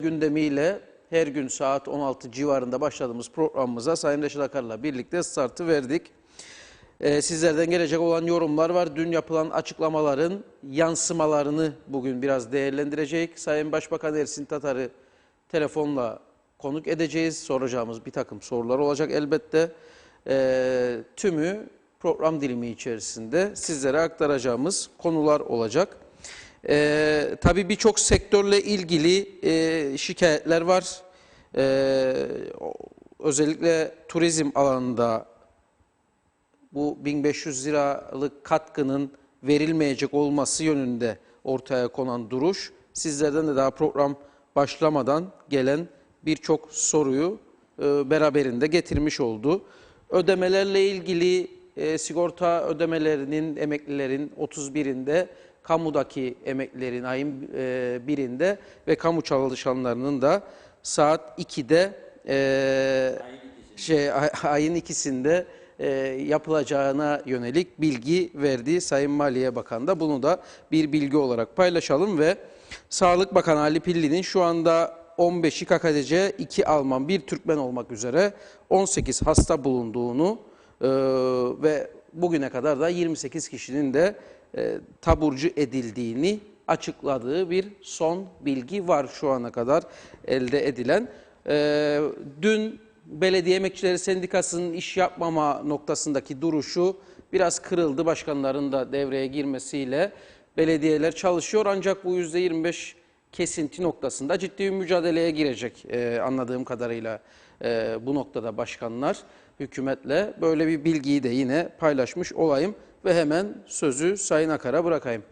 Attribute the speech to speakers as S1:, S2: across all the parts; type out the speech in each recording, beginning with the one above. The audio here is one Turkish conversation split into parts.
S1: Gündemiyle her gün saat 16 civarında başladığımız programımıza Sayın Reşit Akar'la birlikte startı verdik. Sizlerden gelecek olan yorumlar var. Dün yapılan açıklamaların yansımalarını bugün biraz değerlendirecek. Sayın Başbakan Ersin Tatar'ı telefonla konuk edeceğiz. Soracağımız bir takım sorular olacak elbette. Tümü program dilimi içerisinde sizlere aktaracağımız konular olacak. Tabii birçok sektörle ilgili şikayetler var. Özellikle turizm alanında bu 1500 liralık katkının verilmeyecek olması yönünde ortaya konan duruş, sizlerden de daha program başlamadan gelen birçok soruyu beraberinde getirmiş oldu. Ödemelerle ilgili sigorta ödemelerinin emeklilerin 31'inde, kamudaki emeklilerin ayın 1'inde ve kamu çalışanlarının da saat 2'de ayın 2'sinde yapılacağına yönelik bilgi verdi Sayın Maliye Bakanı da. Bunu da bir bilgi olarak paylaşalım ve Sağlık Bakanı Ali Pilli'nin şu anda 15'i KKTC, 2 Alman, 1 Türkmen olmak üzere 18 hasta bulunduğunu ve bugüne kadar da 28 kişinin de taburcu edildiğini açıkladığı bir son bilgi var şu ana kadar elde edilen. Dün Belediye Emekçileri Sendikası'nın iş yapmama noktasındaki duruşu biraz kırıldı. Başkanların da devreye girmesiyle belediyeler çalışıyor ancak bu %25 kesinti noktasında ciddi bir mücadeleye girecek anladığım kadarıyla bu noktada başkanlar hükümetle. Böyle bir bilgiyi de yine paylaşmış olayım ve hemen sözü Sayın Akar'a bırakayım.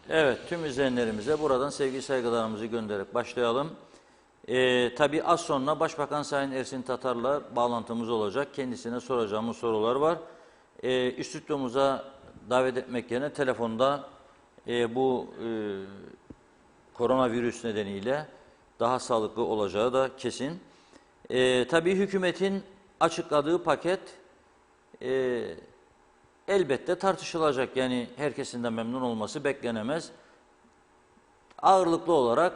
S2: Evet, tüm izleyenlerimize buradan sevgi saygılarımızı göndererek başlayalım. Tabii az sonra Başbakan Sayın Ersin Tatar'la bağlantımız olacak. Kendisine soracağımız sorular var. Stüdyomuza davet etmek yerine telefonda bu koronavirüs nedeniyle daha sağlıklı olacağı da kesin. Tabii hükümetin açıkladığı paket elbette tartışılacak. Yani herkesin de memnun olması beklenemez. Ağırlıklı olarak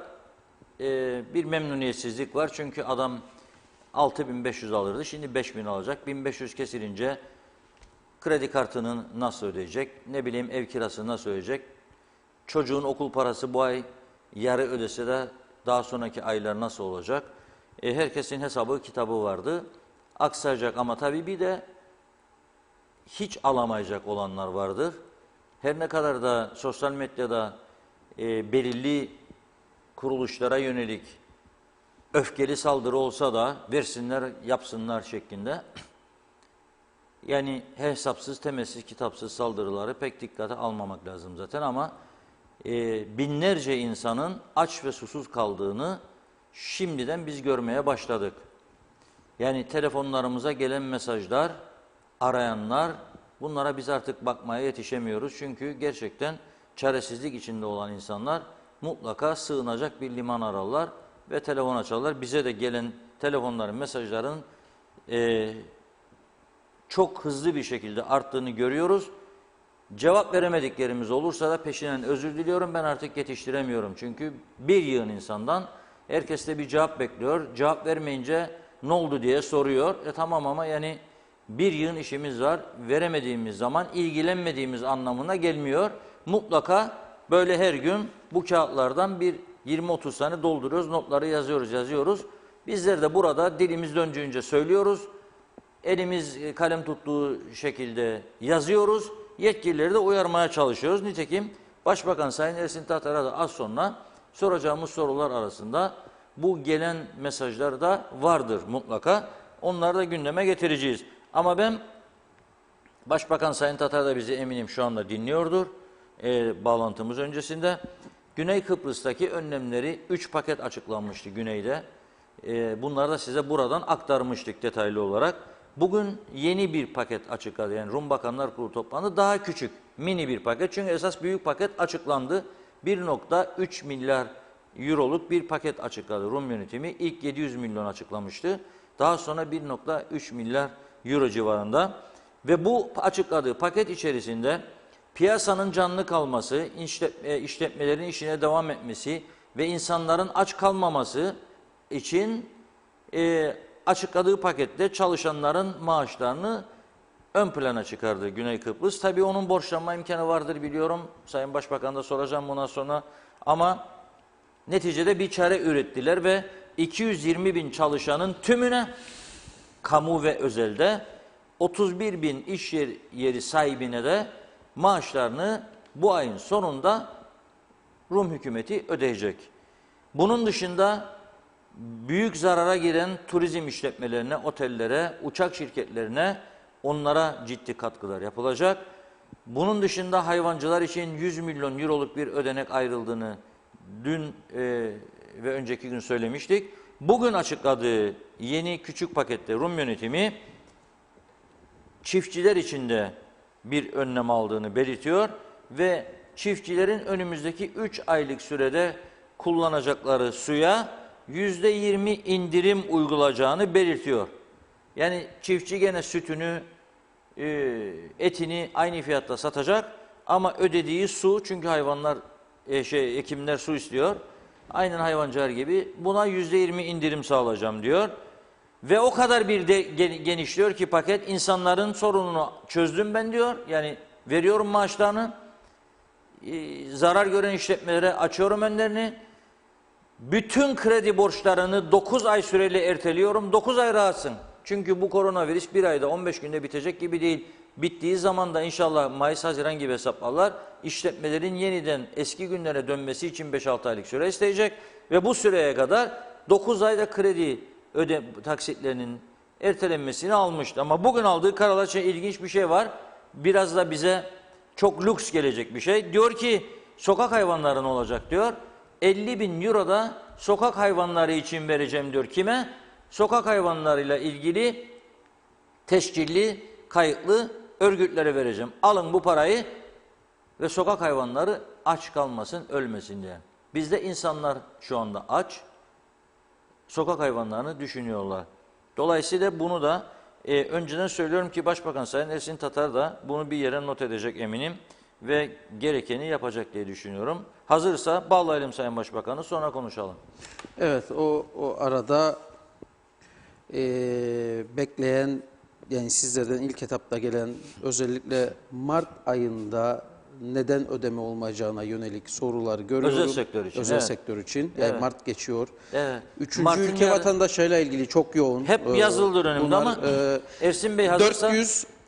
S2: bir memnuniyetsizlik var. Çünkü adam 6.500 alırdı. Şimdi 5.000 alacak. 1.500 kesilince kredi kartını nasıl ödeyecek? Ne bileyim ev kirasını nasıl ödeyecek? Çocuğun okul parası bu ay yarı ödese de daha sonraki aylar nasıl olacak? Herkesin hesabı kitabı vardı. Aksayacak ama tabii bir de hiç alamayacak olanlar vardır. Her ne kadar da sosyal medyada belirli kuruluşlara yönelik öfkeli saldırı olsa da versinler, yapsınlar şeklinde. Yani hesapsız, temessiz, kitapsız saldırıları pek dikkate almamak lazım zaten ama binlerce insanın aç ve susuz kaldığını şimdiden biz görmeye başladık. Yani telefonlarımıza gelen mesajlar, arayanlar, bunlara biz artık bakmaya yetişemiyoruz. Çünkü gerçekten çaresizlik içinde olan insanlar mutlaka sığınacak bir liman ararlar ve telefon açarlar. Bize de gelen telefonların, mesajların çok hızlı bir şekilde arttığını görüyoruz. Cevap veremediklerimiz olursa da peşinden özür diliyorum. Ben artık yetiştiremiyorum. Çünkü bir yığın insandan herkes de bir cevap bekliyor. Cevap vermeyince ne oldu diye soruyor. Tamam ama yani bir yığın işimiz var. Veremediğimiz zaman ilgilenmediğimiz anlamına gelmiyor. Mutlaka böyle her gün bu kağıtlardan bir 20-30 tane dolduruyoruz. Notları yazıyoruz. Bizler de burada dilimiz döndüğünce söylüyoruz. Elimiz kalem tuttuğu şekilde yazıyoruz. Yetkilileri de uyarmaya çalışıyoruz. Nitekim Başbakan Sayın Ersin Tatar'a da az sonra soracağımız sorular arasında bu gelen mesajlar da vardır mutlaka. Onları da gündeme getireceğiz. Ama ben Başbakan Sayın Tatar da bizi eminim şu anda dinliyordur. Bağlantımız öncesinde. Güney Kıbrıs'taki önlemleri 3 paket açıklanmıştı güneyde. Bunları da size buradan aktarmıştık detaylı olarak. Bugün yeni bir paket açıkladı. Yani Rum Bakanlar Kurulu toplandı. Daha küçük, mini bir paket. Çünkü esas büyük paket açıklandı. 1.3 milyar euroluk bir paket açıkladı Rum yönetimi. İlk 700 milyon açıklamıştı. Daha sonra 1.3 milyar euro civarında. Ve bu açıkladığı paket içerisinde piyasanın canlı kalması, işletmelerin işine devam etmesi, ve insanların aç kalmaması için açıkladığı pakette çalışanların maaşlarını ön plana çıkardı Güney Kıbrıs. Tabii onun borçlanma imkanı vardır biliyorum. Sayın Başbakan da soracağım bundan sonra. Ama neticede bir çare ürettiler ve 220 bin çalışanın tümüne, kamu ve özelde, 31 bin iş yeri sahibine de maaşlarını bu ayın sonunda Rum hükümeti ödeyecek. Bunun dışında büyük zarara giren turizm işletmelerine, otellere, uçak şirketlerine, onlara ciddi katkılar yapılacak. Bunun dışında hayvancılar için 100 milyon euroluk bir ödenek ayrıldığını dün ve önceki gün söylemiştik. Bugün açıkladığı yeni küçük pakette Rum yönetimi çiftçiler için de bir önlem aldığını belirtiyor ve çiftçilerin önümüzdeki 3 aylık sürede kullanacakları suya %20 indirim uygulayacağını belirtiyor. Yani çiftçi gene sütünü, etini aynı fiyatta satacak ama ödediği su, çünkü hayvanlar, ekimler su istiyor. Aynen hayvancılar gibi buna %20 indirim sağlayacağım diyor. Ve o kadar bir de genişliyor ki paket, insanların sorununu çözdüm ben diyor. Yani veriyorum maaşlarını, zarar gören işletmelere açıyorum önlerini. Bütün kredi borçlarını 9 ay süreli erteliyorum. 9 ay rahatsın. Çünkü bu koronavirüs bir ayda 15 günde bitecek gibi değil. Bittiği zaman da inşallah Mayıs-Haziran gibi hesaplarlar. İşletmelerin yeniden eski günlere dönmesi için 5-6 aylık süre isteyecek. Ve bu süreye kadar 9 ayda kredi taksitlerinin ertelenmesini almıştı. Ama bugün aldığı kararlar için ilginç bir şey var. Biraz da bize çok lüks gelecek bir şey. Diyor ki sokak hayvanları ne olacak diyor. 50 bin euro da sokak hayvanları için vereceğim diyor. Kime? Sokak hayvanlarıyla ilgili tescilli, kayıtlı örgütlere vereceğim. Alın bu parayı ve sokak hayvanları aç kalmasın, ölmesin diye. Bizde insanlar şu anda aç, sokak hayvanlarını düşünüyorlar. Dolayısıyla bunu da önceden söylüyorum ki Başbakan Sayın Ersin Tatar da bunu bir yere not edecek eminim ve gerekeni yapacak diye düşünüyorum. Hazırsa bağlayalım Sayın Başbakan'ı, sonra konuşalım.
S1: Evet, o arada bekleyen, yani sizlerden ilk etapta gelen, özellikle Mart ayında neden ödeme olmayacağına yönelik sorular görüyorum.
S2: Özel sektör için.
S1: Özel
S2: Evet.
S1: sektör için. Yani
S2: Evet.
S1: Mart geçiyor.
S2: Evet.
S1: Üçüncü
S2: Mart'ın
S1: ülke vatandaşlarıyla ilgili çok yoğun.
S2: hep yazıldı önümde
S1: bunlar,
S2: ama Ersin Bey hazırsa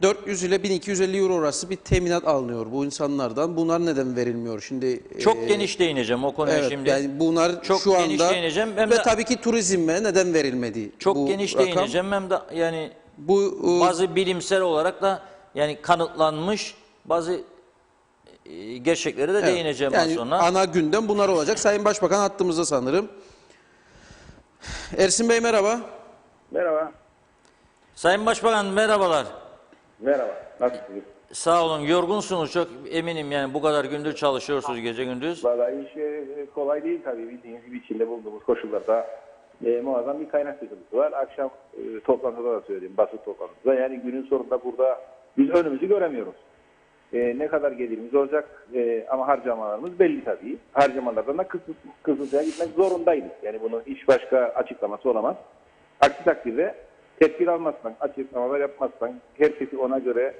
S1: 400 ile 1250 euro arası bir teminat alınıyor bu insanlardan. Bunlar neden verilmiyor? Şimdi
S2: çok geniş değineceğim o konuya
S1: evet,
S2: şimdi.
S1: yani bunlar
S2: Çok
S1: şu
S2: geniş
S1: anda
S2: değineceğim. Hem
S1: ve
S2: de
S1: tabii ki turizme neden verilmedi
S2: çok
S1: bu
S2: geniş
S1: rakam?
S2: değineceğim. Hem de yani
S1: Bu
S2: bazı bilimsel olarak da yani kanıtlanmış bazı gerçeklere de
S1: evet,
S2: değineceğim az
S1: yani
S2: sonra.
S1: ana gündem bunlar olacak. Sayın Başbakan hattımızda sanırım. Ersin Bey merhaba.
S3: Merhaba.
S2: Sayın Başbakan merhabalar.
S3: Merhaba. Nasılsınız?
S2: Sağ olun. Yorgunsunuz çok eminim, yani bu kadar gündür çalışıyorsunuz gece gündüz.
S3: Vallahi iş kolay değil tabii. Bildiğiniz gibi içinde bulunduğumuz koşullarda muazzam bir kaynak sıkıntısı var. Akşam toplantıda da söyledim, basın toplantısında. Yani günün sonunda burada biz önümüzü göremiyoruz. Ne kadar gelirimiz olacak ama harcamalarımız belli tabii. Harcamalardan da kısıntıya gitmek zorundaydık. Yani bunun hiç başka açıklaması olamaz. Aksi takdirde tedbir almazsan, açıklamalar yapmazsan, herkesi ona göre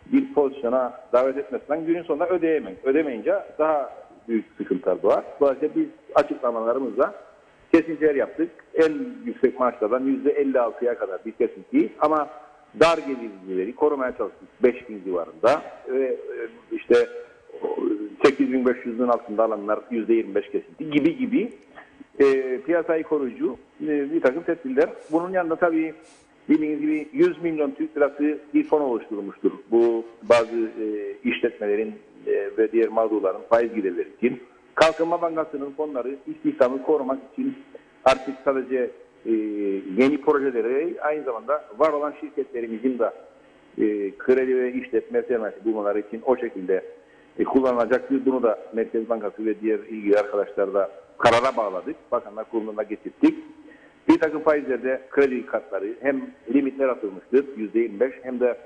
S3: bir pozisyona davet etmezsen günün sonunda ödeyemeyiz. Ödemeyince daha büyük sıkıntılar doğar. Dolayısıyla biz açıklamalarımızla kesintiler yaptık. En yüksek maaşlardan %56'ya kadar bir kesinti, ama dar gelirlileri korumaya çalıştık 5.000 civarında ve işte 8.500'ün altında alanlar %25 kesinti gibi piyasayı koruyucu bir takım tedbirler. Bunun yanında tabii bildiğiniz gibi 100 milyon Türk lirası bir fon oluşturulmuştur. Bu bazı işletmelerin ve diğer mağdurların faiz giderleri için. Kalkınma Bankası'nın fonları istihdamı korumak için artık sadece yeni projeleri, aynı zamanda var olan şirketlerimizin de kredi ve işletme sermayesi bulmaları için o şekilde kullanılacaktır. Bunu da Merkez Bankası ve diğer ilgili arkadaşlar da karara bağladık. Bakanlar Kurulu'na getirdik. Bir takım faizlerde kredi kartları hem limitler atılmıştır %25, hem de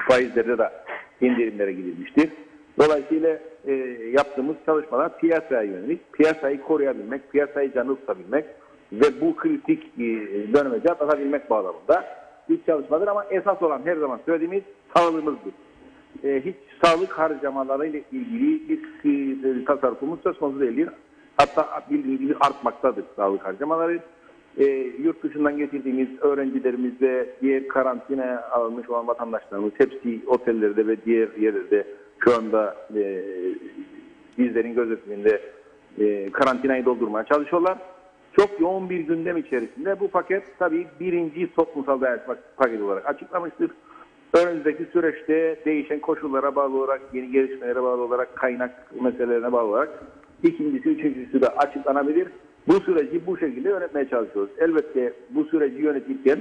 S3: faizlerde de indirimlere gidilmiştir. Dolayısıyla yaptığımız çalışmalar piyasaya yönelik, piyasayı koruyabilmek, piyasayı canlı tutabilmek ve bu kritik dönemeci atlatabilmek bağlamında bir çalışmadır. Ama esas olan her zaman söylediğimiz sağlığımızdır. Hiç sağlık harcamalarıyla ilgili bir tasarrufumuz söz konusu değildir. Hatta bildiğiniz gibi artmaktadır sağlık harcamaları. Yurt dışından getirdiğimiz öğrencilerimiz ve diğer karantina alınmış olan vatandaşlarımız hepsi otellerde ve diğer yerlerde şu anda bizlerin gözetiminde karantinayı doldurmaya çalışıyorlar. Çok yoğun bir gündem içerisinde bu paket tabii birinci toplumsal dayanışma paketi olarak açıklamıştır. Önümüzdeki süreçte değişen koşullara bağlı olarak, yeni gelişmelere bağlı olarak, kaynak meselelerine bağlı olarak ikincisi, üçüncüsü de açıklanabilir. Bu süreci bu şekilde yönetmeye çalışıyoruz. Elbette bu süreci yönetirken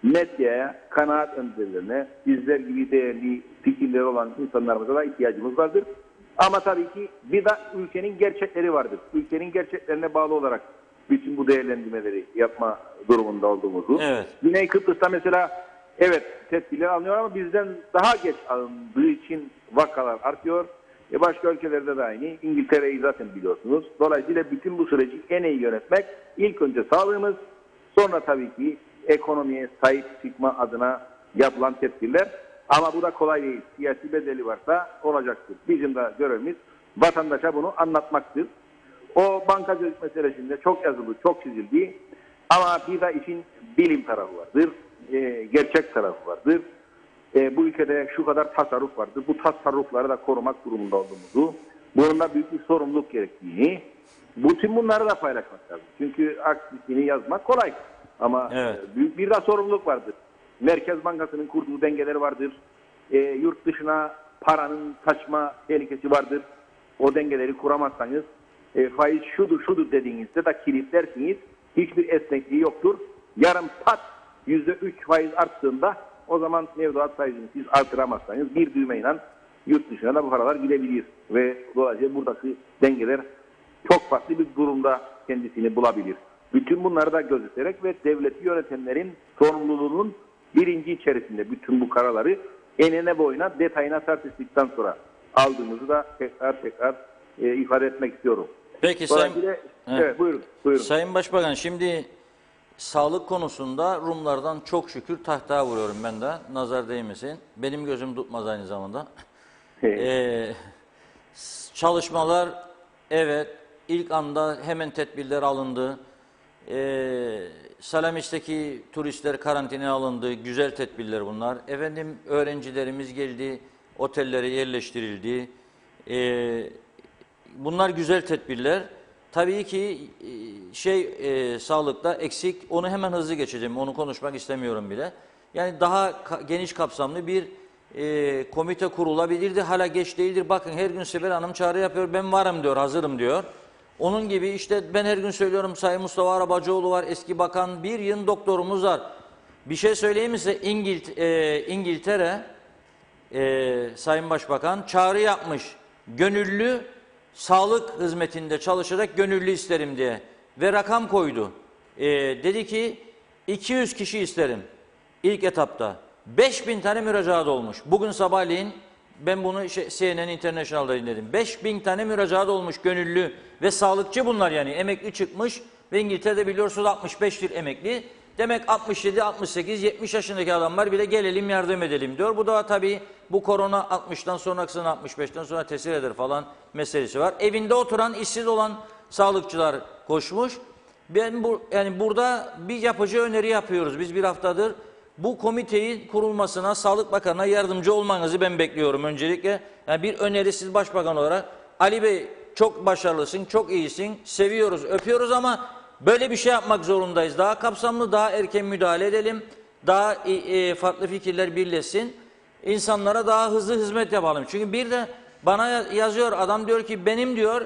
S3: medyaya, kanaat önderlerine, bizler gibi değerli fikirleri olan insanlarımıza da ihtiyacımız vardır. Ama tabii ki bir de ülkenin gerçekleri vardır. Ülkenin gerçeklerine bağlı olarak bütün bu değerlendirmeleri yapma durumunda olduğumuzu.
S2: Evet.
S3: Güney Kıbrıs'ta mesela evet tedbirler alınıyor ama bizden daha geç alındığı için vakalar artıyor. Başka ülkelerde de aynı. İngiltere'yi zaten biliyorsunuz. Dolayısıyla bütün bu süreci en iyi yönetmek ilk önce sağlığımız, sonra tabii ki ekonomiye sahip çıkma adına yapılan tedbirler. Ama bu da kolay değil. Siyasi bedeli varsa olacaktır. Bizim de görevimiz vatandaşa bunu anlatmaktır. O bankacılık meselesinde çok yazılı, çok çizildi. Ama bir de işin bilim tarafı vardır. Gerçek tarafı vardır. Bu ülkede şu kadar tasarruf vardır. Bu tasarrufları da korumak durumunda olduğumuzu, bunun da büyük bir sorumluluk gerektiğini, bütün bunları da paylaşmak lazım. Çünkü aksini yazmak kolay. Ama
S2: evet,
S3: büyük bir de sorumluluk vardır. Merkez Bankası'nın kurduğu dengeleri vardır. Yurt dışına paranın kaçma tehlikesi vardır. O dengeleri kuramazsanız faiz şudur dediğinizde de kilitlersiniz. Hiçbir esnekliği yoktur. Yarın pat %3 faiz arttığında o zaman mevduat faizini siz artıramazsanız bir düğmeyle yurt dışına da bu paralar gidebilir. Ve dolayısıyla buradaki dengeler çok farklı bir durumda kendisini bulabilir. Bütün bunları da gözeterek ve devleti yönetenlerin sorumluluğunun birinci içerisinde bütün bu kararları enine boyuna detayına tartıştıktan sonra aldığımızı da tekrar ifade etmek istiyorum.
S2: Peki Sayın,
S3: evet, buyurun.
S2: Sayın Başbakan, şimdi sağlık konusunda Rumlardan çok şükür tahtaya vuruyorum ben de. Nazar değmesin. Benim gözüm tutmaz aynı zamanda. Çalışmalar evet ilk anda hemen tedbirler alındı. Salamis'teki turistler karantinaya alındı. Güzel tedbirler bunlar. Efendim öğrencilerimiz geldi. Otellere yerleştirildi. Bunlar güzel tedbirler. Tabii ki sağlıkta eksik. Onu hemen hızlı geçeceğim. Onu konuşmak istemiyorum bile. Yani daha geniş kapsamlı bir komite kurulabilirdi. Hala geç değildir. Bakın her gün Sibel Hanım çağrı yapıyor. Ben varım diyor, hazırım diyor. Onun gibi işte ben her gün söylüyorum, Sayın Mustafa Arabacıoğlu var, eski bakan, bir yığın doktorumuz var. Bir şey söyleyeyim mi size? İngiltere Sayın Başbakan çağrı yapmış. Gönüllü sağlık hizmetinde çalışacak gönüllü isterim diye. Ve rakam koydu. Dedi ki 200 kişi isterim ilk etapta. 5000 tane müracaat olmuş. Bugün sabahleyin ben bunu CNN International'da dinledim. 5000 tane müracaat olmuş gönüllü ve sağlıkçı bunlar yani. Emekli çıkmış ve İngiltere'de biliyorsunuz 65'tir emekli. Demek 67, 68, 70 yaşındaki adamlar bile gelelim yardım edelim diyor. Bu da tabii bu korona 60'tan sonrasını 65'ten sonra tesir eder falan meselesi var. Evinde oturan, işsiz olan sağlıkçılar koşmuş. Yani burada bir yapıcı öneri yapıyoruz. Biz bir haftadır bu komiteyi kurulmasına Sağlık Bakanı'na yardımcı olmanızı ben bekliyorum öncelikle. Yani bir öneri siz Başbakan olarak. Ali Bey çok başarılısın, çok iyisin, seviyoruz, öpüyoruz ama böyle bir şey yapmak zorundayız. Daha kapsamlı, daha erken müdahale edelim. Daha farklı fikirler birleşsin. İnsanlara daha hızlı hizmet yapalım. Çünkü bir de bana yazıyor adam, diyor ki benim diyor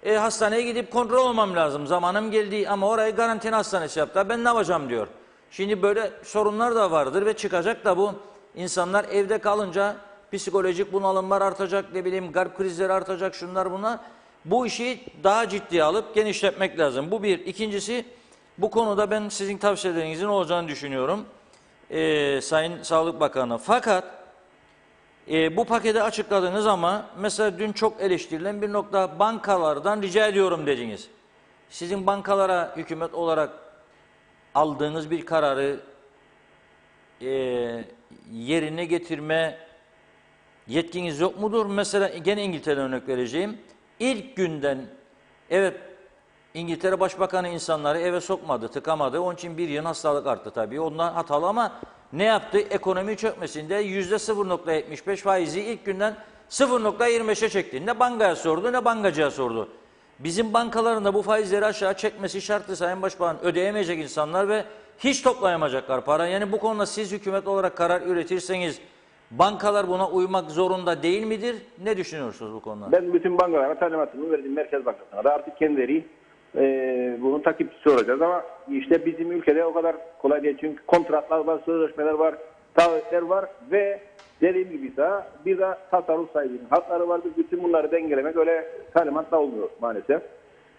S2: hastaneye gidip kontrol olmam lazım. Zamanım geldi ama orayı karantina hastanesi yaptı. Ben ne yapacağım diyor. Şimdi böyle sorunlar da vardır ve çıkacak da bu. İnsanlar evde kalınca psikolojik bunalımlar artacak, ne bileyim kalp krizleri artacak, şunlar bunlar. Bu işi daha ciddiye alıp genişletmek lazım. Bu bir. İkincisi, bu konuda ben sizin tavsiyelerinizin olacağını düşünüyorum. Sayın Sağlık Bakanı. Fakat Bu paketi açıkladınız ama mesela dün çok eleştirilen bir nokta, bankalardan rica ediyorum dediniz. Sizin bankalara hükümet olarak aldığınız bir kararı yerine getirme yetkiniz yok mudur? Mesela gene İngiltere'den örnek vereceğim. İlk günden evet, İngiltere Başbakanı insanları eve sokmadı, tıkamadı. Onun için bir yıl hastalık arttı tabii. Ondan hatalı ama ne yaptı? Ekonomi çökmesinde %0,75 faizi ilk günden 0,25'e çekti. Ne bankaya sordu ne bankacıya sordu. Bizim bankaların da bu faizleri aşağı çekmesi şarttı Sayın Başbakan. Ödeyemeyecek insanlar ve hiç toplayamayacaklar para. Yani bu konuda siz hükümet olarak karar üretirseniz bankalar buna uymak zorunda değil midir? Ne düşünüyorsunuz bu konuda?
S3: Ben bütün bankalara talimatımı verdim, Merkez Bankası'na da artık kendileri bunun takipçisi olacağız ama işte bizim ülkede o kadar kolay değil çünkü kontratlar var, sözleşmeler var, taahhütler var ve dediğim gibi bir de tasarruf sahibinin hakları vardır. Bütün bunları dengelemek öyle talimatla olmuyor maalesef.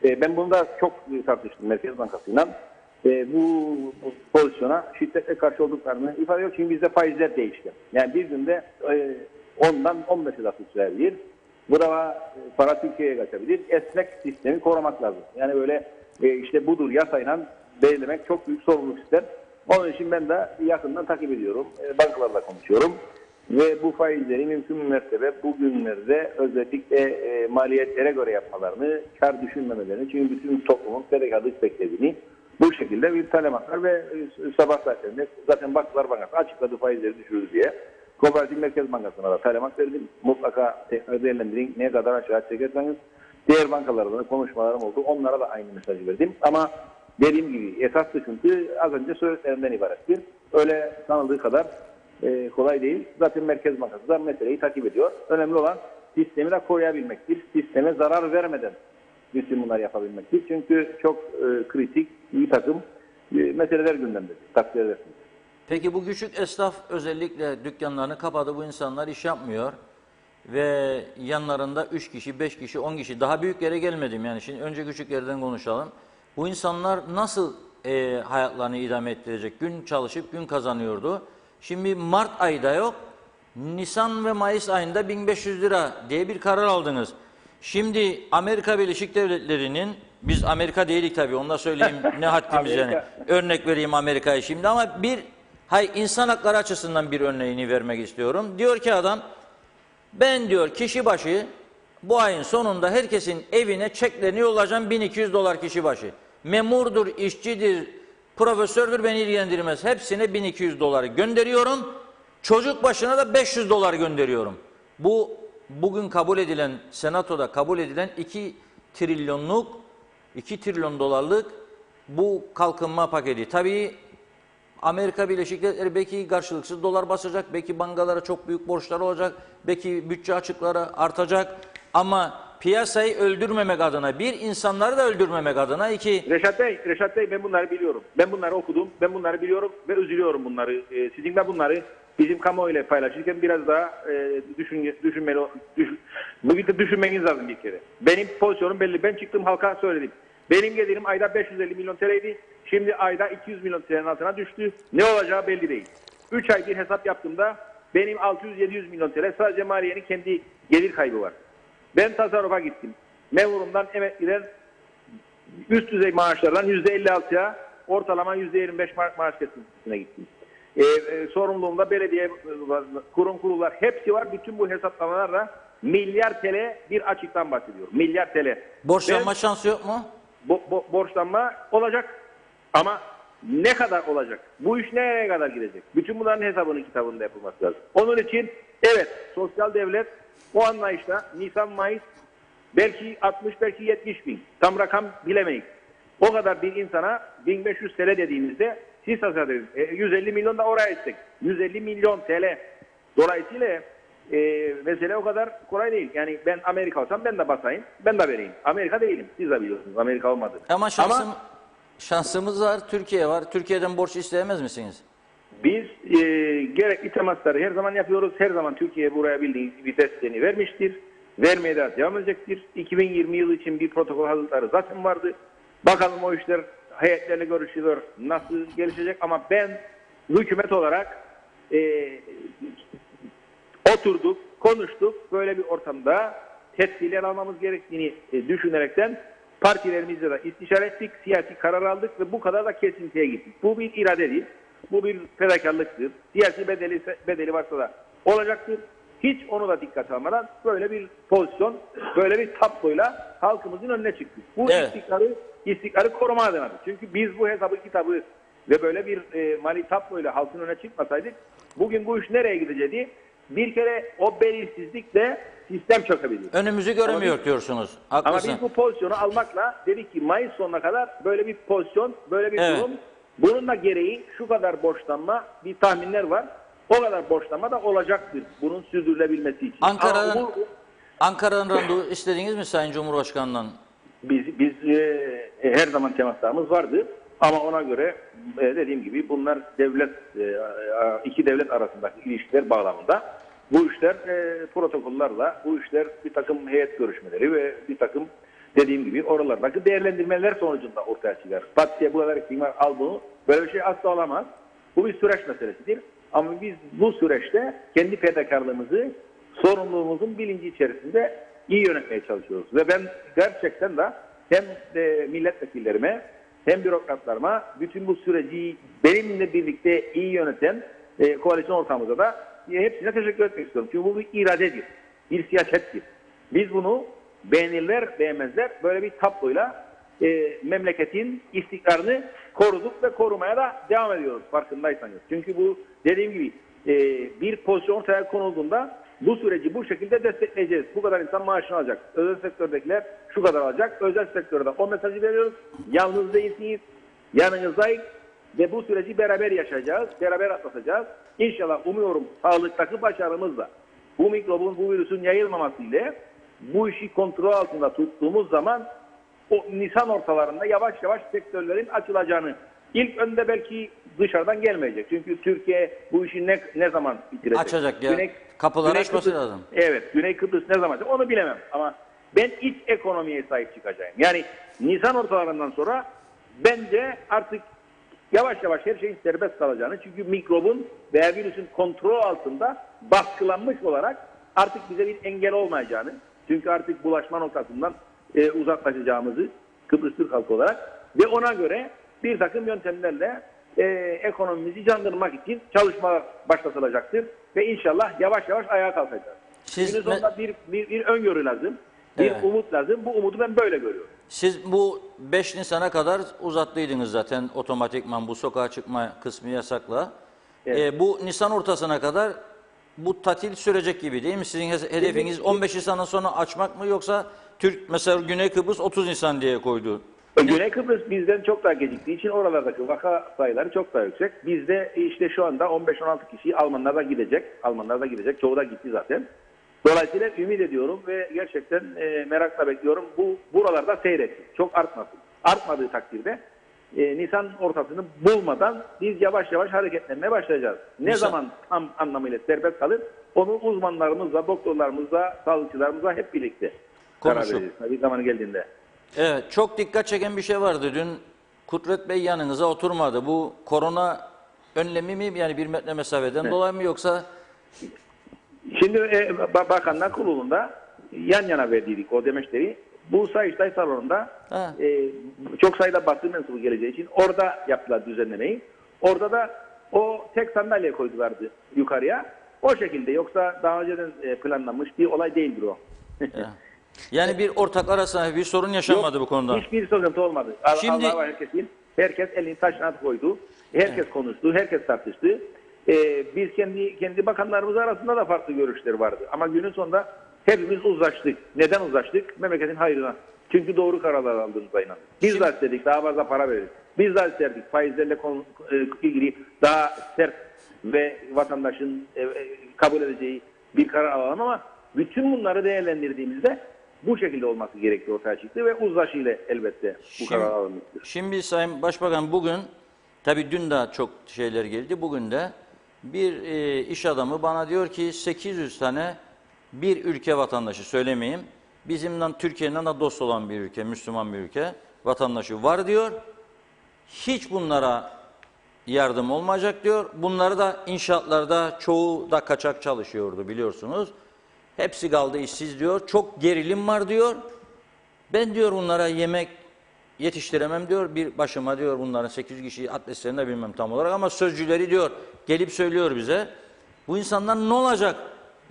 S3: Ben bunu da çok tartıştım Merkez Bankası'yla. Bu pozisyona şiddetle karşı olduklarını ifade ediyor. Çünkü bizde faizler değişken. Yani bir günde 10'dan 15'e de sürebilir. Burada para Türkiye'ye kaçabilir. Esnek sistemi korumak lazım. Yani böyle işte budur yasayla belirlemek çok büyük sorumluluk ister. Onun için ben de yakından takip ediyorum. Bankalarla konuşuyorum. Ve bu faizleri mümkün mertebe bugünlerde özellikle maliyetlere göre yapmalarını, kar düşünmemelerini, çünkü bütün toplumun fedakarlık beklediğini bu şekilde bir talimatlar ve sabah saatlerinde zaten Vakıflar Bankası açıkladı faizleri düşürür diye. Kooperatif Merkez Bankası'na da talimat verdim. Mutlaka tekrar değerlendirin. Ne kadar aşağı çekerseniz. Diğer bankalarla da konuşmalarım oldu. Onlara da aynı mesajı verdim. Ama dediğim gibi esas sıkıntı az önce söylediklerimden ibarettir. Öyle sanıldığı kadar kolay değil. Zaten Merkez Bankası da meseleyi takip ediyor. Önemli olan sistemi de koruyabilmektir. Sisteme zarar vermeden bütün bunları yapabilmektir. Çünkü çok kritik bir takım meseleler gündemdedir. Takdir edersiniz.
S2: Peki bu küçük esnaf özellikle dükkanlarını kapadı, bu insanlar iş yapmıyor ve yanlarında 3 kişi, 5 kişi, 10 kişi, daha büyük yere gelmedim yani, şimdi önce küçük yerden konuşalım. Bu insanlar nasıl hayatlarını idame ettirecek? Gün çalışıp gün kazanıyordu. Şimdi Mart ayda yok, Nisan ve Mayıs ayında 1500 lira diye bir karar aldınız. Şimdi Amerika Birleşik Devletleri'nin, biz Amerika değilik tabii, onu da söyleyeyim, ne haddimiz yani. Örnek vereyim Amerika'yı şimdi ama insan hakları açısından bir örneğini vermek istiyorum. Diyor ki adam, ben diyor kişi başı bu ayın sonunda herkesin evine çeklerini yollayacağım, 1200 dolar kişi başı. Memurdur, işçidir, profesördür, beni ilgilendirmez. Hepsine 1200 doları gönderiyorum. Çocuk başına da 500 dolar gönderiyorum. Bu bugün kabul edilen, senatoda kabul edilen 2 trilyon dolarlık bu kalkınma paketi. Tabii Amerika Birleşik Devletleri belki karşılıksız dolar basacak, belki bankalara çok büyük borçlar olacak, belki bütçe açıkları artacak ama piyasayı öldürmemek adına, insanları da öldürmemek adına
S3: Reşat Bey ben bunları biliyorum. Ben bunları okudum, ben bunları biliyorum ve üzülüyorum bunları. Sizin de bunları bizim kamuoyuyla paylaşırken biraz daha düşünmeniz lazım bir kere. Benim pozisyonum belli. Ben çıktım halka söyledim. Benim gelirim ayda 550 milyon TL'ydi. Şimdi ayda 200 milyon TL'nin altına düştü. Ne olacağı belli değil. 3 ay bir hesap yaptığımda benim 600-700 milyon TL sadece maliyenin kendi gelir kaybı var. Ben tasarrufa gittim. Memurumdan emekliden üst düzey maaşlardan %56'ya ortalama %25 maaş kesintisine gittim. Sorumluluğumda belediye, kurum kurullar hepsi var. Bütün bu hesaplamalarla milyar TL bir açıktan bahsediyor. Milyar TL.
S2: Borçlanma şansı yok mu?
S3: Borçlanma olacak. Ama ne kadar olacak? Bu iş nereye kadar gidecek? Bütün bunların hesabını kitabında yapılması lazım. Onun için evet, sosyal devlet o anlayışla Nisan, Mayıs belki 60, belki 70 bin. Tam rakam bilemeyiz. O kadar bir insana 1500 TL dediğimizde siz tasarruf edin. 150 milyon da oraya istek. 150 milyon TL. Dolayısıyla mesele o kadar kolay değil. Yani ben Amerika olsam ben de basayım, ben de vereyim. Amerika değilim. Siz de biliyorsunuz Amerika olmadı.
S2: Ama şansımız var, Türkiye var. Türkiye'den borç isteyemez misiniz?
S3: Biz gerekli temasları her zaman yapıyoruz. Her zaman Türkiye buraya bildiği viteslerini vermiştir. Vermeye de devam edecektir. 2020 yılı için bir protokol hazırlıkları zaten vardı. Bakalım o işler heyetlerle görüşülüyor. Nasıl gelişecek ama ben hükümet olarak oturduk, konuştuk. Böyle bir ortamda tedbirler almamız gerektiğini düşünerekten partilerimizle de istişare ettik, siyasi karar aldık ve bu kadar da kesintiye gittik. Bu bir irade değil, bu bir fedakarlıktır. Siyasi bedeli varsa da olacaktır. Hiç onu da dikkate almadan böyle bir pozisyon, böyle bir tabloyla halkımızın önüne çıktık. Bu
S2: Evet.
S3: istikrarı koruma adınadır. Çünkü biz bu hesabı kitabı ve böyle bir mali tabloyla halkın önüne çıkmasaydık bugün bu iş nereye gideceği bir kere o belirsizlikle sistem çökebilir.
S2: Önümüzü göremiyor diyorsunuz.
S3: Ama
S2: Haklısın.
S3: biz bu pozisyonu almakla dedik ki Mayıs sonuna kadar böyle bir pozisyon, böyle bir
S2: Evet.
S3: durum. Bunun da gereği şu kadar borçlanma bir tahminler var. O kadar borçlanma da olacaktır bunun sürdürülebilmesi için.
S2: Ankara'dan,
S3: Ama
S2: Ankara'dan randevu istediniz mi Sayın Cumhurbaşkanı'ndan?
S3: biz her zaman temaslarımız vardı. Ama ona göre dediğim gibi bunlar iki devlet arasındaki ilişkiler bağlamında. Bu işler protokollarla, bu işler bir takım heyet görüşmeleri ve bir takım dediğim gibi oralardaki değerlendirmeler sonucunda ortaya çıkar. Pat diye bu kadar kim var al bunu. Böyle bir şey asla olamaz. Bu bir süreç meselesidir. Ama biz bu süreçte kendi fedakarlığımızı, sorumluluğumuzun bilinci içerisinde iyi yönetmeye çalışıyoruz. Ve ben gerçekten de hem milletvekillerime hem bürokratlarıma bütün bu süreci benimle birlikte iyi yöneten koalisyon ortamımıza da hepsine teşekkür etmek istiyorum. Çünkü bu bir iradedir, bir siyasettir. Biz bunu beğenirler, beğenmezler böyle bir tabloyla memleketin istikrarını koruduk ve korumaya da devam ediyoruz farkındaysanız. Çünkü bu dediğim gibi bir pozisyon ortaya konulduğunda bu süreci bu şekilde destekleyeceğiz. Bu kadar insan maaşını alacak. Özel sektördekiler şu kadar alacak. Özel sektörde o mesajı veriyoruz. Yalnız değilsiniz. Yanınızdayız. Ve bu süreci beraber yaşayacağız. Beraber atlatacağız. İnşallah umuyorum sağlıktaki başarımızla bu mikrobun, bu virüsün yayılmaması ile bu işi kontrol altında tuttuğumuz zaman o Nisan ortalarında yavaş yavaş sektörlerin açılacağını, ilk önde belki dışarıdan gelmeyecek. Çünkü Türkiye bu işi ne zaman bitirecek?
S2: Açacak ya. Kapıları açması lazım.
S3: Evet. Güney Kıbrıs ne zaman açacak? Onu bilemem. Ama ben iç ekonomiye sahip çıkacağım. Yani Nisan ortalarından sonra bence artık yavaş yavaş her şeyin serbest kalacağını, çünkü mikrobun veya virüsün kontrol altında baskılanmış olarak artık bize bir engel olmayacağını, çünkü artık bulaşma noktasından uzaklaşacağımızı Kıbrıs Türk halkı olarak ve ona göre bir takım yöntemlerle ekonomimizi canlandırmak için çalışmalar başlatılacaktır ve inşallah yavaş yavaş ayağa kalkacağız. Günün sonunda bir öngörü lazım, bir umut lazım. Bu umudu ben böyle görüyorum.
S2: Siz bu 5 Nisan'a kadar uzattıydınız zaten otomatikman bu sokağa çıkma kısmı yasakla.
S3: Evet.
S2: Bu Nisan ortasına kadar bu tatil sürecek gibi değil mi? Sizin hedefiniz 15 Nisan'dan sonra açmak mı, yoksa mesela Güney Kıbrıs 30 Nisan diye koydu?
S3: Güney Kıbrıs bizden çok daha geciktiği için oralardaki vaka sayıları çok daha yüksek. Bizde işte şu anda 15-16 kişi Almanlar da gidecek. Almanlar da gidecek. Çoğu da gitti zaten. Dolayısıyla ümit ediyorum ve gerçekten merakla bekliyorum. Bu buralarda seyretsin. Çok artmasın. Artmadığı takdirde Nisan ortasını bulmadan biz yavaş yavaş hareketlenmeye başlayacağız. Ne zaman tam anlamıyla serbest kalır, onu uzmanlarımızla, doktorlarımızla, sağlıkçılarımızla hep birlikte karar vereceğiz. Bir zaman geldiğinde.
S2: Evet, çok dikkat çeken bir şey vardı. Dün Kudret Bey yanınıza oturmadı. Bu korona önlemi mi, yani 1 metre mesafeden dolayı mı, yoksa?
S3: Şimdi Bakanlar Kurulu'nda yan yana verdiydik o demeçleri. Bu Sayıştay salonunda çok sayıda basın mensubu geleceği için orada yaptılar düzenlemeyi. Orada da o tek sandalye koydulardı yukarıya. O şekilde, yoksa daha önceden planlanmış bir olay değildir o.
S2: Yani bir ortak arasında bir sorun yaşanmadı bu konuda.
S3: Hiçbir sıkıntı olmadı.
S2: Şimdi
S3: Allah var herkes elini taşına koydu. Herkes konuştu, herkes tartıştı. Biz kendi bakanlarımız arasında da farklı görüşler vardı. Ama günün sonunda hepimiz uzlaştık. Neden uzlaştık? Memleketin hayrına. Çünkü doğru kararlar aldığımıza inandık. Biz de istedik daha fazla para verelim. Biz de isterdik faizlerle ilgili daha sert ve vatandaşın kabul edeceği bir karar alalım, ama bütün bunları değerlendirdiğimizde bu şekilde olması gerektiği ortaya çıktı ve uzlaşıyla elbette bu karar alınmıştır.
S2: Şimdi Sayın Başbakan, bugün tabii dün de çok şeyler geldi. Bugün de bir iş adamı bana diyor ki 800 tane bir ülke vatandaşı, söylemeyeyim, bizimle Türkiye'nin de dost olan bir ülke, Müslüman bir ülke vatandaşı var diyor. Hiç bunlara yardım olmayacak diyor. Bunları da inşaatlarda çoğu da kaçak çalışıyordu biliyorsunuz. Hepsi kaldı işsiz diyor. Çok gerilim var diyor. Ben diyor bunlara yemek yetiştiremem diyor. Bir başıma diyor bunların 800 kişi adreslerini de bilmem tam olarak ama sözcüleri diyor gelip söylüyor bize. Bu insanlar ne olacak?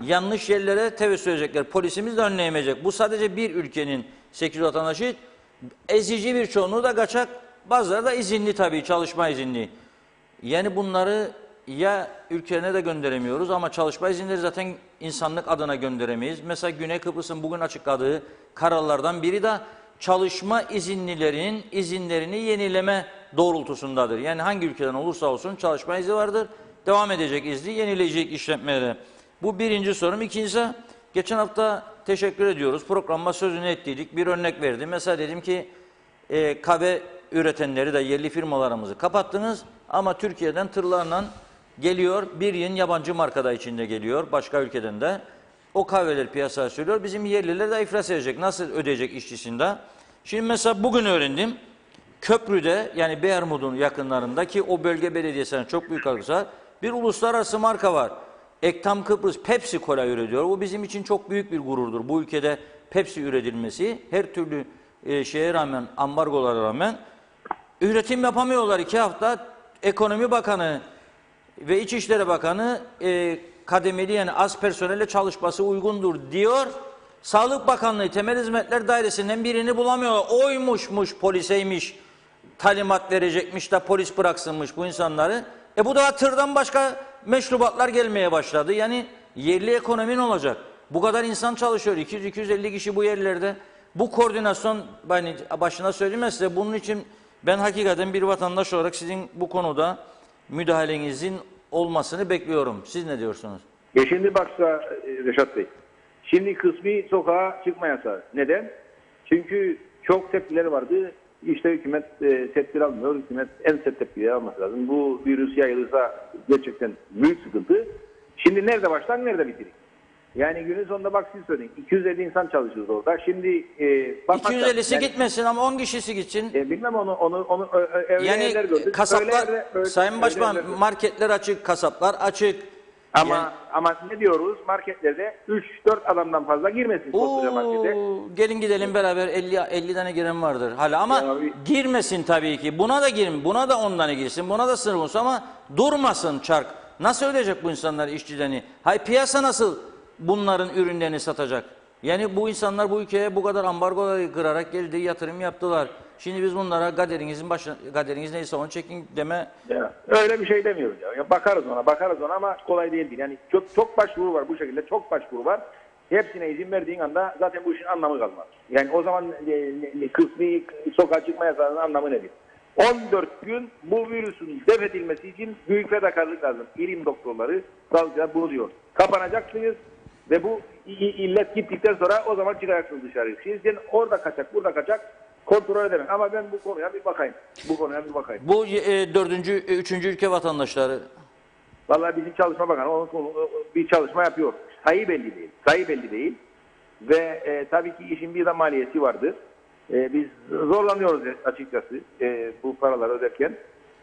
S2: Yanlış yerlere tevessül edecekler. Polisimiz de önleyemeyecek. Bu sadece bir ülkenin 800 vatandaşı. Ezici bir çoğunluğu da kaçak. Bazıları da izinli tabii, çalışma izinli. Yani bunları ya ülkelerine de gönderemiyoruz ama çalışma izinleri zaten insanlık adına gönderemeyiz. Mesela Güney Kıbrıs'ın bugün açıkladığı kararlardan biri de çalışma izinlilerin izinlerini yenileme doğrultusundadır. Yani hangi ülkeden olursa olsun çalışma izni vardır. Devam edecek izni, yenileyecek işletmelere. Bu birinci sorum. İkincisi, geçen hafta teşekkür ediyoruz. Programda sözünü ettiydik. Bir örnek verdim. Mesela dedim ki kahve üretenleri de yerli firmalarımızı kapattınız ama Türkiye'den tırlarla geliyor. Bir yığın yabancı markada içinde geliyor. Başka ülkeden de. O kahveler piyasaya sürüyor. Bizim yerliler de iflas edecek. Nasıl ödeyecek işçisinde? Şimdi mesela bugün öğrendim. Köprüde yani Beyrmut'un yakınlarındaki o bölge belediyesinin çok büyük katkısı bir uluslararası marka var. Ektam Kıbrıs Pepsi Cola üretiyor. Bu bizim için çok büyük bir gururdur. Bu ülkede Pepsi üretilmesi her türlü şeye rağmen, ambargolara rağmen üretim yapamıyorlar 2 hafta. Ekonomi Bakanı ve İçişleri Bakanı kademeli yani az personelle çalışması uygundur diyor. Sağlık Bakanlığı Temel Hizmetler Dairesi'nden birini bulamıyorlar. Oymuşmuş, poliseymiş, talimat verecekmiş de polis bıraksınmış bu insanları. Bu da tırdan başka meşrubatlar gelmeye başladı. Yani yerli ekonomi ne olacak? Bu kadar insan çalışıyor. 200-250 kişi bu yerlerde. Bu koordinasyon, yani başına söyleyeyim size, bunun için ben hakikaten bir vatandaş olarak sizin bu konuda müdahalenizin olmasını bekliyorum. Siz ne diyorsunuz?
S3: Şimdi baksa Reşat Bey, şimdi kısmi sokağa çıkma yasağı. Neden? Çünkü çok tepkiler vardı. İşte hükümet tedbir almıyor. Hükümet en sert tepkileri alması lazım. Bu virüs yayılırsa gerçekten büyük sıkıntı. Şimdi nerede başlar, nerede bitirir? Yani günün sonunda bak siz söyleyin. 250 insan çalışıyoruz orada. Şimdi
S2: 250'si yani, gitmesin ama 10 kişisi gitsin.
S3: Bilmem onu öyle
S2: yani
S3: yerler gördük.
S2: kasaplar, Sayın Başkan, marketler açık, kasaplar açık.
S3: Ama ne diyoruz? Marketlerde 3-4 adamdan fazla girmesin koskoca markete.
S2: Gelin gidelim beraber 50 tane giren vardır hala ama girmesin tabii ki. Buna da girin, buna da 10 tane girsin, buna da sınır olsun ama durmasın çark. Nasıl ödeyecek bu insanlar işçilerini? Piyasa nasıl bunların ürünlerini satacak? Yani bu insanlar bu ülkeye bu kadar ambargoları kırarak geldi, yatırım yaptılar. Şimdi biz bunlara kaderiniz neyse onu çekin deme.
S3: Ya, öyle bir şey demiyoruz ya. Bakarız ona ama kolay değil. Yani çok başvuru var bu şekilde, çok başvuru var. Hepsine izin verdiğin anda zaten bu işin anlamı kalmaz. Yani o zaman kısmi sokağa çıkma yasağının anlamı nedir? 14 gün bu virüsün def edilmesi için büyük fedakarlık lazım. İlim doktorları, sağlıkçılar bunu diyor. Kapanacaksınız ve bu illet gittikten sonra o zaman çıkacaksınız dışarı. Sizden orada kaçak, burada kaçak kontrol edemem. Ama ben bu konuya bir bakayım.
S2: Bu 3. ülke vatandaşları.
S3: Vallahi bizim Çalışma Bakanı bir çalışma yapıyor. Sayı belli değil. Ve tabii ki işin bir de maliyeti vardır. Biz zorlanıyoruz açıkçası bu paraları öderken.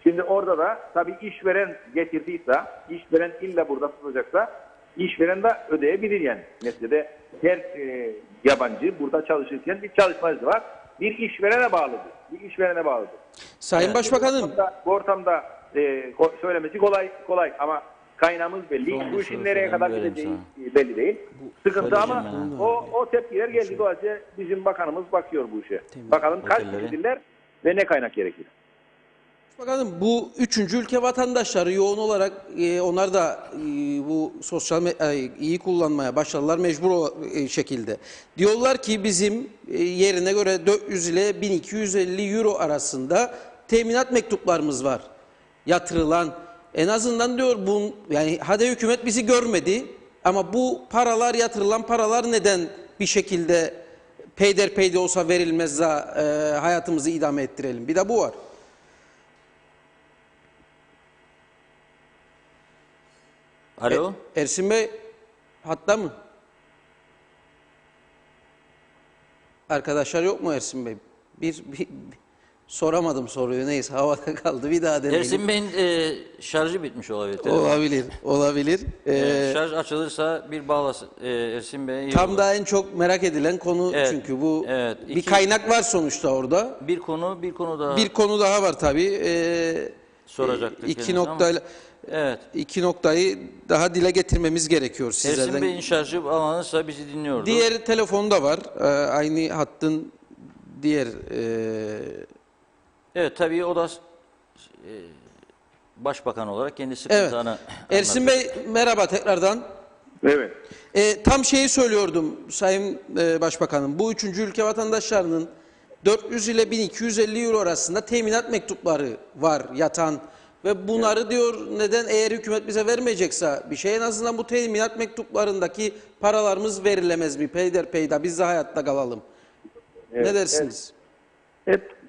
S3: Şimdi orada da tabii işveren getirdiyse, işveren illa burada tutacaksa, işveren de ödeyebilir yani. Mesela her yabancı burada çalışırken bir çalışma izni var. Bir işverene bağlıdır.
S1: Sayın Başbakanım.
S3: Bu ortamda söylemesi kolay ama kaynağımız belli. Bu işin nereye kadar gideceği belli değil. Sıkıntı ama o tepkiler geldi. Dolayısıyla bizim bakanımız bakıyor bu işe. Bakalım kaç kişidirler ve ne kaynak gerekir.
S1: Bakalım bu 3. ülke vatandaşları yoğun olarak onlar da bu sosyal iyi kullanmaya başladılar mecbur şekilde. Diyorlar ki bizim yerine göre 400 ile 1250 euro arasında teminat mektuplarımız var yatırılan. En azından diyor yani hadi hükümet bizi görmedi ama bu paralar yatırılan paralar neden bir şekilde peyderpey de olsa verilmez de hayatımızı idame ettirelim. Bir de bu var.
S2: Alo?
S1: Ersin Bey hatta mı? Arkadaşlar yok mu Ersin Bey? Soramadım soruyu, neyse havada kaldı. Bir daha deneyelim.
S2: Ersin Bey'in şarjı bitmiş olabilir.
S1: Olabilir, olabilir.
S2: Şarj açılırsa bir bağlasın Ersin Bey'e. iyi
S1: Tam
S2: olur.
S1: da en çok merak edilen konu,
S2: Evet,
S1: çünkü bu
S2: evet.
S1: bir kaynak var sonuçta orada.
S2: Bir konu daha
S1: Bir konu daha var tabii.
S2: soracaktık.
S1: İki
S2: kendisine ama-
S1: noktayla
S2: Evet.
S1: iki noktayı daha dile getirmemiz gerekiyor sizlerden.
S2: Ersin Bey'in şarjı bağlanırsa bizi dinliyordu.
S1: Diğer telefonda var. Aynı hattın diğer
S2: Evet, tabii o da başbakan olarak kendi
S1: evet.
S2: sıkıntılarını
S1: Ersin Bey merhaba tekrardan.
S3: Evet.
S1: Tam şeyi söylüyordum Sayın Başbakanım. Bu üçüncü ülke vatandaşlarının 400 ile 1250 euro arasında teminat mektupları var yatan. Ve bunları diyor, neden, eğer hükümet bize vermeyecekse bir şey, en azından bu teminat mektuplarındaki paralarımız verilemez mi? Peyderpeyda biz de hayatta kalalım.
S3: Evet,
S1: Ne dersiniz?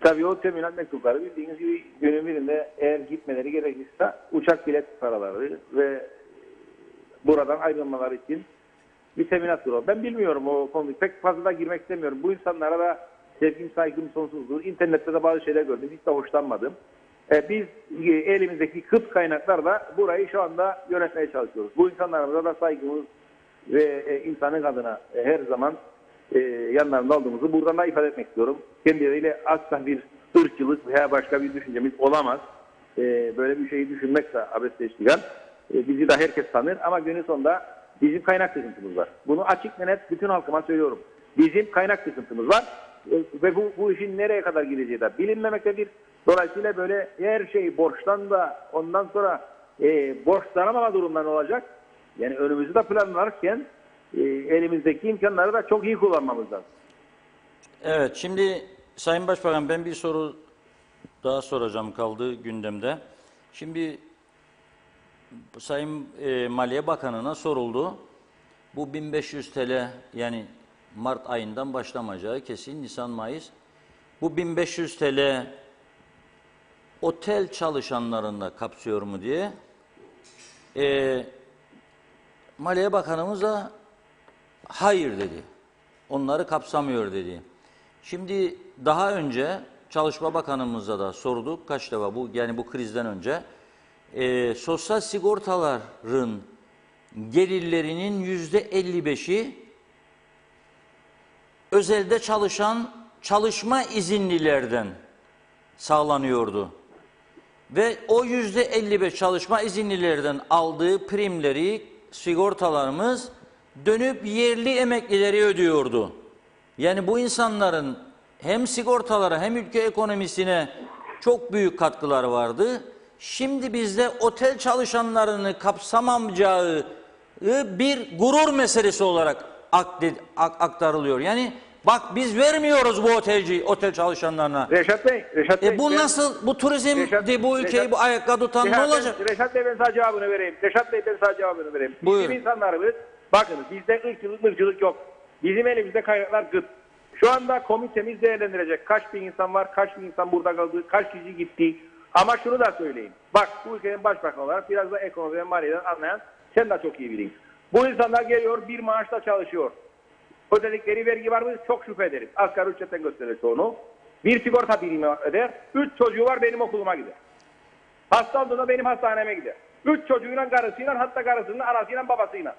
S3: Tabii o teminat mektupları bildiğiniz gibi günün birinde eğer gitmeleri gerekirse uçak bilet paraları ve buradan ayrılmaları için bir teminat duruyor. Ben bilmiyorum o konuyu. Pek fazla da girmek istemiyorum. Bu insanlara da sevgim, saygım sonsuzdur. İnternette de bazı şeyler gördüm. Hiç de hoşlanmadım. Biz elimizdeki kıt kaynaklarla burayı şu anda yönetmeye çalışıyoruz. Bu insanlarımıza da saygımız ve insanlık adına her zaman yanlarında olduğumuzu buradan da ifade etmek istiyorum. Kendileriyle asla bir ırkçılık veya başka bir düşüncemiz olamaz. Böyle bir şeyi düşünmekse abesle iştigal. Bizi de herkes tanır ama günün sonunda bizim kaynak sıkıntımız var. Bunu açık ve net bütün halkıma söylüyorum. Bizim kaynak sıkıntımız var ve bu işin nereye kadar gideceği de bilinmemektedir. Dolayısıyla böyle her şey borçtan da ondan sonra borçlanamama durumdan olacak. Yani önümüzü de planlarken elimizdeki imkanları da çok iyi kullanmamız lazım.
S2: Evet, şimdi Sayın Başbakan, ben bir soru daha soracağım, kaldığı gündemde. Şimdi Sayın Maliye Bakanı'na soruldu. Bu 1500 TL, yani Mart ayından başlamayacağı kesin, Nisan, Mayıs. Bu 1500 TL otel çalışanlarında kapsıyor mu diye. Maliye Bakanımız da hayır dedi. Onları kapsamıyor dedi. Şimdi daha önce Çalışma Bakanımıza da sorduk kaç defa, yani bu krizden önce. Sosyal sigortaların gelirlerinin %55'i özelde çalışan çalışma izinlilerden sağlanıyordu. Ve o %55 çalışma izinlilerden aldığı primleri, sigortalarımız dönüp yerli emeklileri ödüyordu. Yani bu insanların hem sigortalara hem ülke ekonomisine çok büyük katkıları vardı. Şimdi bizde otel çalışanlarını kapsamamayacağı bir gurur meselesi olarak aktarılıyor. Yani bak, biz vermiyoruz bu otel çalışanlarına.
S3: Reşat Bey.
S2: Bu nasıl, bu turizm bu ülkeyi bu ayakta tutan ne olacak?
S3: Reşat Bey, ben sana cevabını vereyim.
S2: Buyurun.
S3: Bizim insanlarımız, bakınız, bizde ırkçılık yok. Bizim elimizde kaynaklar gıt. Şu anda komitemiz değerlendirecek. Kaç bin insan var, kaç bin insan burada kaldı, kaç kişi gitti. Ama şunu da söyleyeyim. Bak, bu ülkenin başbakanı olarak biraz da ekonomi ve maliyeden anlayan sen de çok iyi bilin. Bu insanlar geliyor, bir maaşla çalışıyor. Ödedikleri vergi var mı? Çok şüphe ederiz. Asgari ücretten gösterir çoğunu. Bir sigorta birimi öder. 3 çocuğu var, benim okuluma gider. Hasta olduğunda benim hastaneme gider. 3 çocuğuyla, karısıyla, hatta karısının anasıyla, babasıyla.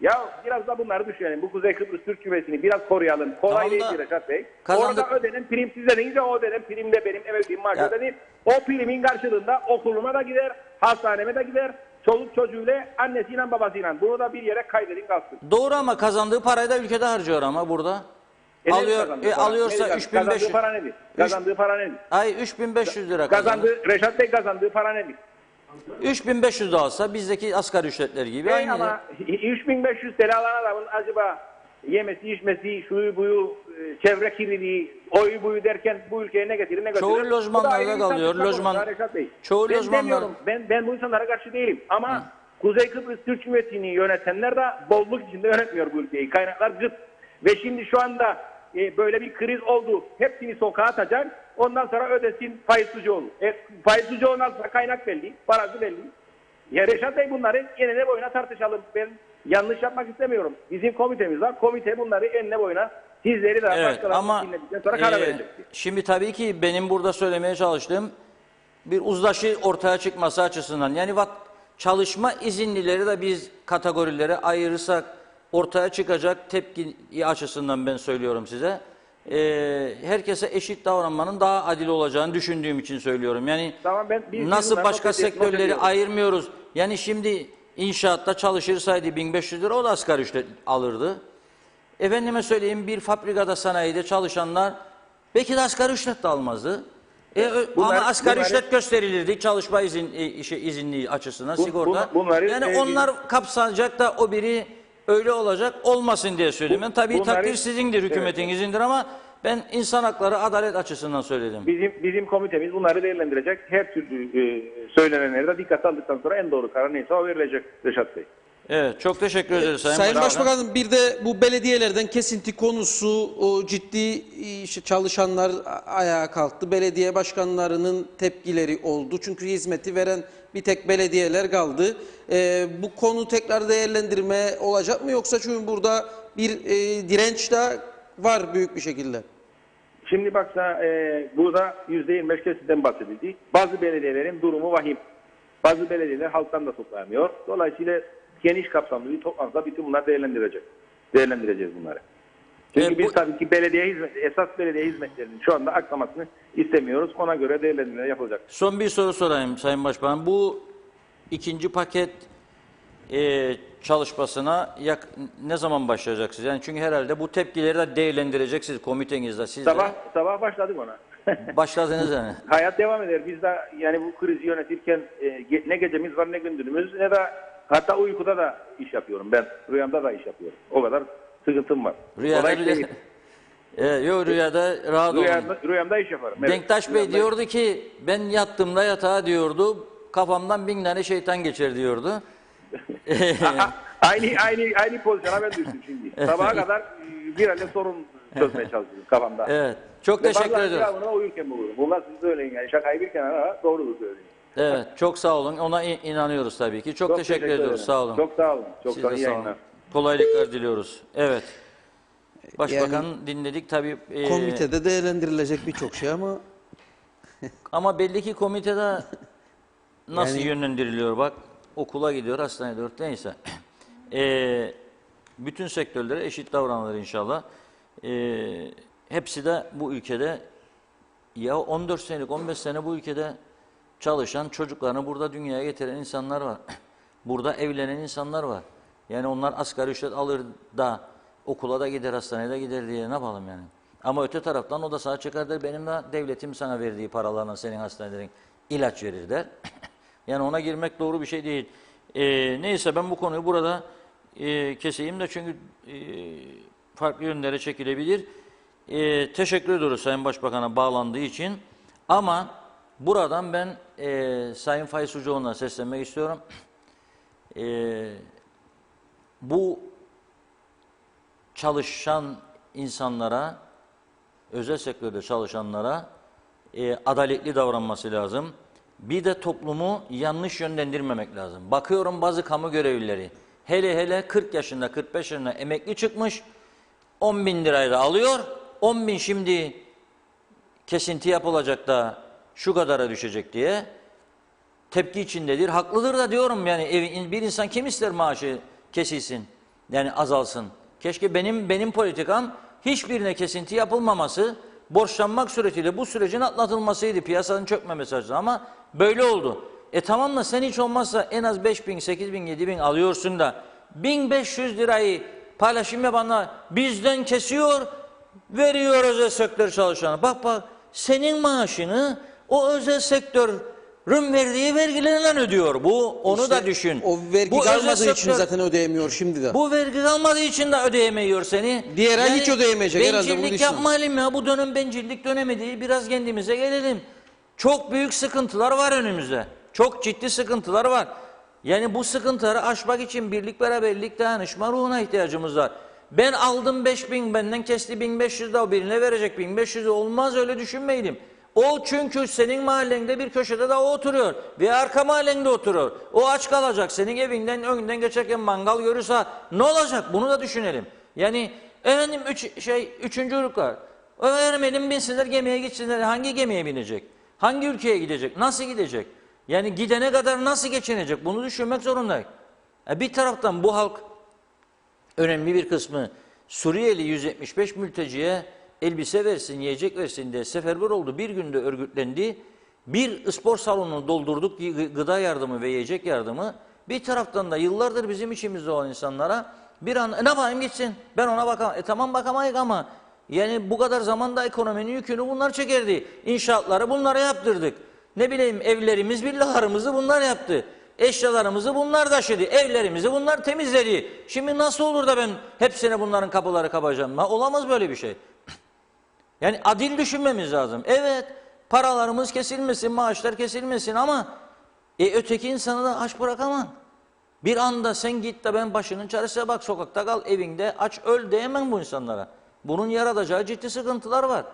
S3: Ya biraz da bunları düşünelim. Bu Kuzey Kıbrıs Türk Cumhuriyeti'ni biraz koruyalım. Kolay değil Reşat Bey. Orada ödenen prim, siz dediğinizde o ödenen prim de benim emekliliğim maaşı ödenir. O primin karşılığında okuluma da gider, hastaneme de gider. Çoluk çocuğuyla, annesiyle, babasıyla. Bunu da bir yere kaydedin, kalsın.
S2: Doğru, ama kazandığı parayı da ülkede harcıyor ama burada. Alıyorsa 3500.
S3: Kazandığı para nedir? Kazandığı para nedir?
S2: Ay 3500 lira kazandı.
S3: Reşat Bey, kazandığı para nedir?
S2: 3500 de alsa bizdeki asgari ücretler gibi aynı.
S3: Ama 3500 TL alan adamın acaba yemesi, içmesi, şuyu buyu, çevre kirliliği, oyu buyu derken bu ülkeye ne getirir, ne götürür?
S2: Çoğu lojmanlarda kalıyor. Çoğu lojmanlar.
S3: Ben bu insanlara karşı değilim. Ama Kuzey Kıbrıs Türk Cumhuriyeti'ni yönetenler de bolluk içinde yönetmiyor bu ülkeyi. Kaynaklar gıt. Ve şimdi şu anda böyle bir kriz oldu. Hepsini sokağa atacak. Ondan sonra ödesin Faiz Sucuoğlu. Faiz Sucuoğlu'nun altında kaynak belli. Parası belli. Ya Reşat Bey, bunları enine boyuna tartışalım. Ben yanlış yapmak istemiyorum. Bizim komitemiz var. Komite bunları enine boyuna Sizleri de
S2: Evet,
S3: başkalarını
S2: ama
S3: dinledikten sonra karar verecektir.
S2: şimdi tabii ki benim burada söylemeye çalıştığım bir uzlaşı ortaya çıkması açısından, yani çalışma izinlileri de biz kategorilere ayırırsak ortaya çıkacak tepki açısından ben söylüyorum size. Herkese eşit davranmanın daha adil olacağını düşündüğüm için söylüyorum. Yani
S3: Tamam,
S2: nasıl
S3: ben
S2: başka
S3: not
S2: sektörleri
S3: ediyorum.
S2: ayırmıyoruz. Yani şimdi inşaatta çalışırsaydı 1500 lira o da asgari ücret alırdı. Efendime söyleyeyim, bir fabrikada, sanayide çalışanlar belki de asgari ücret de almazdı. Ama asgari ücret gösterilirdi çalışma izinliği açısından, sigorta. Yani onlar kapsanacak da o biri öyle olacak olmasın diye söyledim. Yani tabii takdir sizindir, hükümetinizdir, ama ben insan hakları, adalet açısından söyledim.
S3: Bizim komitemiz bunları değerlendirecek. Her türlü söylenenleri de dikkate aldıktan sonra en doğru karar neyse o verilecek Reşat Bey.
S2: Evet, çok teşekkür ederiz
S1: Sayın Başbakanım, bir de bu belediyelerden kesinti konusu, o ciddi çalışanlar ayağa kalktı. Belediye başkanlarının tepkileri oldu. Çünkü hizmeti veren bir tek belediyeler kaldı. Bu konu tekrar değerlendirme olacak mı, yoksa çünkü burada bir direnç de var büyük bir şekilde?
S3: Şimdi baksa burada %25 kesintinden bahsedildi. Bazı belediyelerin durumu vahim. Bazı belediyeler halktan da toplayamıyor. Dolayısıyla geniş kapsamlı bir toplantıda bütün bunlar değerlendireceğiz bunları. Çünkü biz tabii ki esas belediye hizmetlerinin şu anda aksamasını istemiyoruz. Ona göre değerlendirmeler yapılacak.
S2: Son bir soru sorayım Sayın Başbakan. Bu ikinci paket çalışmasına ne zaman başlayacaksınız? Yani çünkü herhalde bu tepkileri de değerlendireceksiniz komitenizde. Siz
S3: Sabah başladık ona.
S2: Başladınız yani.
S3: Hayat devam eder. Biz de yani bu krizi yönetirken ne gecemiz var ne gündüzümüz, ne de hatta uykuda da iş yapıyorum ben. Rüyamda da iş yapıyorum. O kadar sıkıntım var.
S2: Rüyada rahat olun.
S3: Rüyamda iş yaparım. Evet.
S2: Denktaş Bey diyordu ki ben yattığımda yatağa diyordu, kafamdan 1000 tane şeytan geçer diyordu.
S3: aynı pozisyona ben düştüm şimdi. Sabaha kadar bir halde sorun çözmeye çalışıyorum kafamda.
S2: Evet. Çok teşekkür ederim.
S3: Uyurken bulurum. Bunlar siz söyleyin yani. Şakayı bir kenara, doğrudur söyleyin.
S2: Evet. Çok sağ olun. Ona inanıyoruz tabii ki. Çok teşekkür ediyoruz. Sağ olun.
S3: Çok sağ olun. Çok
S2: Siz
S3: sağ
S2: de
S3: olun.
S2: sağ olun. Kolaylıklar diliyoruz. Evet. Başbakan dinledik tabii.
S1: Komitede değerlendirilecek birçok şey
S2: ama belli ki komitede nasıl
S1: Yani-
S2: yönlendiriliyor, bak okula gidiyor, hastaneye gidiyor, neyse. Bütün sektörlere eşit davranılır inşallah. Hepsi de bu ülkede, ya 14 senelik 15 sene bu ülkede çalışan, çocuklarını burada dünyaya getiren insanlar var. Burada evlenen insanlar var. Yani onlar asgari ücret alır da okula da gider, hastaneye de gider diye ne yapalım yani. Ama öte taraftan o da sana çıkar der, benim de devletim sana verdiği paralarla senin hastanelerin ilaç verir der. Yani ona girmek doğru bir şey değil. Neyse, ben bu konuyu burada keseyim de çünkü farklı yönlere çekilebilir. Teşekkür ediyoruz Sayın Başbakan'a bağlandığı için. Ama buradan ben Sayın Faiz Ucuoğlu'na seslenmek istiyorum. Bu çalışan insanlara, özel sektörde çalışanlara adaletli davranması lazım. Bir de toplumu yanlış yönlendirmemek lazım. Bakıyorum bazı kamu görevlileri, hele 40 yaşında, 45 yaşında emekli çıkmış, 10.000 lirayı da alıyor. 10.000 şimdi kesinti yapılacak da şu kadara düşecek diye tepki içindedir. Haklıdır da diyorum yani, bir insan kim ister maaşı kesilsin, yani azalsın. Keşke benim politikam hiçbirine kesinti yapılmaması, borçlanmak suretiyle bu sürecin atlatılmasıydı, piyasanın çökmemesi açısından, ama böyle oldu. Tamam da sen hiç olmazsa en az 5.000, 8.000, 7.000 alıyorsun da 1.500 lirayı paylaşım yapanlar bizden kesiyor, veriyor özel sektör çalışanı. Bak senin maaşını o özel sektörün verdiği vergilerden ödüyor. Onu da düşün.
S1: O vergi
S2: bu
S1: kalmadığı için zaten ödeyemiyor şimdi de.
S2: Bu vergi kalmadığı için de ödeyemiyor seni.
S1: Diğer ay hiç ödeyemeyecek herhalde.
S2: Bencillik yapma halim ya. Bu dönem bencillik dönemi değil. Biraz kendimize gelelim. Çok büyük sıkıntılar var önümüzde. Çok ciddi sıkıntılar var. Yani bu sıkıntıları aşmak için birlik, beraberlik, dayanışma ruhuna ihtiyacımız var. Ben aldım 5.000, benden kesti 1.500 da o birine verecek, 1.500 olmaz, öyle düşünmeyelim. O çünkü senin mahallende bir köşede de o oturuyor ve arka mahallende oturuyor. O aç kalacak, senin evinden önünden geçerken mangal görürse ne olacak, bunu da düşünelim. Yani Efendim üçüncü ırklar. Vermeyelim binsinler gemiye gitsinler. Hangi gemiye binecek? Hangi ülkeye gidecek? Nasıl gidecek? Yani gidene kadar nasıl geçinecek? Bunu düşünmek zorundayız. Bir taraftan bu halk önemli bir kısmı Suriyeli 175 mülteciye elbise versin, yiyecek versin diye seferber oldu. Bir günde örgütlendi. Bir spor salonunu doldurduk gıda yardımı ve yiyecek yardımı. Bir taraftan da yıllardır bizim içimizde olan insanlara bir an ne yapayım gitsin ben ona bakamam. Tamam bakamayız ama yani bu kadar zamanda ekonominin yükünü bunlar çekerdi. İnşaatları bunlara yaptırdık. Ne bileyim evlerimiz villalarımızı bunlar yaptı. Eşyalarımızı bunlar taşıdı. Evlerimizi bunlar temizledi. Şimdi nasıl olur da ben hepsine bunların kapıları kapacağım? Olamaz böyle bir şey. Yani adil düşünmemiz lazım. Evet paralarımız kesilmesin, maaşlar kesilmesin ama öteki insanı da aç bırakamam. Bir anda sen git de ben başının çaresine bak sokakta kal evinde aç öl diyemem bu insanlara. Bunun yaratacağı ciddi sıkıntılar var.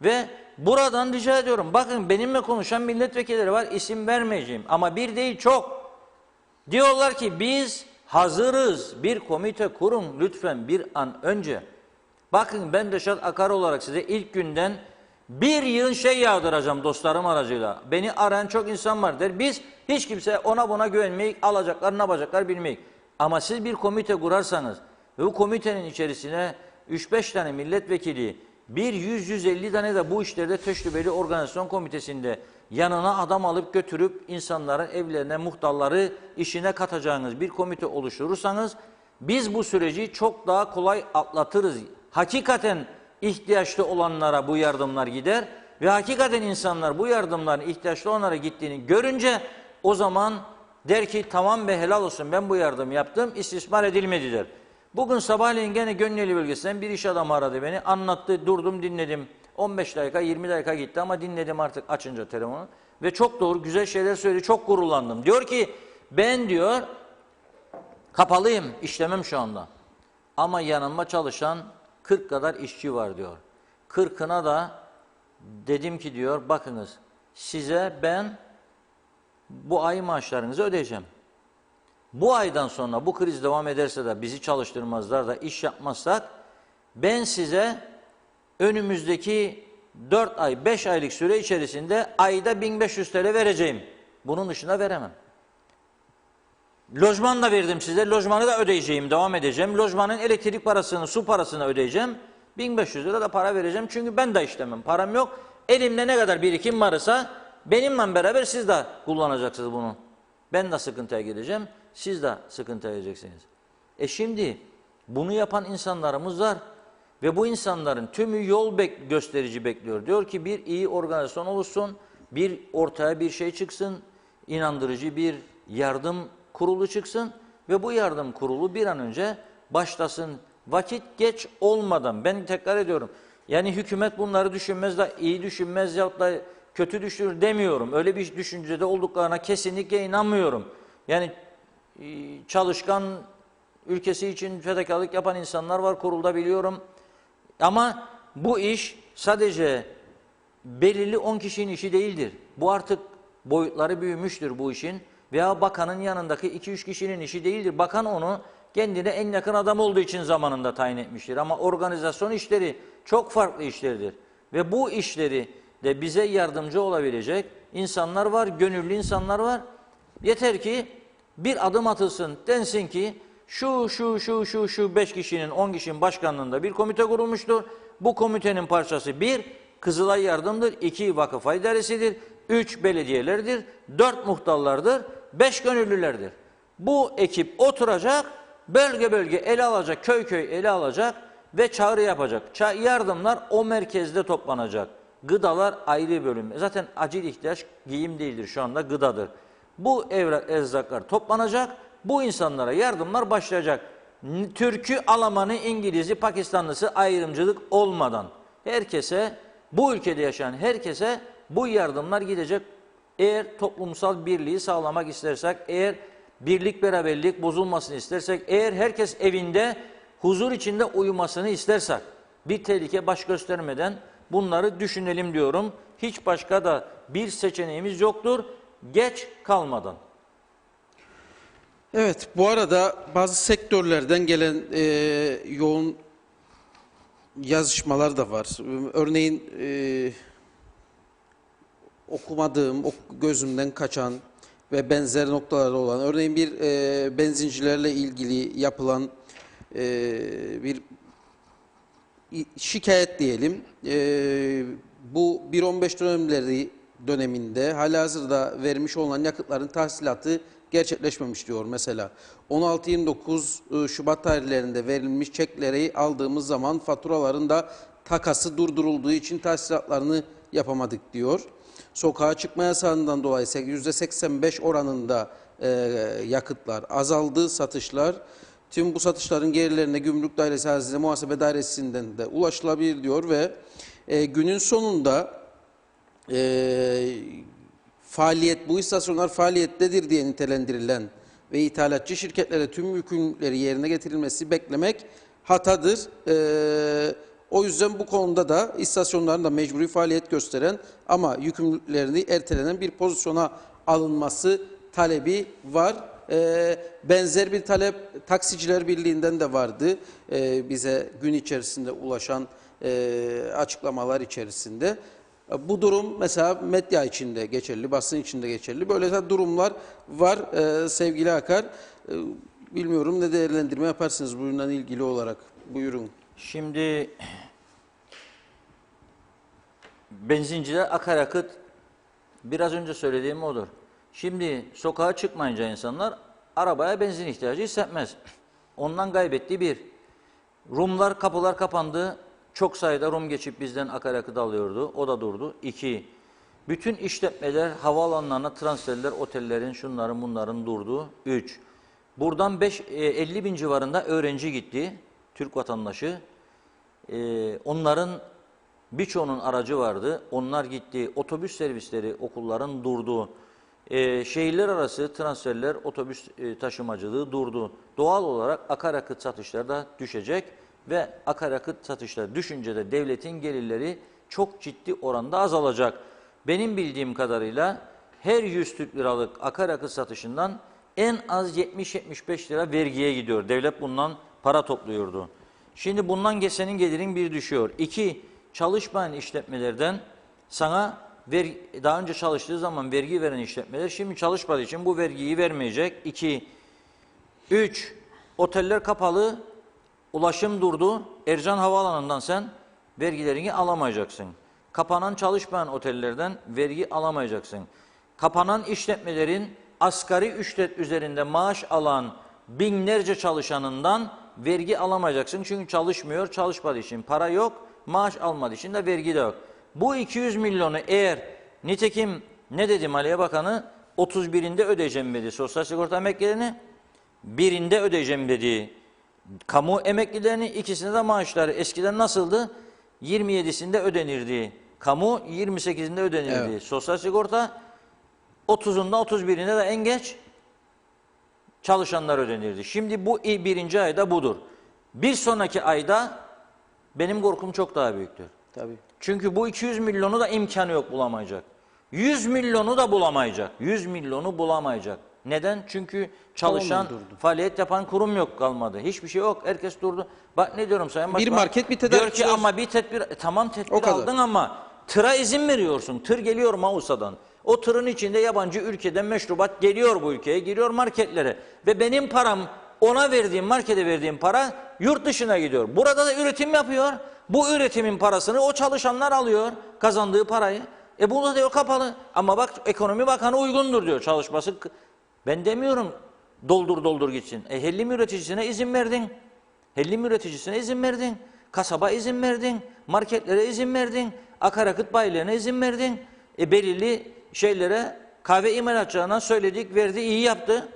S2: Ve buradan rica ediyorum bakın benimle konuşan milletvekilleri var isim vermeyeceğim ama bir değil çok. Diyorlar ki biz hazırız bir komite kurun lütfen bir an önce. Bakın ben Reşat Akar olarak size ilk günden bir yığın şey yağdıracağım dostlarım aracıyla. Beni arayan çok insan var der. Biz hiç kimse ona buna güvenmeyik, alacaklar ne yapacaklar bilmeyik. Ama siz bir komite kurarsanız ve bu komitenin içerisine 3-5 tane milletvekili, bir 100-150 tane de bu işlerde tecrübeli organizasyon komitesinde yanına adam alıp götürüp insanların evlerine muhtarları işine katacağınız bir komite oluşturursanız biz bu süreci çok daha kolay atlatırız. Hakikaten ihtiyaçlı olanlara bu yardımlar gider ve hakikaten insanlar bu yardımların ihtiyaçlı olanlara gittiğini görünce o zaman der ki tamam be helal olsun ben bu yardımı yaptım istismar edilmedi der. Bugün sabahleyin gene Gönyeli bölgesinden bir iş adamı aradı beni anlattı durdum dinledim 15 dakika 20 dakika gitti ama dinledim artık açınca telefonu ve çok doğru güzel şeyler söyledi çok gururlandım. Diyor ki ben diyor kapalıyım işlemem şu anda ama yanımda çalışan 40 kadar işçi var diyor. 40'ına da dedim ki diyor bakınız size ben bu ay maaşlarınızı ödeyeceğim. Bu aydan sonra bu kriz devam ederse de bizi çalıştırmazlar da iş yapmazsak ben size önümüzdeki 4 ay 5 aylık süre içerisinde ayda 1500 TL vereceğim. Bunun dışında veremem. Lojman da verdim size. Lojmanı da ödeyeceğim, devam edeceğim. Lojmanın elektrik parasını, su parasını ödeyeceğim. 1500 lira da para vereceğim. Çünkü ben de işlemem. Param yok. Elimde ne kadar birikim varsa benimle beraber siz de kullanacaksınız bunu. Ben de sıkıntıya gireceğim. Siz de sıkıntıya gireceksiniz. Şimdi bunu yapan insanlarımız var. Ve bu insanların tümü yol gösterici bekliyor. Diyor ki bir iyi organizasyon oluşsun. Bir ortaya bir şey çıksın. İnandırıcı bir yardım kurulu çıksın ve bu yardım kurulu bir an önce başlasın. Vakit geç olmadan ben tekrar ediyorum. Yani hükümet bunları düşünmez de iyi düşünmez ya da kötü düşünür demiyorum. Öyle bir düşüncede olduklarına kesinlikle inanmıyorum. Yani çalışkan ülkesi için fedakarlık yapan insanlar var kurulda biliyorum. Ama bu iş sadece belirli 10 kişinin işi değildir. Bu artık boyutları büyümüştür bu işin. Veya bakanın yanındaki 2-3 kişinin işi değildir. Bakan onu kendine en yakın adam olduğu için zamanında tayin etmiştir. Ama organizasyon işleri çok farklı işlerdir. Ve bu işleri de bize yardımcı olabilecek insanlar var, gönüllü insanlar var. Yeter ki bir adım atılsın, densin ki şu 5 kişinin 10 kişinin başkanlığında bir komite kurulmuştur. Bu komitenin parçası 1, Kızılay Yardım'dır, 2 Vakıf İdaresi'dir, 3 belediyelerdir, 4 muhtarlardır, 5 gönüllülerdir. Bu ekip oturacak, bölge bölge ele alacak, köy köy ele alacak ve çağrı yapacak. Yardımlar o merkezde toplanacak. Gıdalar ayrı bölüm. Zaten acil ihtiyaç giyim değildir şu anda gıdadır. Bu erzaklar toplanacak, bu insanlara yardımlar başlayacak. Türk'ü, Alman'ı, İngiliz'i, Pakistanlısı ayrımcılık olmadan herkese, bu ülkede yaşayan herkese bu yardımlar gidecek. Eğer toplumsal birliği sağlamak istersek, eğer birlik beraberlik bozulmasını istersek, eğer herkes evinde huzur içinde uyumasını istersek, bir tehlike baş göstermeden bunları düşünelim diyorum. Hiç başka da bir seçeneğimiz yoktur. Geç kalmadan.
S1: Evet, bu arada bazı sektörlerden gelen yoğun yazışmalar da var. Örneğin okumadığım, gözümden kaçan ve benzer noktalarda olan, örneğin bir benzincilerle ilgili yapılan bir şikayet diyelim. Bu 1.15 döneminde halihazırda vermiş olan yakıtların tahsilatı gerçekleşmemiş diyor mesela. 16-29 Şubat tarihlerinde verilmiş çekleri aldığımız zaman faturaların da takası durdurulduğu için tahsilatlarını yapamadık diyor. Sokağa çıkma yasağından dolayı %85 oranında yakıtlar azaldı, satışlar. Tüm bu satışların gerilerine Gümrük Dairesi, Hazine Muhasebe Dairesi'nden de ulaşılabilir diyor ve günün sonunda bu istasyonlar faaliyettedir diye nitelendirilen ve ithalatçı şirketlere tüm yükümlülükleri yerine getirilmesi beklemek hatadır. O yüzden bu konuda da istasyonların da mecburi faaliyet gösteren ama yükümlülüklerini ertelenen bir pozisyona alınması talebi var. Benzer bir talep Taksiciler Birliği'nden de vardı. Bize gün içerisinde ulaşan açıklamalar içerisinde. Bu durum mesela medya içinde geçerli, basın içinde geçerli. Böyle durumlar var sevgili Akar. Bilmiyorum ne değerlendirme yaparsınız bununla ilgili olarak. Buyurun.
S2: Şimdi benzinciler akaryakıt biraz önce söylediğim odur. Şimdi sokağa çıkmayınca insanlar arabaya benzin ihtiyacı hissetmez. Ondan kaybettiği bir. Rumlar, kapılar kapandı. Çok sayıda Rum geçip bizden akaryakıt alıyordu. O da durdu. 2. Bütün işletmeler, havaalanlarına transferler, otellerin, şunların bunların durdu. 3. Buradan 50 bin civarında öğrenci gitti. Türk vatandaşı. Onların birçoğunun aracı vardı. Onlar gitti. Otobüs servisleri, okulların durdu. Şehirler arası transferler, otobüs taşımacılığı durdu. Doğal olarak akaryakıt satışları da düşecek ve akaryakıt satışları düşünce de devletin gelirleri çok ciddi oranda azalacak. Benim bildiğim kadarıyla her 100 Türk liralık akaryakıt satışından en az 70-75 lira vergiye gidiyor. Devlet bundan para topluyordu. Şimdi bundan senin gelirin bir düşüyor. 2. Çalışmayan işletmelerden sana daha önce çalıştığı zaman vergi veren işletmeler şimdi çalışmadığı için bu vergiyi vermeyecek. 2. 3. Oteller kapalı, ulaşım durdu. Ercan Havaalanı'ndan sen vergilerini alamayacaksın. Kapanan çalışmayan otellerden vergi alamayacaksın. Kapanan işletmelerin asgari ücret üzerinde maaş alan binlerce çalışanından vergi alamayacaksın. Çünkü çalışmıyor, çalışmadığı için para yok, maaş almadığı için de vergi de yok. Bu 200 milyonu eğer nitekim ne dedi Maliye Bakanı 31'inde ödeyeceğim dedi sosyal sigorta emeklilerini, birinde ödeyeceğim dedi kamu emeklilerini, ikisinde de maaşları eskiden nasıldı? 27'sinde ödenirdi kamu, 28'inde ödenirdi evet. Sosyal sigorta, 30'unda 31'inde de en geç çalışanlar ödenirdi. Şimdi bu birinci ayda budur. Bir sonraki ayda benim korkum çok daha büyüktür.
S1: Tabii.
S2: Çünkü bu 200 milyonu da imkanı yok bulamayacak. 100 milyonu da bulamayacak. 100 milyonu bulamayacak. Neden? Çünkü çalışan, faaliyet yapan kurum yok kalmadı. Hiçbir şey yok. Herkes durdu. Bak ne diyorum Sayın Başkan?
S1: Bir market bir tedarik.
S2: Diyor ki ama bir tedbir, tamam tedbir aldın ama tıra izin veriyorsun. Tır geliyor Mausa'dan. O tırın içinde yabancı ülkeden meşrubat geliyor bu ülkeye, giriyor marketlere. Ve benim param, ona verdiğim, markete verdiğim para yurt dışına gidiyor. Burada da üretim yapıyor. Bu üretimin parasını o çalışanlar alıyor, kazandığı parayı. Bu da diyor kapalı. Ama bak Ekonomi Bakanı uygundur diyor çalışması. Ben demiyorum doldur gitsin. Hellim üreticisine izin verdin. Hellim üreticisine izin verdin. Kasaba izin verdin. Marketlere izin verdin. Akaryakıt bayilerine izin verdin. Belirli şeylere kahve imalatçılarına söyledik, verdi, iyi yaptı.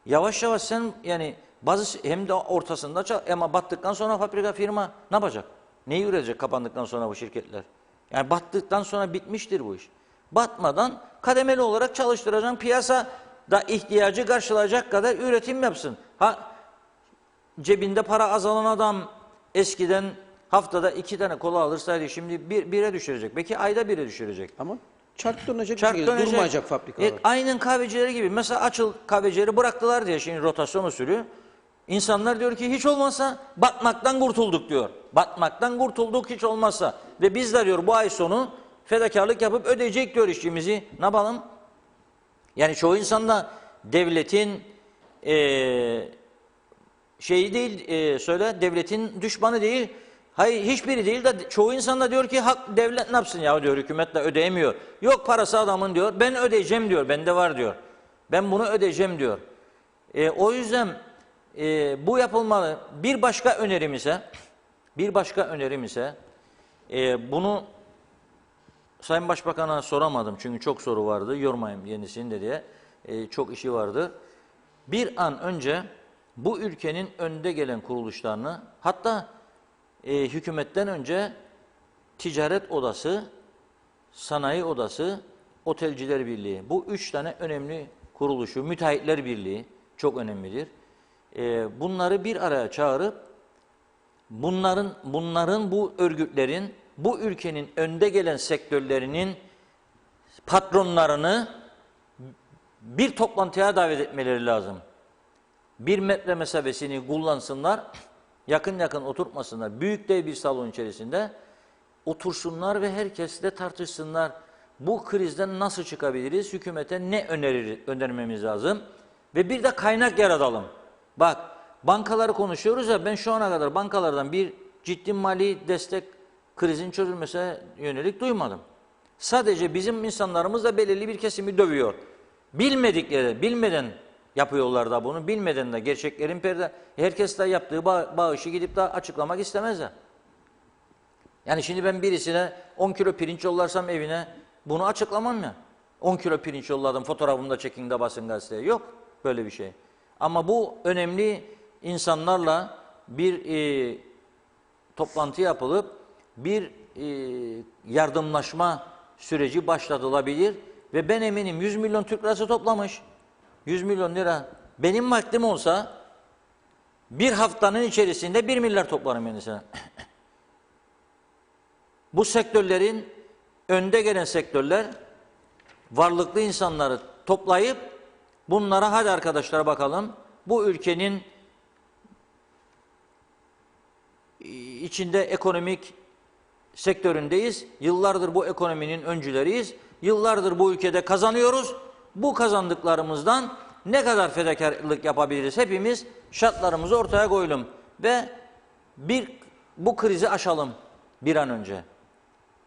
S2: Yavaş yavaş sen yani bazı hem de ortasında ama battıktan sonra fabrika firma ne yapacak? Neyi üretecek kapandıktan sonra bu şirketler? Yani battıktan sonra bitmiştir bu iş. Batmadan kademeli olarak çalıştıracaksın. Piyasada ihtiyacı karşılayacak kadar üretim yapsın. Cebinde para azalan adam eskiden haftada 2 tane kola alırsaydı şimdi 1'e düşürecek. Belki ayda 1'e düşürecek.
S1: Ama çark dönecek, durmayacak fabrikalar.
S2: Aynen kahvecileri gibi. Mesela Açıl kahvecileri bıraktılar diye şimdi rotasyon usulü. İnsanlar diyor ki hiç olmazsa batmaktan kurtulduk diyor. Batmaktan kurtulduk hiç olmazsa. Ve biz de diyor bu ay sonu fedakarlık yapıp ödeyecek diyor işçimizi. Ne yapalım? Yani çoğu insan da devletin şeyi değil, devletin düşmanı değil. Hayır, hiçbiri değil de çoğu insan da diyor ki devlet ne yapsın ya diyor, hükümet de ödeyemiyor. Yok parası adamın diyor, ben ödeyeceğim diyor, bende var diyor. Ben bunu ödeyeceğim diyor. O yüzden bu yapılmalı. Bir başka önerim ise bunu Sayın Başbakan'a soramadım çünkü çok soru vardı, yormayayım yenisini de diye, çok işi vardı. Bir an önce bu ülkenin önde gelen kuruluşlarını, hatta hükümetten önce ticaret odası, sanayi odası, otelciler birliği, bu 3 tane önemli kuruluşu, müteahhitler birliği çok önemlidir. Bunları bir araya çağırıp bunların bu örgütlerin bu ülkenin önde gelen sektörlerinin patronlarını bir toplantıya davet etmeleri lazım. 1 metre mesafesini kullansınlar, yakın yakın oturtmasınlar. Büyük dev bir salon içerisinde otursunlar ve herkesle tartışsınlar. Bu krizden nasıl çıkabiliriz? Hükümete ne önermemiz lazım? Ve bir de kaynak yaratalım. Bak, bankaları konuşuyoruz ya, ben şu ana kadar bankalardan bir ciddi mali destek krizin çözülmesine yönelik duymadım. Sadece bizim insanlarımız da belirli bir kesimi dövüyor. Bilmeden yapıyorlar da bunu, bilmeden de gerçeklerin herkes de yaptığı bağışı gidip de açıklamak istemezler. Yani şimdi ben birisine 10 kilo pirinç yollarsam evine bunu açıklamam ya. 10 kilo pirinç yolladım, fotoğrafını da çekin de basın gazeteye. Yok böyle bir şey. Ama bu önemli insanlarla bir toplantı yapılıp bir yardımlaşma süreci başlatılabilir ve ben eminim 100 milyon Türk lirası toplamış. 100 milyon lira. Benim vaktim olsa bir haftanın içerisinde 1 milyar toplarım kendisine. Bu sektörlerin önde gelen sektörler varlıklı insanları toplayıp bunlara hadi arkadaşlar bakalım bu ülkenin içinde ekonomik sektöründeyiz. Yıllardır bu ekonominin öncüleriyiz. Yıllardır bu ülkede kazanıyoruz. Bu kazandıklarımızdan ne kadar fedakarlık yapabiliriz? Hepimiz şartlarımızı ortaya koyalım ve bu krizi aşalım bir an önce.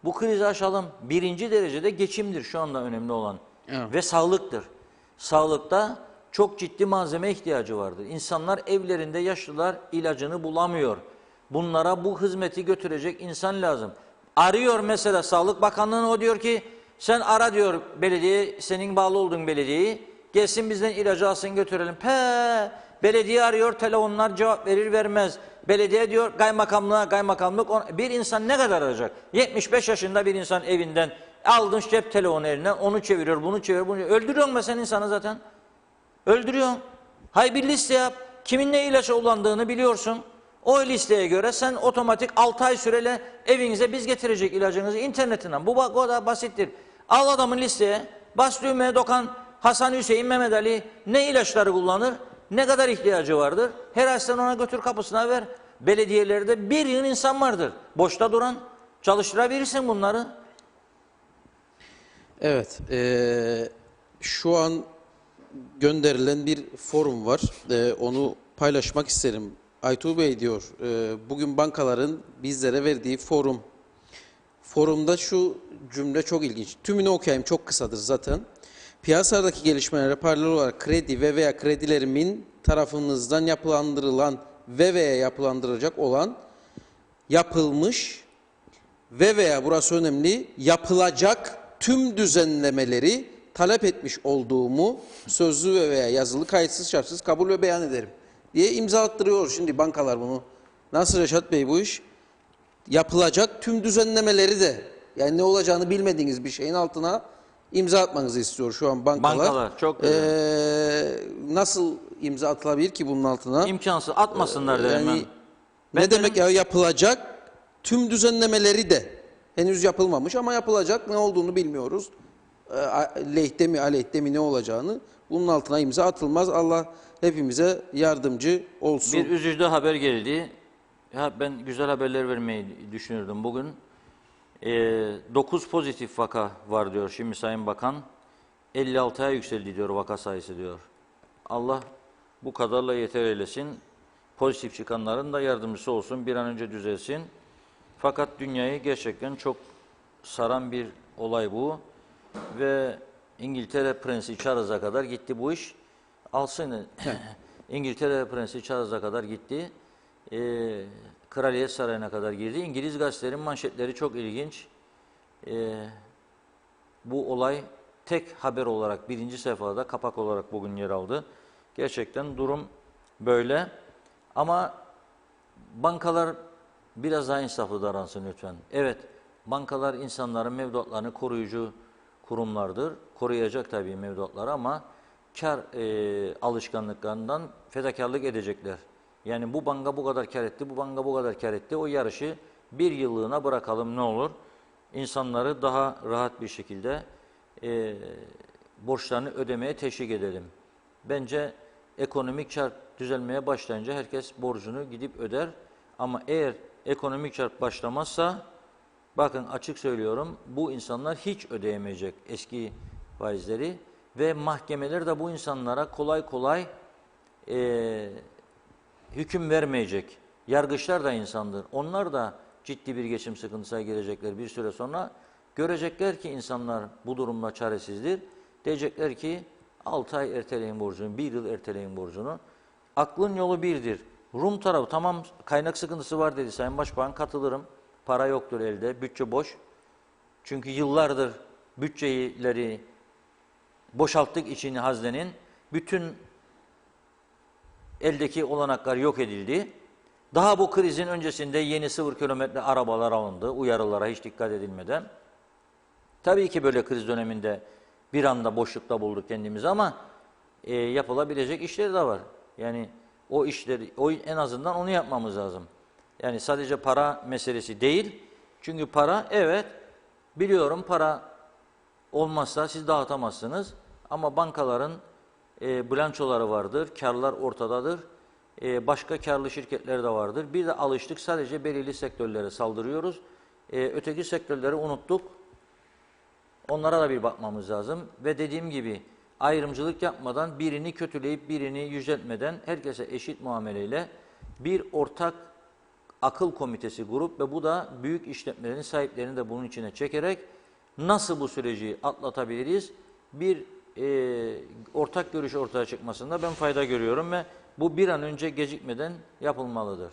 S2: Bu krizi aşalım. Birinci derecede geçimdir şu anda önemli olan. Evet. Ve sağlıktır. Sağlıkta çok ciddi malzeme ihtiyacı vardır. İnsanlar evlerinde, yaşlılar ilacını bulamıyor. Bunlara bu hizmeti götürecek insan lazım. Arıyor mesela Sağlık Bakanlığı'nı, o diyor ki sen ara diyor belediye, senin bağlı olduğun belediyeyi, gelsin bizden ilacı alsın götürelim. Belediye arıyor, telefonlar cevap verir vermez. Belediye diyor kaymakamlık, bir insan ne kadar arayacak? 75 yaşında bir insan evinden aldın cep telefonu eline, onu çeviriyor, bunu çeviriyor. Öldürüyorsun be sen insanı zaten. Öldürüyorsun. Hay bir liste yap. Kimin ne ilaç kullandığını biliyorsun. O listeye göre sen otomatik 6 ay süreyle evinize biz getirecek ilacınızı internetinden. Bu kadar basittir. Al adamın listeye, bas düğmeye dokan, Hasan, Hüseyin, Mehmet Ali ne ilaçları kullanır, ne kadar ihtiyacı vardır. Her ay sen ona götür, kapısına ver. Belediyelerde bir yığın insan vardır. Boşta duran, çalıştırabilirsin bunları.
S1: Evet, şu an gönderilen bir forum var. Onu paylaşmak isterim. Aytuğ Bey diyor, bugün bankaların bizlere verdiği forum. Forumda şu cümle çok ilginç. Tümünü okuyayım, çok kısadır zaten. Piyasadaki gelişmelere paralel olarak kredi ve veya kredilerimin tarafınızdan yapılandırılan ve veya yapılandıracak olan, yapılmış ve veya burası önemli, yapılacak tüm düzenlemeleri talep etmiş olduğumu sözlü ve veya yazılı kayıtsız şartsız kabul ve beyan ederim diye imza attırıyor şimdi bankalar bunu. Nasıl Reşat Bey bu iş? Yapılacak tüm düzenlemeleri de, yani ne olacağını bilmediğiniz bir şeyin altına imza atmanızı istiyor şu an bankalar.
S2: Bankalar çok güzel.
S1: Nasıl imza atılabilir ki bunun altına?
S2: İmkansız, atmasınlar derim
S1: yani,
S2: ben.
S1: Ne demek ya yapılacak tüm düzenlemeleri de henüz yapılmamış ama yapılacak, ne olduğunu bilmiyoruz. Lehte mi aleyhte mi ne olacağını Bunun altına imza atılmaz. Allah hepimize yardımcı olsun.
S2: Bir üzücü haber geldi. Ya ben güzel haberler vermeyi düşünürdüm bugün. 9 pozitif vaka var diyor şimdi Sayın Bakan. 56'ya yükseldi diyor vaka sayısı diyor. Allah bu kadarla yeter eylesin. Pozitif çıkanların da yardımcısı olsun. Bir an önce düzelsin. Fakat dünyayı gerçekten çok saran bir olay bu. Ve İngiltere Prensi Charles'a kadar gitti bu iş. Alsın. İngiltere Prensi Charles'a kadar gitti. Kraliyet Sarayı'na kadar girdi. İngiliz gazetelerin manşetleri çok ilginç. Bu olay tek haber olarak birinci sayfada kapak olarak bugün yer aldı. Gerçekten durum böyle. Ama bankalar biraz daha insaflı davransın lütfen. Evet, bankalar insanların mevduatlarını koruyucu kurumlardır. Koruyacak tabii mevduatları ama kar alışkanlıklarından fedakarlık edecekler. Yani bu banka bu kadar kar etti, bu banka bu kadar kar etti. O yarışı bir yıllığına bırakalım ne olur. İnsanları daha rahat bir şekilde borçlarını ödemeye teşvik edelim. Bence ekonomik şart düzelmeye başlayınca herkes borcunu gidip öder. Ama eğer ekonomik şart başlamazsa, bakın açık söylüyorum, bu insanlar hiç ödeyemeyecek eski faizleri ve mahkemeler de bu insanlara kolay kolay hüküm vermeyecek. Yargıçlar da insandır. Onlar da ciddi bir geçim sıkıntısına girecekler bir süre sonra. Görecekler ki insanlar bu durumda çaresizdir. Diyecekler ki 6 ay erteleyin borcunu, 1 yıl erteleyin borcunu. Aklın yolu birdir. Rum tarafı tamam kaynak sıkıntısı var dedi Sayın Başbakan, katılırım. Para yoktur elde, bütçe boş. Çünkü yıllardır bütçeleri boşalttık içini haznenin. Bütün eldeki olanaklar yok edildi. Daha bu krizin öncesinde yeni 0 kilometre arabalar alındı, uyarılara hiç dikkat edilmeden. Tabii ki böyle kriz döneminde bir anda boşlukta bulduk kendimizi ama yapılabilecek işler de var. Yani o işleri, en azından onu yapmamız lazım. Yani sadece para meselesi değil. Çünkü para, evet biliyorum para olmazsa siz dağıtamazsınız. Ama bankaların bilançoları vardır, karlar ortadadır. Başka karlı şirketler de vardır. Bir de alıştık sadece belirli sektörlere saldırıyoruz. Öteki sektörleri unuttuk. Onlara da bir bakmamız lazım. Ve dediğim gibi ayrımcılık yapmadan, birini kötüleyip birini yüceltmeden herkese eşit muameleyle bir ortak akıl komitesi kurup ve bu da büyük işletmelerin sahiplerini de bunun içine çekerek nasıl bu süreci atlatabiliriz? Bir ortak görüş ortaya çıkmasında ben fayda görüyorum ve bu bir an önce gecikmeden yapılmalıdır.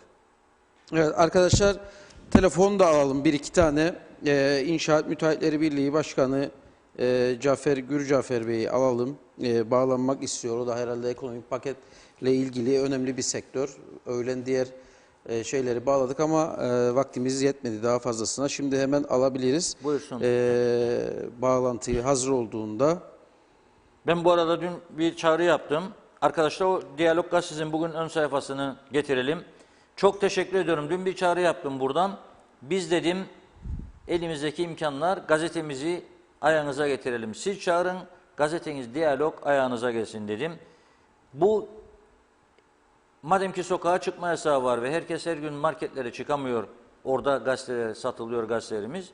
S1: Evet arkadaşlar, telefon da alalım bir iki tane. İnşaat Müteahhitleri Birliği Başkanı Cafer Gürcafer Bey'i alalım. Bağlanmak istiyor. O da herhalde ekonomik paketle ilgili önemli bir sektör. Öğlen diğer şeyleri bağladık ama vaktimiz yetmedi daha fazlasına. Şimdi hemen alabiliriz.
S2: Buyursun.
S1: Bağlantıyı hazır olduğunda.
S2: Ben bu arada dün bir çağrı yaptım. Arkadaşlar o Diyalog Gazetesi'nin bugün ön sayfasını getirelim. Çok teşekkür ediyorum. Dün bir çağrı yaptım buradan. Biz dedim elimizdeki imkanlar, gazetemizi ayağınıza getirelim. Siz çağırın, gazeteniz Diyalog ayağınıza gelsin dedim. Bu madem ki sokağa çıkma yasağı var ve herkes her gün marketlere çıkamıyor, orada gazeteler satılıyor gazetelerimiz.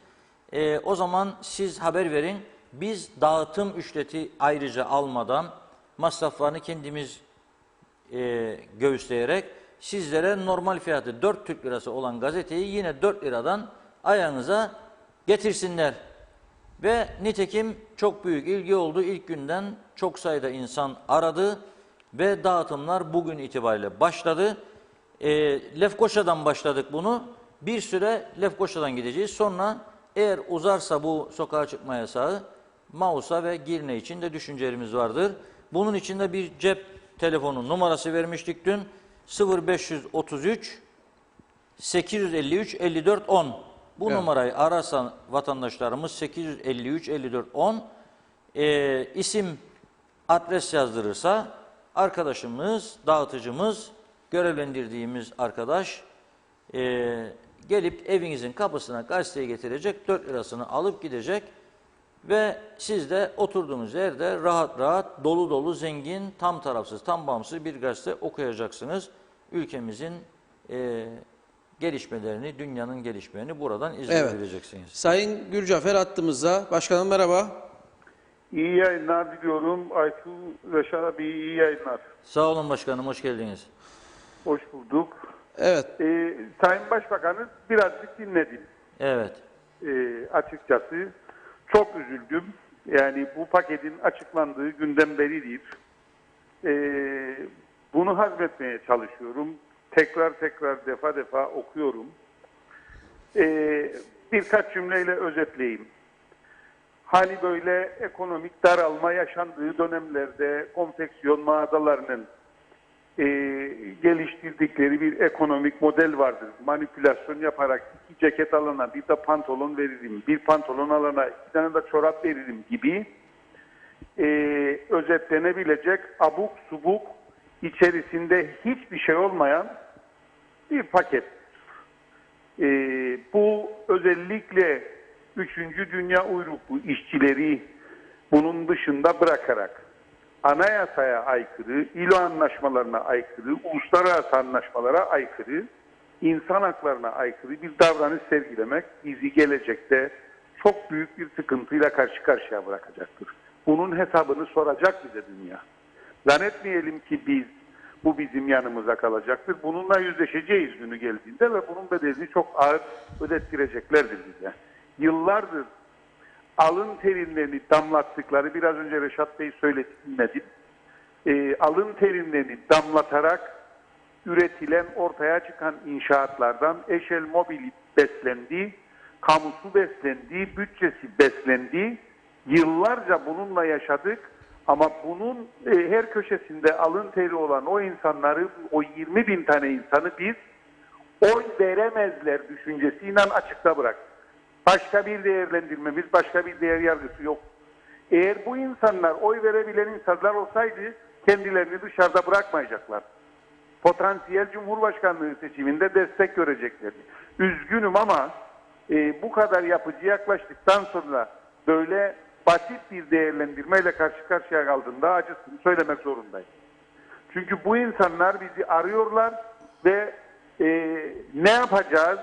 S2: O zaman siz haber verin. Biz dağıtım ücreti ayrıca almadan masraflarını kendimiz göğüsleyerek sizlere normal fiyatı 4 Türk lirası olan gazeteyi yine 4 liradan ayağınıza getirsinler. Ve nitekim çok büyük ilgi oldu. İlk günden çok sayıda insan aradı ve dağıtımlar bugün itibariyle başladı. Lefkoşa'dan başladık bunu. Bir süre Lefkoşa'dan gideceğiz. Sonra eğer uzarsa bu sokağa çıkma yasağı Mausa ve Girne için de düşüncelerimiz vardır. Bunun için de bir cep telefonu numarası vermiştik dün. 0533 853 54 10. Bu numarayı ararsa vatandaşlarımız 853 54 10 isim adres yazdırırsa arkadaşımız, dağıtıcımız, görevlendirdiğimiz arkadaş gelip evinizin kapısına gazeteyi getirecek, 4 lirasını alıp gidecek. Ve siz de oturduğunuz yerde rahat rahat, dolu dolu, zengin, tam tarafsız, tam bağımsız bir gazete okuyacaksınız. Ülkemizin gelişmelerini, dünyanın gelişmelerini buradan izleyebileceksiniz.
S1: Sayın Gürcafer hattımızda. Başkanım merhaba.
S4: İyi yayınlar diliyorum. Aytu Reşat abi iyi yayınlar.
S2: Sağ olun başkanım, hoş geldiniz.
S4: Hoş bulduk.
S1: Evet.
S4: Sayın Başbakan'ı birazcık dinledim.
S2: Evet.
S4: Açıkçası çok üzüldüm. Yani bu paketin açıklandığı günden beridir. Bunu hazmetmeye çalışıyorum. Tekrar defa okuyorum. Birkaç cümleyle özetleyeyim. Hani böyle ekonomik daralma yaşandığı dönemlerde konfeksiyon mağazalarının geliştirdikleri bir ekonomik model vardır. Manipülasyon yaparak 2 ceket alana bir de pantolon veririm, bir pantolon alana 2 tane de çorap veririm gibi özetlenebilecek abuk subuk, içerisinde hiçbir şey olmayan bir paket. Bu özellikle 3. Dünya uyruklu işçileri bunun dışında bırakarak anayasaya aykırı, İLO anlaşmalarına aykırı, uluslararası anlaşmalara aykırı, insan haklarına aykırı bir davranış sergilemek bizi gelecekte çok büyük bir sıkıntıyla karşı karşıya bırakacaktır. Bunun hesabını soracak bize dünya. Zannetmeyelim ki bu bizim yanımıza kalacaktır. Bununla yüzleşeceğiz günü geldiğinde ve bunun bedelini çok ağır ödettireceklerdir bize. Yıllardır alın terimlerini damlattıkları, biraz önce Reşat Bey söyledi, dinledim. Alın terimlerini damlatarak üretilen, ortaya çıkan inşaatlardan Eşel Mobil'i beslendi, kamusu beslendi, bütçesi beslendi. Yıllarca bununla yaşadık ama bunun her köşesinde alın teri olan o insanları, o 20 bin tane insanı biz oy veremezler düşüncesiyle açıkta bıraktık. Başka bir değerlendirmemiz, başka bir değer yargısı yok. Eğer bu insanlar oy verebilen insanlar olsaydı kendilerini dışarıda bırakmayacaklar. Potansiyel Cumhurbaşkanlığı seçiminde destek göreceklerdi. Üzgünüm ama bu kadar yapıcı yaklaştıktan sonra böyle basit bir değerlendirmeyle karşı karşıya kaldığında acısını söylemek zorundayım. Çünkü bu insanlar bizi arıyorlar ve ne yapacağız,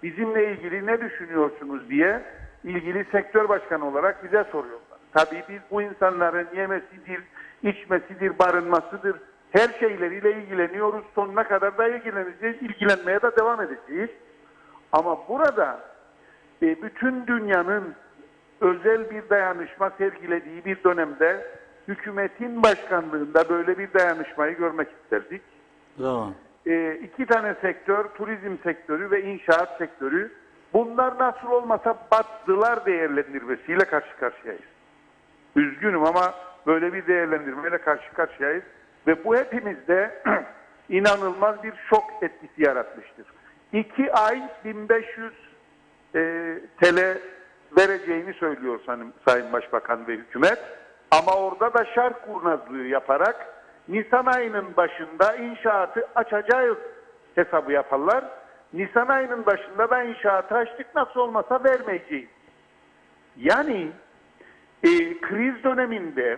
S4: bizimle ilgili ne düşünüyorsunuz diye ilgili sektör başkanı olarak bize soruyorlar. Tabii biz bu insanların yemesidir, içmesidir, barınmasıdır, her şeyleriyle ilgileniyoruz. Sonuna kadar da ilgileneceğiz, ilgilenmeye de devam edeceğiz. Ama burada bütün dünyanın özel bir dayanışma sergilediği bir dönemde hükümetin başkanlığında böyle bir dayanışmayı görmek isterdik.
S2: Tamam.
S4: 2 tane sektör, turizm sektörü ve inşaat sektörü, bunlar nasıl olmasa battılar değerlendirmesiyle karşı karşıyayız. Üzgünüm ama böyle bir değerlendirmeyle karşı karşıyayız ve bu hepimizde inanılmaz bir şok etkisi yaratmıştır. 2 ay 1500 TL vereceğini söylüyor Sayın Başbakan ve hükümet, ama orada da şark kurnazlığı yaparak Nisan ayının başında inşaatı açacağız hesabı yaparlar. Nisan ayının başında da inşaatı açtık, nasıl olmasa vermeyeceğiz. Yani kriz döneminde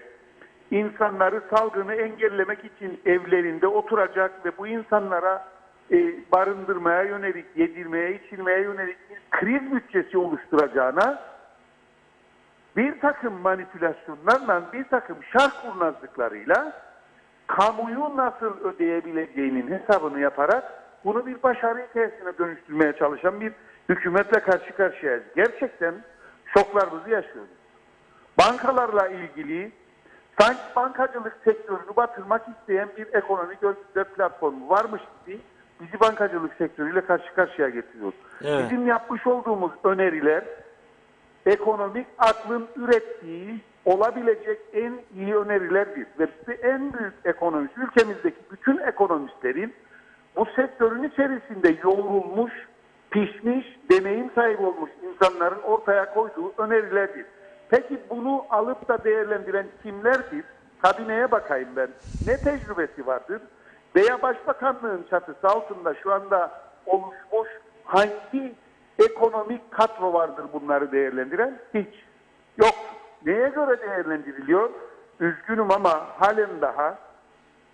S4: insanları, salgını engellemek için evlerinde oturacak ve bu insanlara barındırmaya yönelik, yedirmeye, içirmeye yönelik bir kriz bütçesi oluşturacağına bir takım manipülasyonlarla, bir takım şark kurnazlıklarıyla kamuyu nasıl ödeyebileceğinin hesabını yaparak bunu bir başarı hikayesine dönüştürmeye çalışan bir hükümetle karşı karşıyayız. Gerçekten şoklarımızı yaşıyoruz. Bankalarla ilgili sanki bankacılık sektörünü batırmak isteyen bir ekonomik örgütler platformu varmış gibi bizi bankacılık sektörüyle karşı karşıya getiriyor.
S2: Evet.
S4: Bizim yapmış olduğumuz öneriler ekonomik aklın ürettiği olabilecek en iyi önerilerdir. Ve en büyük ekonomist, ülkemizdeki bütün ekonomistlerin bu sektörün içerisinde yoğrulmuş, pişmiş, deneyim sahibi olmuş insanların ortaya koyduğu önerilerdir. Peki bunu alıp da değerlendiren kimlerdir? Kabineye bakayım ben. Ne tecrübesi vardır? Veya Başbakanlığın çatısı altında şu anda oluşmuş hangi ekonomik kadro vardır bunları değerlendiren? Hiç. Yok. neye göre değerlendiriliyor? Üzgünüm ama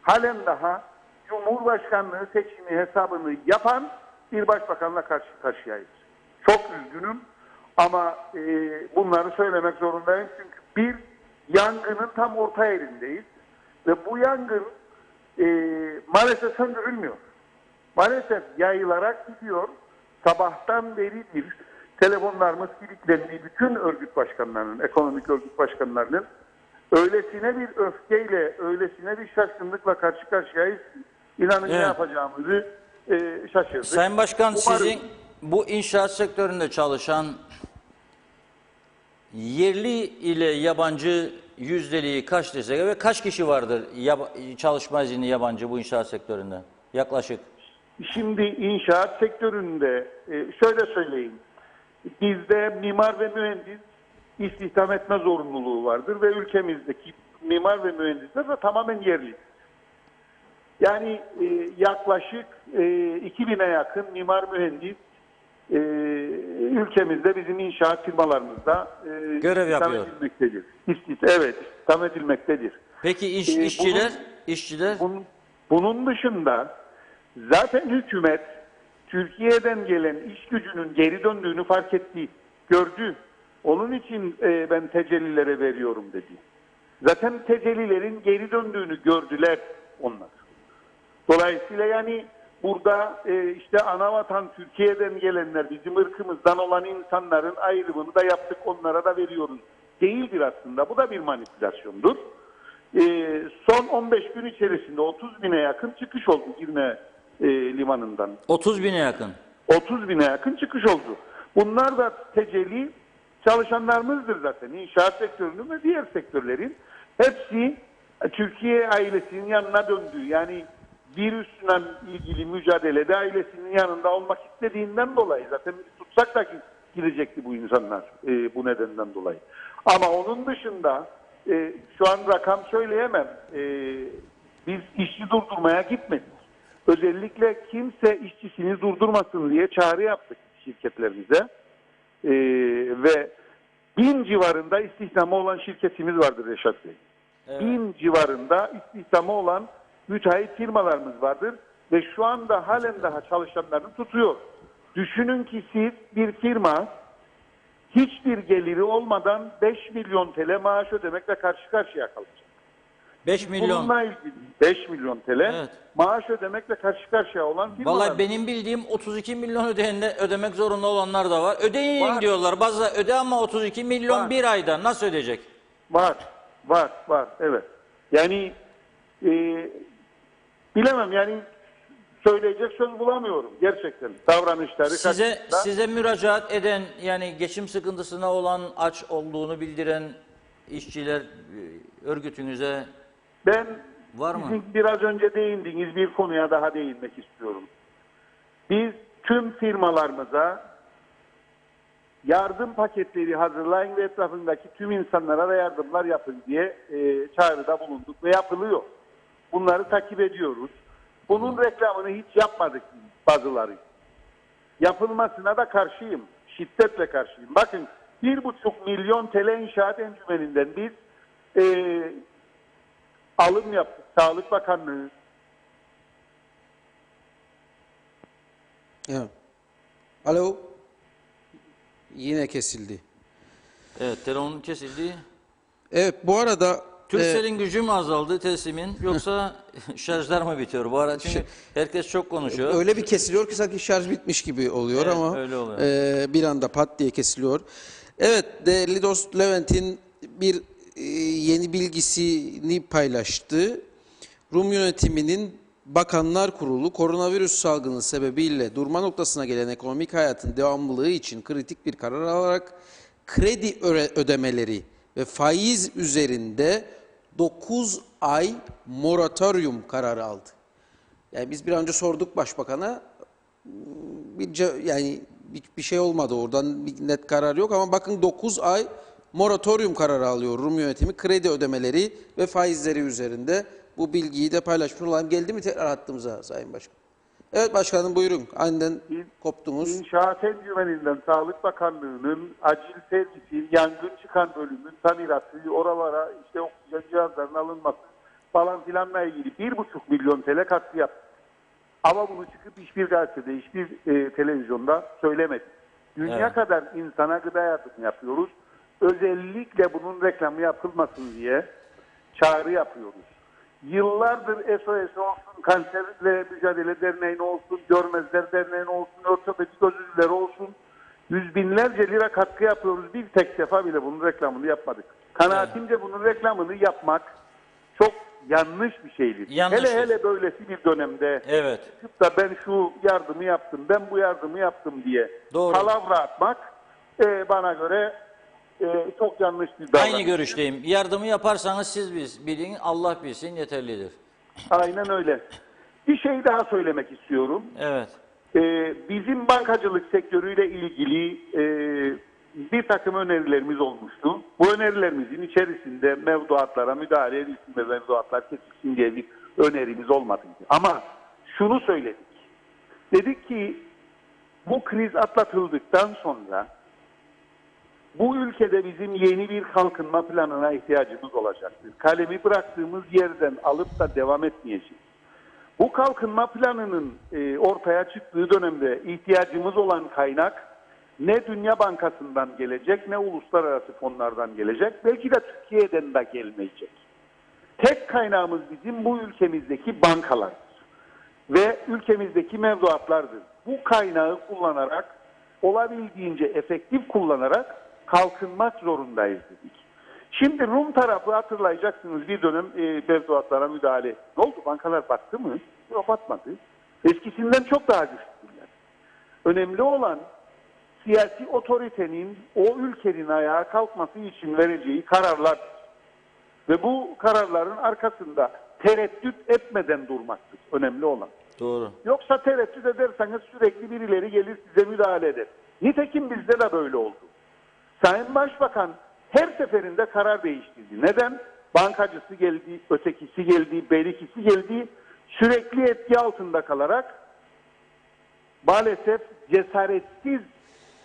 S4: halen daha Cumhurbaşkanlığı seçimi hesabını yapan bir başbakanla karşı karşıyayız. Çok üzgünüm ama bunları söylemek zorundayım. Çünkü bir yangının tam orta yerindeyiz ve bu yangın maalesef söndürülmüyor. Maalesef yayılarak gidiyor. Sabahtan beridir telefonlarımız kilitlendi. Bütün örgüt başkanlarının, ekonomik örgüt başkanlarının öylesine bir öfkeyle, öylesine bir şaşkınlıkla karşı karşıyayız. İnanın ne
S2: Evet.
S4: yapacağımızı şaşırdık.
S2: Sayın Başkan,
S4: Umarım-
S2: sizin bu inşaat sektöründe çalışan yerli ile yabancı yüzdeliği kaç desek ve kaç kişi vardır çalışma izni yabancı bu inşaat sektöründe? Yaklaşık.
S4: Şimdi inşaat sektöründe şöyle söyleyeyim. Bizde mimar ve mühendis istihdam etme zorunluluğu vardır ve ülkemizdeki mimar ve mühendisler de tamamen yerli. Yani yaklaşık 2000'e yakın mimar mühendis ülkemizde bizim inşaat firmalarımızda
S2: Görev
S4: istihdam
S2: yapıyor.
S4: edilmektedir. Evet, istihdam edilmektedir.
S2: Peki işçiler?
S4: Bunun dışında zaten hükümet Türkiye'den gelen iş gücünün geri döndüğünü fark etti, gördü. Onun için ben tecellilere veriyorum dedi. Zaten tecellilerin geri döndüğünü gördüler onlar. Dolayısıyla yani burada işte anavatan Türkiye'den gelenler, bizim ırkımızdan olan insanların ayrımını da yaptık, onlara da veriyoruz. Değildir aslında. Bu da bir manipülasyondur. Son 15 gün içerisinde 30 bine yakın çıkış oldu Girne limanından.
S2: 30 bine yakın.
S4: 30 bine yakın çıkış oldu. Bunlar da tecelli çalışanlarımızdır zaten. İnşaat sektörünün ve diğer sektörlerin hepsi Türkiye ailesinin yanına döndü. Yani virüsle ilgili mücadelede ailesinin yanında olmak istediğinden dolayı zaten tutsak da gidecekti bu insanlar bu nedenden dolayı. Ama onun dışında şu an rakam söyleyemem. Biz işçi durdurmaya gitmedik. Özellikle kimse işçisini durdurmasın diye çağrı yaptık şirketlerimize. Ve 1000 civarında istihdamı olan şirketimiz vardır Reşat Bey.
S2: Evet.
S4: 1000 civarında istihdamı olan müteahhit firmalarımız vardır. Ve şu anda halen daha çalışanlarını tutuyor. Düşünün ki siz bir firma hiçbir geliri olmadan 5 milyon TL maaş ödemekle karşı karşıya kalacak.
S2: 5 milyon.
S4: Bununla ilgili 5 milyon TL
S2: Evet.
S4: maaş ödemekle karşı karşıya olan firmalar.
S2: Vallahi benim bildiğim 32 milyon ödemek zorunda olanlar da var. Ödeyin
S4: Var.
S2: diyorlar. Bazı öde ama 32 milyon
S4: Var.
S2: bir ayda nasıl ödeyecek?
S4: Var, evet. Yani bilemem yani söyleyecek söz bulamıyorum gerçekten. Davranışları karşısında.
S2: Size müracaat eden, yani geçim sıkıntısına olan, aç olduğunu bildiren işçiler örgütünüze
S4: Ben
S2: var mı?
S4: sizin biraz önce değindiğiniz bir konuya daha değinmek istiyorum. Biz tüm firmalarımıza yardım paketleri hazırlayın ve etrafındaki tüm insanlara da yardımlar yapın diye çağrıda bulunduk ve yapılıyor. Bunları takip ediyoruz. Bunun reklamını hiç yapmadık bazıları. Yapılmasına da karşıyım. Şiddetle karşıyım. Bakın 1,5 milyon TL inşaat encümeninden biz alım yaptık. Sağlık Bakanlığı.
S1: Evet. Alo. Yine kesildi.
S2: Evet, telefonun kesildi.
S1: Evet, bu arada
S2: Turkcell'in gücü mü azaldı tesimin, yoksa şarjlar mı bitiyor? Bu arada çünkü herkes çok konuşuyor.
S1: öyle bir kesiliyor ki sanki şarj bitmiş gibi oluyor
S2: Evet,
S1: ama
S2: öyle oluyor.
S1: bir anda pat diye kesiliyor. Evet, değerli dost Levent'in bir yeni bilgisini paylaştı. Rum yönetiminin Bakanlar Kurulu koronavirüs salgını sebebiyle durma noktasına gelen ekonomik hayatın devamlılığı için kritik bir karar alarak kredi ödemeleri ve faiz üzerinde 9 ay moratorium kararı aldı. Yani biz bir önce sorduk başbakana, bir şey olmadı, oradan bir net karar yok ama bakın 9 ay moratorium kararı alıyor Rum yönetimi kredi ödemeleri ve faizleri üzerinde. Bu bilgiyi de paylaşmış olalım. Geldi mi tekrar hattımıza Sayın Başkan? Evet başkanım buyurun. Aniden koptunuz.
S4: İnşaat Encümeninden Sağlık Bakanlığı'nın acil servisin, yangın çıkan bölümün tamiratı, oralara işte oksijen cihazlarının alınması falan filanla ilgili 1,5 milyon TL katkı yaptı. Ama bunu çıkıp hiçbir gazetede, hiçbir televizyonda söylemedi. Dünya
S2: Evet.
S4: kadar insana gıda yardımı yapıyoruz. Özellikle bunun reklamı yapılmasın diye çağrı yapıyoruz. Yıllardır SOS olsun, Kanserle Mücadele Derneği'ne olsun, Görmezler Derneği'ne olsun, ortopedik özürlüler olsun, yüz binlerce lira katkı yapıyoruz. Bir tek defa bile bunun reklamını yapmadık. Kanaatimce bunun reklamını yapmak çok yanlış bir şeydir.
S2: Yanlış.
S4: Hele böylesi bir dönemde
S2: Evet.
S4: çıkıp da ben şu yardımı yaptım, ben bu yardımı yaptım diye
S2: Doğru.
S4: palavra atmak bana göre çok yanlış bir davranış.
S2: Aynı görüşteyim. Yardımı yaparsanız siz bilin, Allah bilsin yeterlidir.
S4: Aynen öyle. Bir şey daha söylemek istiyorum.
S2: Evet.
S4: Bizim bankacılık sektörüyle ilgili bir takım önerilerimiz olmuştu. Bu önerilerimizin içerisinde mevduatlara müdahale edilsin ve mevduatlar kesilsin diye bir önerimiz olmadı. Ama şunu söyledik. Dedik ki bu kriz atlatıldıktan sonra bu ülkede bizim yeni bir kalkınma planına ihtiyacımız olacaktır. Kalemi bıraktığımız yerden alıp da devam etmeyeceğiz. Bu kalkınma planının ortaya çıktığı dönemde ihtiyacımız olan kaynak ne Dünya Bankası'ndan gelecek ne uluslararası fonlardan gelecek. Belki de Türkiye'den de gelmeyecek. Tek kaynağımız bizim bu ülkemizdeki bankalardır ve ülkemizdeki mevduatlardır. Bu kaynağı kullanarak, olabildiğince efektif kullanarak kalkınmak zorundayız dedik. Şimdi Rum tarafı hatırlayacaksınız bir dönem mevduatlara müdahale. Ne oldu? Bankalar battı mı? Yok batmadı. Eskisinden çok daha güçlüler. Önemli olan siyasi otoritenin o ülkenin ayağa kalkması için vereceği kararlar ve bu kararların arkasında tereddüt etmeden durmaktır. Önemli olan.
S2: Doğru.
S4: Yoksa tereddüt ederseniz sürekli birileri gelir size müdahale eder. Nitekim bizde de böyle oldu. Sayın Başbakan her seferinde karar değiştirdi. Neden? Bankacısı geldi, ötekisi geldi, berikisi geldi. Sürekli etki altında kalarak maalesef cesaretsiz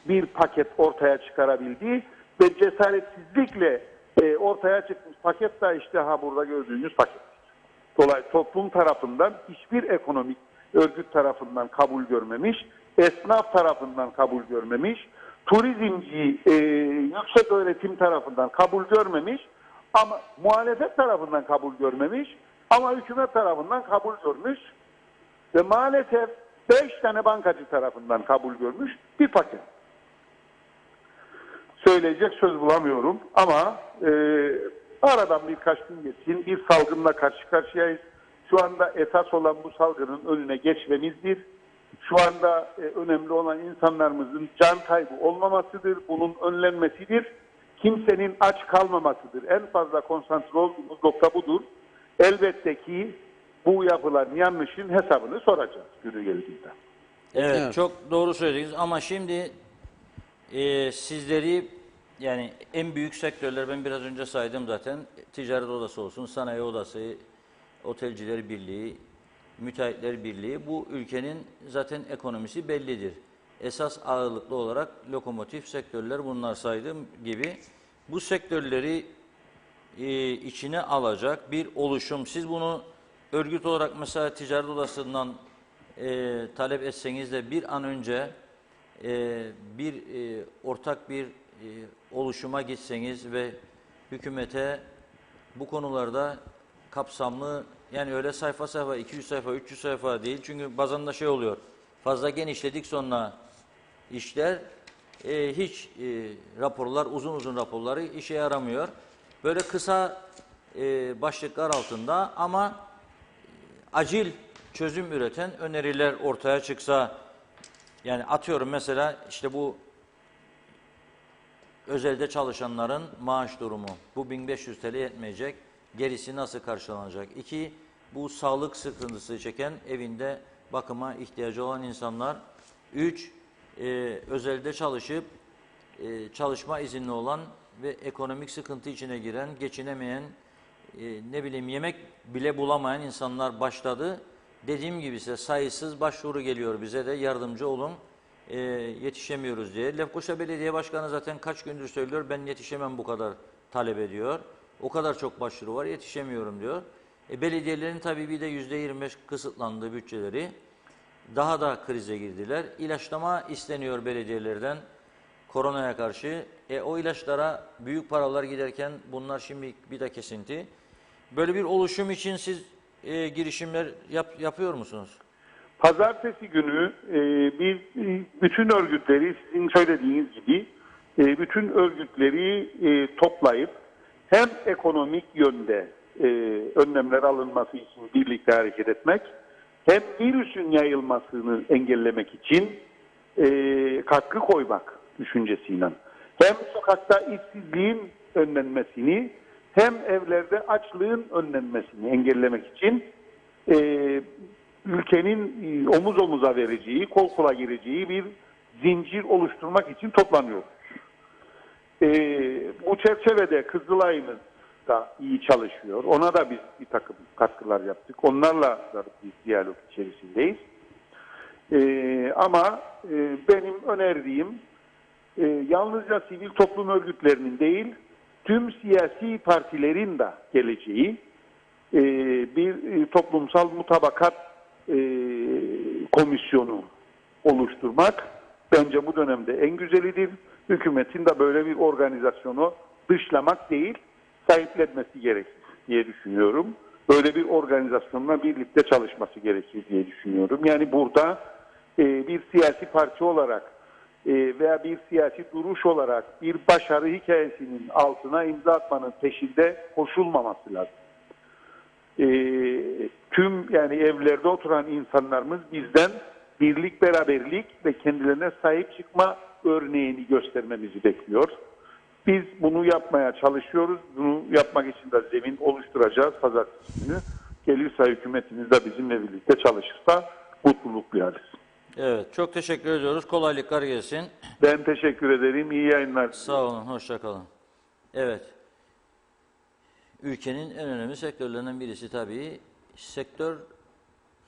S4: bir paket ortaya çıkarabildi ve cesaretsizlikle ortaya çıkmış paket de işte burada gördüğünüz paket. Dolayısıyla toplum tarafından hiçbir ekonomik örgüt tarafından kabul görmemiş, esnaf tarafından kabul görmemiş, turizmci, yüksek öğretim tarafından kabul görmemiş ama muhalefet tarafından kabul görmemiş ama hükümet tarafından kabul görmüş ve maalesef 5 tane bankacı tarafından kabul görmüş bir paket. Söyleyecek söz bulamıyorum ama aradan birkaç gün geçsin, bir salgınla karşı karşıyayız. Şu anda esas olan bu salgının önüne geçmemizdir. Şu anda önemli olan insanlarımızın can kaybı olmamasıdır, bunun önlenmesidir. Kimsenin aç kalmamasıdır. En fazla konsantre olduğumuz nokta budur. Elbette ki bu yapılan yanlışın hesabını soracağız günü geldiğinde.
S2: Evet,
S1: Evet.
S2: çok doğru söylediniz ama şimdi sizleri yani en büyük sektörler ben biraz önce saydım zaten ticaret odası olsun, sanayi odası, otelciler birliği, müteahhitler birliği bu ülkenin zaten ekonomisi bellidir. Esas ağırlıklı olarak lokomotif sektörler bunlar saydığım gibi bu sektörleri içine alacak bir oluşum. Siz bunu örgüt olarak mesela ticaret odasından talep etseniz de bir an önce ortak bir oluşuma gitseniz ve hükümete bu konularda kapsamlı yani öyle sayfa sayfa 200 sayfa 300 sayfa değil çünkü bazen de şey oluyor fazla genişledik sonra işler hiç raporlar uzun uzun raporları işe yaramıyor. Böyle kısa başlıklar altında ama acil çözüm üreten öneriler ortaya çıksa yani atıyorum mesela işte bu özelde çalışanların maaş durumu bu 1500 TL yetmeyecek. Gerisi nasıl karşılanacak? 2. Bu sağlık sıkıntısı çeken evinde bakıma ihtiyacı olan insanlar. 3. Özelde çalışıp çalışma izinli olan ve ekonomik sıkıntı içine giren, geçinemeyen, yemek bile bulamayan insanlar başladı. dediğim gibi size sayısız başvuru geliyor bize de yardımcı olun. Yetişemiyoruz diye. Lefkoşa Belediye Başkanı zaten kaç gündür söylüyor, ben yetişemem, bu kadar talep ediyor. O kadar çok başvuru var, yetişemiyorum diyor. Belediyelerin tabii bir de %25 kısıtlandığı bütçeleri, daha da krize girdiler. İlaçlama isteniyor belediyelerden koronaya karşı. O ilaçlara büyük paralar giderken bunlar şimdi bir de kesinti. Böyle bir oluşum için siz girişimler yapıyor musunuz?
S4: Pazartesi günü bütün örgütleri, sizin söylediğiniz gibi bütün örgütleri toplayıp hem ekonomik yönde önlemler alınması için birlikte hareket etmek, hem virüsün yayılmasını engellemek için katkı koymak düşüncesiyle, hem sokakta işsizliğin önlenmesini, hem evlerde açlığın önlenmesini engellemek için ülkenin omuz omuza vereceği, kol kola gireceği bir zincir oluşturmak için toplanıyoruz. Bu çerçevede Kızılay'ımız da iyi çalışıyor. Ona da biz bir takım katkılar yaptık. Onlarla da bir diyalog içerisindeyiz. Ama benim önerdiğim yalnızca sivil toplum örgütlerinin değil, tüm siyasi partilerin de geleceği bir toplumsal mutabakat komisyonu oluşturmak bence bu dönemde en güzelidir. Hükümetin de böyle bir organizasyonu dışlamak değil, sahiplenmesi gerekir diye düşünüyorum. Böyle bir organizasyonla birlikte çalışması gerekir diye düşünüyorum. Yani burada bir siyasi parti olarak veya bir siyasi duruş olarak bir başarı hikayesinin altına imza atmanın peşinde koşulmaması lazım. Tüm yani evlerde oturan insanlarımız bizden birlik, beraberlik ve kendilerine sahip çıkma örneğini göstermemizi bekliyor. Biz bunu yapmaya çalışıyoruz. Bunu yapmak için de zemin oluşturacağız pazartesi günü. Gelirse hükümetimiz de bizimle birlikte çalışırsa mutluluk duyarız.
S2: Evet, çok teşekkür ediyoruz. Kolaylıklar gelsin.
S4: Ben teşekkür ederim. İyi yayınlar.
S2: Sağ olun, hoşça kalın. Evet. Ülkenin en önemli sektörlerinden birisi tabii. Sektör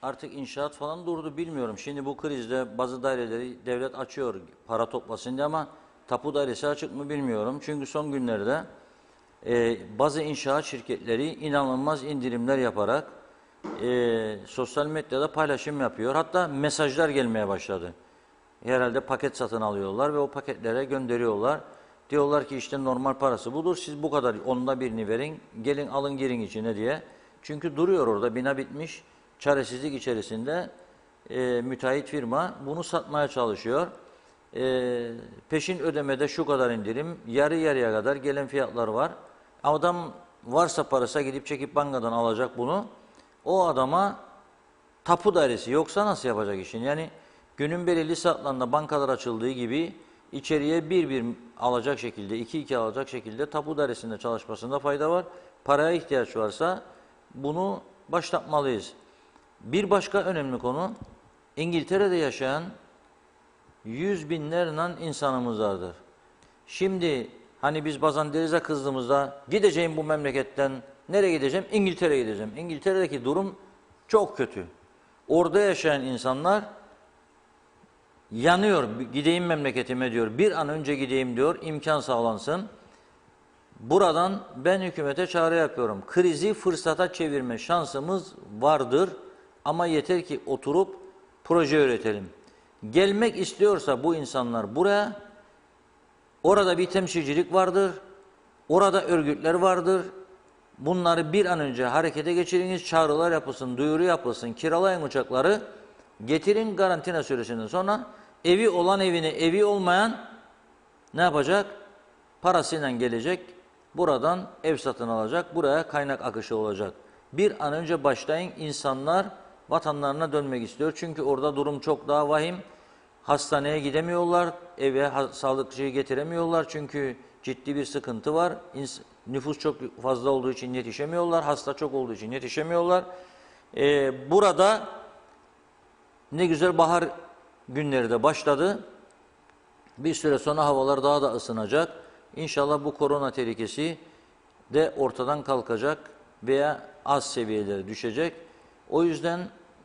S2: artık inşaat falan durdu, bilmiyorum. Şimdi bu krizde bazı daireleri devlet açıyor para toplasın diye, ama tapu dairesi açık mı bilmiyorum. Çünkü son günlerde bazı inşaat şirketleri inanılmaz indirimler yaparak sosyal medyada paylaşım yapıyor. Hatta mesajlar gelmeye başladı. Herhalde paket satın alıyorlar ve o paketlere gönderiyorlar. Diyorlar ki işte normal parası budur, siz bu kadar onda birini verin, gelin alın girin içine diye. Çünkü duruyor orada, bina bitmiş, çaresizlik içerisinde müteahhit firma bunu satmaya çalışıyor. Peşin ödemede şu kadar indirim, yarı yarıya kadar gelen fiyatlar var. Adam varsa parası gidip çekip bankadan alacak bunu. O adama tapu dairesi yoksa nasıl yapacak işini? Yani günün belirli saatlerinde bankalar açıldığı gibi içeriye bir alacak şekilde, iki alacak şekilde tapu dairesinde çalışmasında fayda var. Paraya ihtiyaç varsa bunu başlatmalıyız. Bir başka önemli konu, İngiltere'de yaşayan yüz binlerle insanımız vardır. Şimdi hani biz bazen derize kızdığımızda gideceğim bu memleketten, nereye gideceğim? İngiltere'ye gideceğim. İngiltere'deki durum çok kötü. Orada yaşayan insanlar yanıyor, gideyim memleketime diyor, bir an önce gideyim diyor, imkan sağlansın. Buradan ben hükümete çağrı yapıyorum. Krizi fırsata çevirme şansımız vardır ama yeter ki oturup proje üretelim. Gelmek istiyorsa bu insanlar buraya, orada bir temsilcilik vardır, orada örgütler vardır. Bunları bir an önce harekete geçiriniz, çağrılar yapılsın, duyuru yapılsın, kiralayın uçakları, getirin karantina süresinden sonra evi olan evine, evi olmayan ne yapacak? Parasıyla gelecek, buradan ev satın alacak, buraya kaynak akışı olacak. Bir an önce başlayın, insanlar vatanlarına dönmek istiyor. Çünkü orada durum çok daha vahim. Hastaneye gidemiyorlar, eve sağlıkçıyı getiremiyorlar çünkü ciddi bir sıkıntı var. Nüfus çok fazla olduğu için yetişemiyorlar, hasta çok olduğu için yetişemiyorlar. Burada ne güzel bahar günleri de başladı. Bir süre sonra havalar daha da ısınacak. İnşallah bu korona tehlikesi de ortadan kalkacak veya az seviyelere düşecek. O yüzden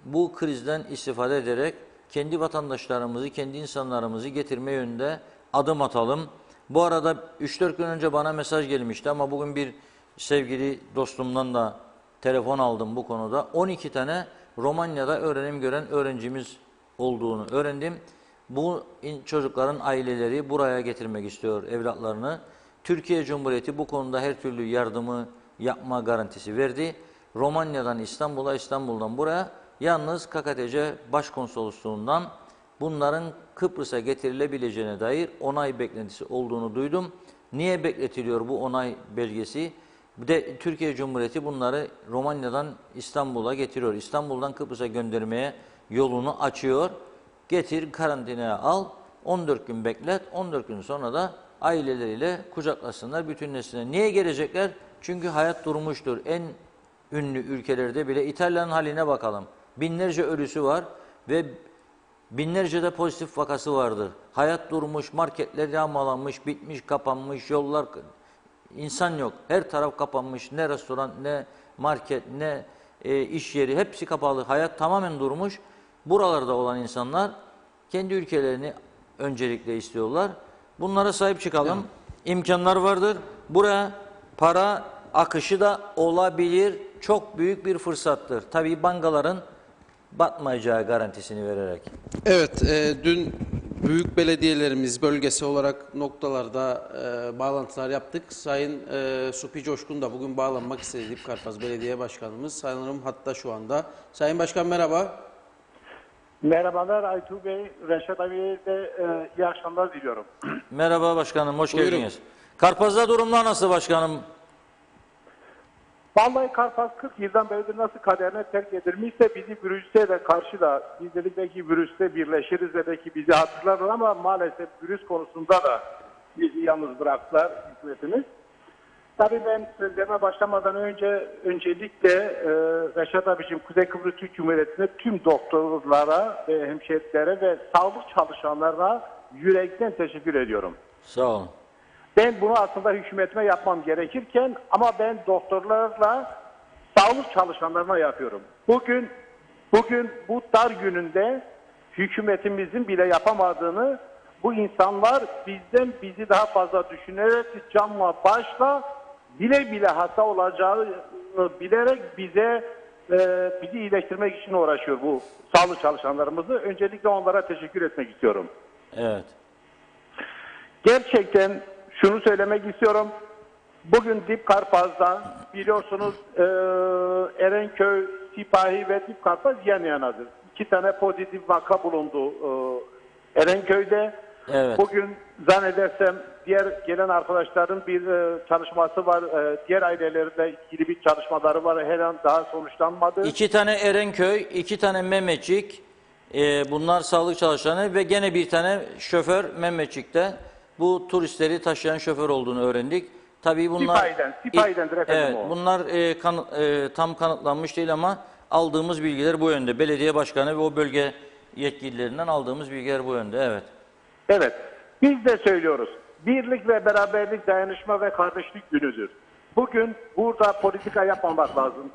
S2: bu krizden istifade ederek kendi vatandaşlarımızı, kendi insanlarımızı getirme yönünde adım atalım. Bu arada 3-4 gün önce bana mesaj gelmişti ama bugün bir sevgili dostumdan da telefon aldım bu konuda. 12 tane Romanya'da öğrenim gören öğrencimiz olduğunu öğrendim. Bu çocukların aileleri buraya getirmek istiyor evlatlarını. Türkiye Cumhuriyeti bu konuda her türlü yardımı yapma garantisi verdi. Romanya'dan İstanbul'a, İstanbul'dan buraya, yalnız KKTC Başkonsolosluğundan bunların Kıbrıs'a getirilebileceğine dair onay beklentisi olduğunu duydum. Niye bekletiliyor bu onay belgesi? Bir de Türkiye Cumhuriyeti bunları Romanya'dan İstanbul'a getiriyor. İstanbul'dan Kıbrıs'a göndermeye yolunu açıyor. Getir, karantinaya al, 14 gün beklet, 14 gün sonra da aileleriyle kucaklasınlar, bütünlesinler. Niye gelecekler? Çünkü hayat durmuştur. En ünlü ülkelerde bile, İtalya'nın haline bakalım. Binlerce ölüsü var ve binlerce de pozitif vakası vardır. Hayat durmuş, marketler yağmalanmış, bitmiş, kapanmış, yollar, insan yok. Her taraf kapanmış, ne restoran, ne market, ne iş yeri, hepsi kapalı. Hayat tamamen durmuş. Buralarda olan insanlar kendi ülkelerini öncelikle istiyorlar. Bunlara sahip çıkalım. İmkanlar vardır. Buraya para akışı da olabilir. Çok büyük bir fırsattır. Tabii bankaların batmayacağı garantisini vererek.
S1: Evet, dün büyük belediyelerimiz bölgesi olarak noktalarda bağlantılar yaptık. Sayın Supi Coşkun da bugün bağlanmak istedi, Dipkarpaz Belediye Başkanımız. Sanırım hatta şu anda. Sayın Başkan merhaba.
S5: Merhabalar Aytuğ Bey, Reşat abiye de iyi akşamlar diliyorum.
S2: Merhaba başkanım, hoş
S1: Buyurun.
S2: geldiniz. Karpaz'da durumlar nasıl başkanım?
S5: Vallahi Karpaz 40 yıldan beridir nasıl kaderine terk edilmişse bizi virüse de karşı da biz dedik belki virüste birleşiriz de belki bizi hatırlarlar ama maalesef virüs konusunda da bizi yalnız bıraktılar hükümetimiz. Tabii ben sözlerime başlamadan öncelikle Reşat abicim Kuzey Kıbrıs Türk Cumhuriyeti'ne tüm doktorlara ve hemşirelere ve sağlık çalışanlarına yürekten teşekkür ediyorum.
S2: Sağ olun.
S5: Ben bunu aslında hükümetime yapmam gerekirken ama ben doktorlarla sağlık çalışanlarına yapıyorum. Bugün bu dar gününde hükümetimizin bile yapamadığını bu insanlar bizi daha fazla düşünerek canla başla bile bile hasta olacağını bilerek bizi iyileştirmek için uğraşıyor bu sağlık çalışanlarımızı. Öncelikle onlara teşekkür etmek istiyorum.
S2: Evet.
S5: Gerçekten şunu söylemek istiyorum. Bugün Dipkarpaz'da biliyorsunuz Erenköy, Sipahi ve Dipkarpaz yan yanadır. 2 tane pozitif vaka bulundu Erenköy'de.
S2: Evet.
S5: Bugün zannedersem diğer gelen arkadaşların bir çalışması var. Diğer ailelerle ilgili bir çalışmaları var. Her an daha sonuçlanmadı.
S2: 2 tane Erenköy, 2 tane Mehmetçik, bunlar sağlık çalışanı ve gene bir tane şoför Mehmetçik'te. Bu turistleri taşıyan şoför olduğunu öğrendik. Tabii bunlar
S5: Sipahi'dendir efendim
S2: evet,
S5: o.
S2: bunlar tam kanıtlanmış değil ama aldığımız bilgiler bu yönde. Belediye başkanı ve o bölge yetkililerinden aldığımız bilgiler bu yönde. Evet.
S5: Evet. Biz de söylüyoruz. Birlik ve beraberlik, dayanışma ve kardeşlik günüdür. Bugün burada politika yapmamak lazım.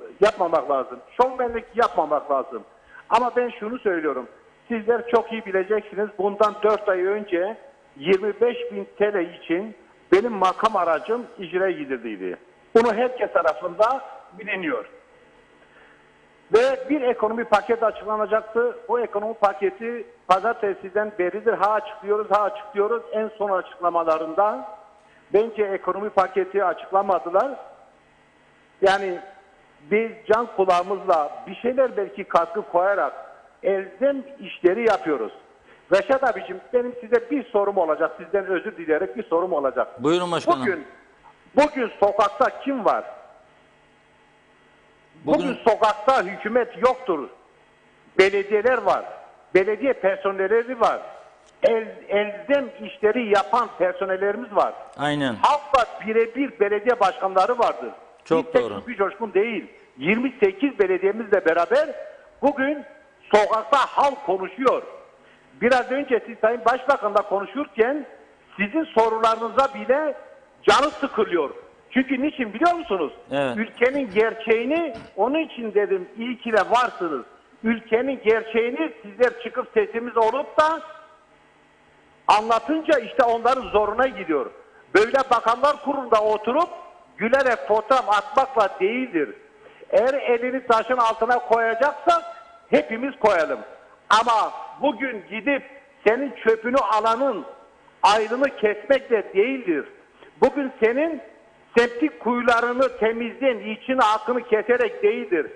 S5: Şovmenlik yapmamak lazım. Ama ben şunu söylüyorum. Sizler çok iyi bileceksiniz. Bundan 4 ay önce 25.000 TL için benim makam aracım icraya gidildiydi. Bunu herkes tarafından biliniyor. Ve bir ekonomi paketi açıklanacaktı. Bu ekonomi paketi pazartesiden beridir açıklıyoruz. En son açıklamalarında bence ekonomi paketi açıklamadılar. Yani biz can kulağımızla bir şeyler belki katkı koyarak elzem işleri yapıyoruz. Reşat abicim benim size bir sorum olacak. Sizden özür dileyerek bir sorum olacak.
S2: Buyurun başkanım.
S5: Bugün sokakta kim var? Bugün sokakta hükümet yoktur. Belediyeler var. Belediye personelleri var. Elzem işleri yapan personellerimiz var.
S2: Aynen.
S5: Halkla birebir belediye başkanları vardır.
S2: Çok
S5: Bir tek
S2: doğru.
S5: Supi Coşkun değil. 28 belediyemizle beraber bugün sokakta halk konuşuyor. Biraz önce siz Sayın Başbakan'la konuşurken sizin sorularınıza bile canı sıkılıyor. Çünkü niçin biliyor musunuz?
S2: Evet.
S5: Ülkenin gerçeğini onun için dedim iyi ki de varsınız. ülkenin gerçeğini sizler çıkıp sesimiz olup da anlatınca işte onların zoruna gidiyor. Böyle bakanlar kurulunda oturup gülerek fotoğraf atmakla değildir. Eğer elini taşın altına koyacaksak hepimiz koyalım. Ama bugün gidip senin çöpünü alanın ayrını kesmekle değildir. Bugün senin septik kuyularını temizleyen içini hakkını keserek değildir.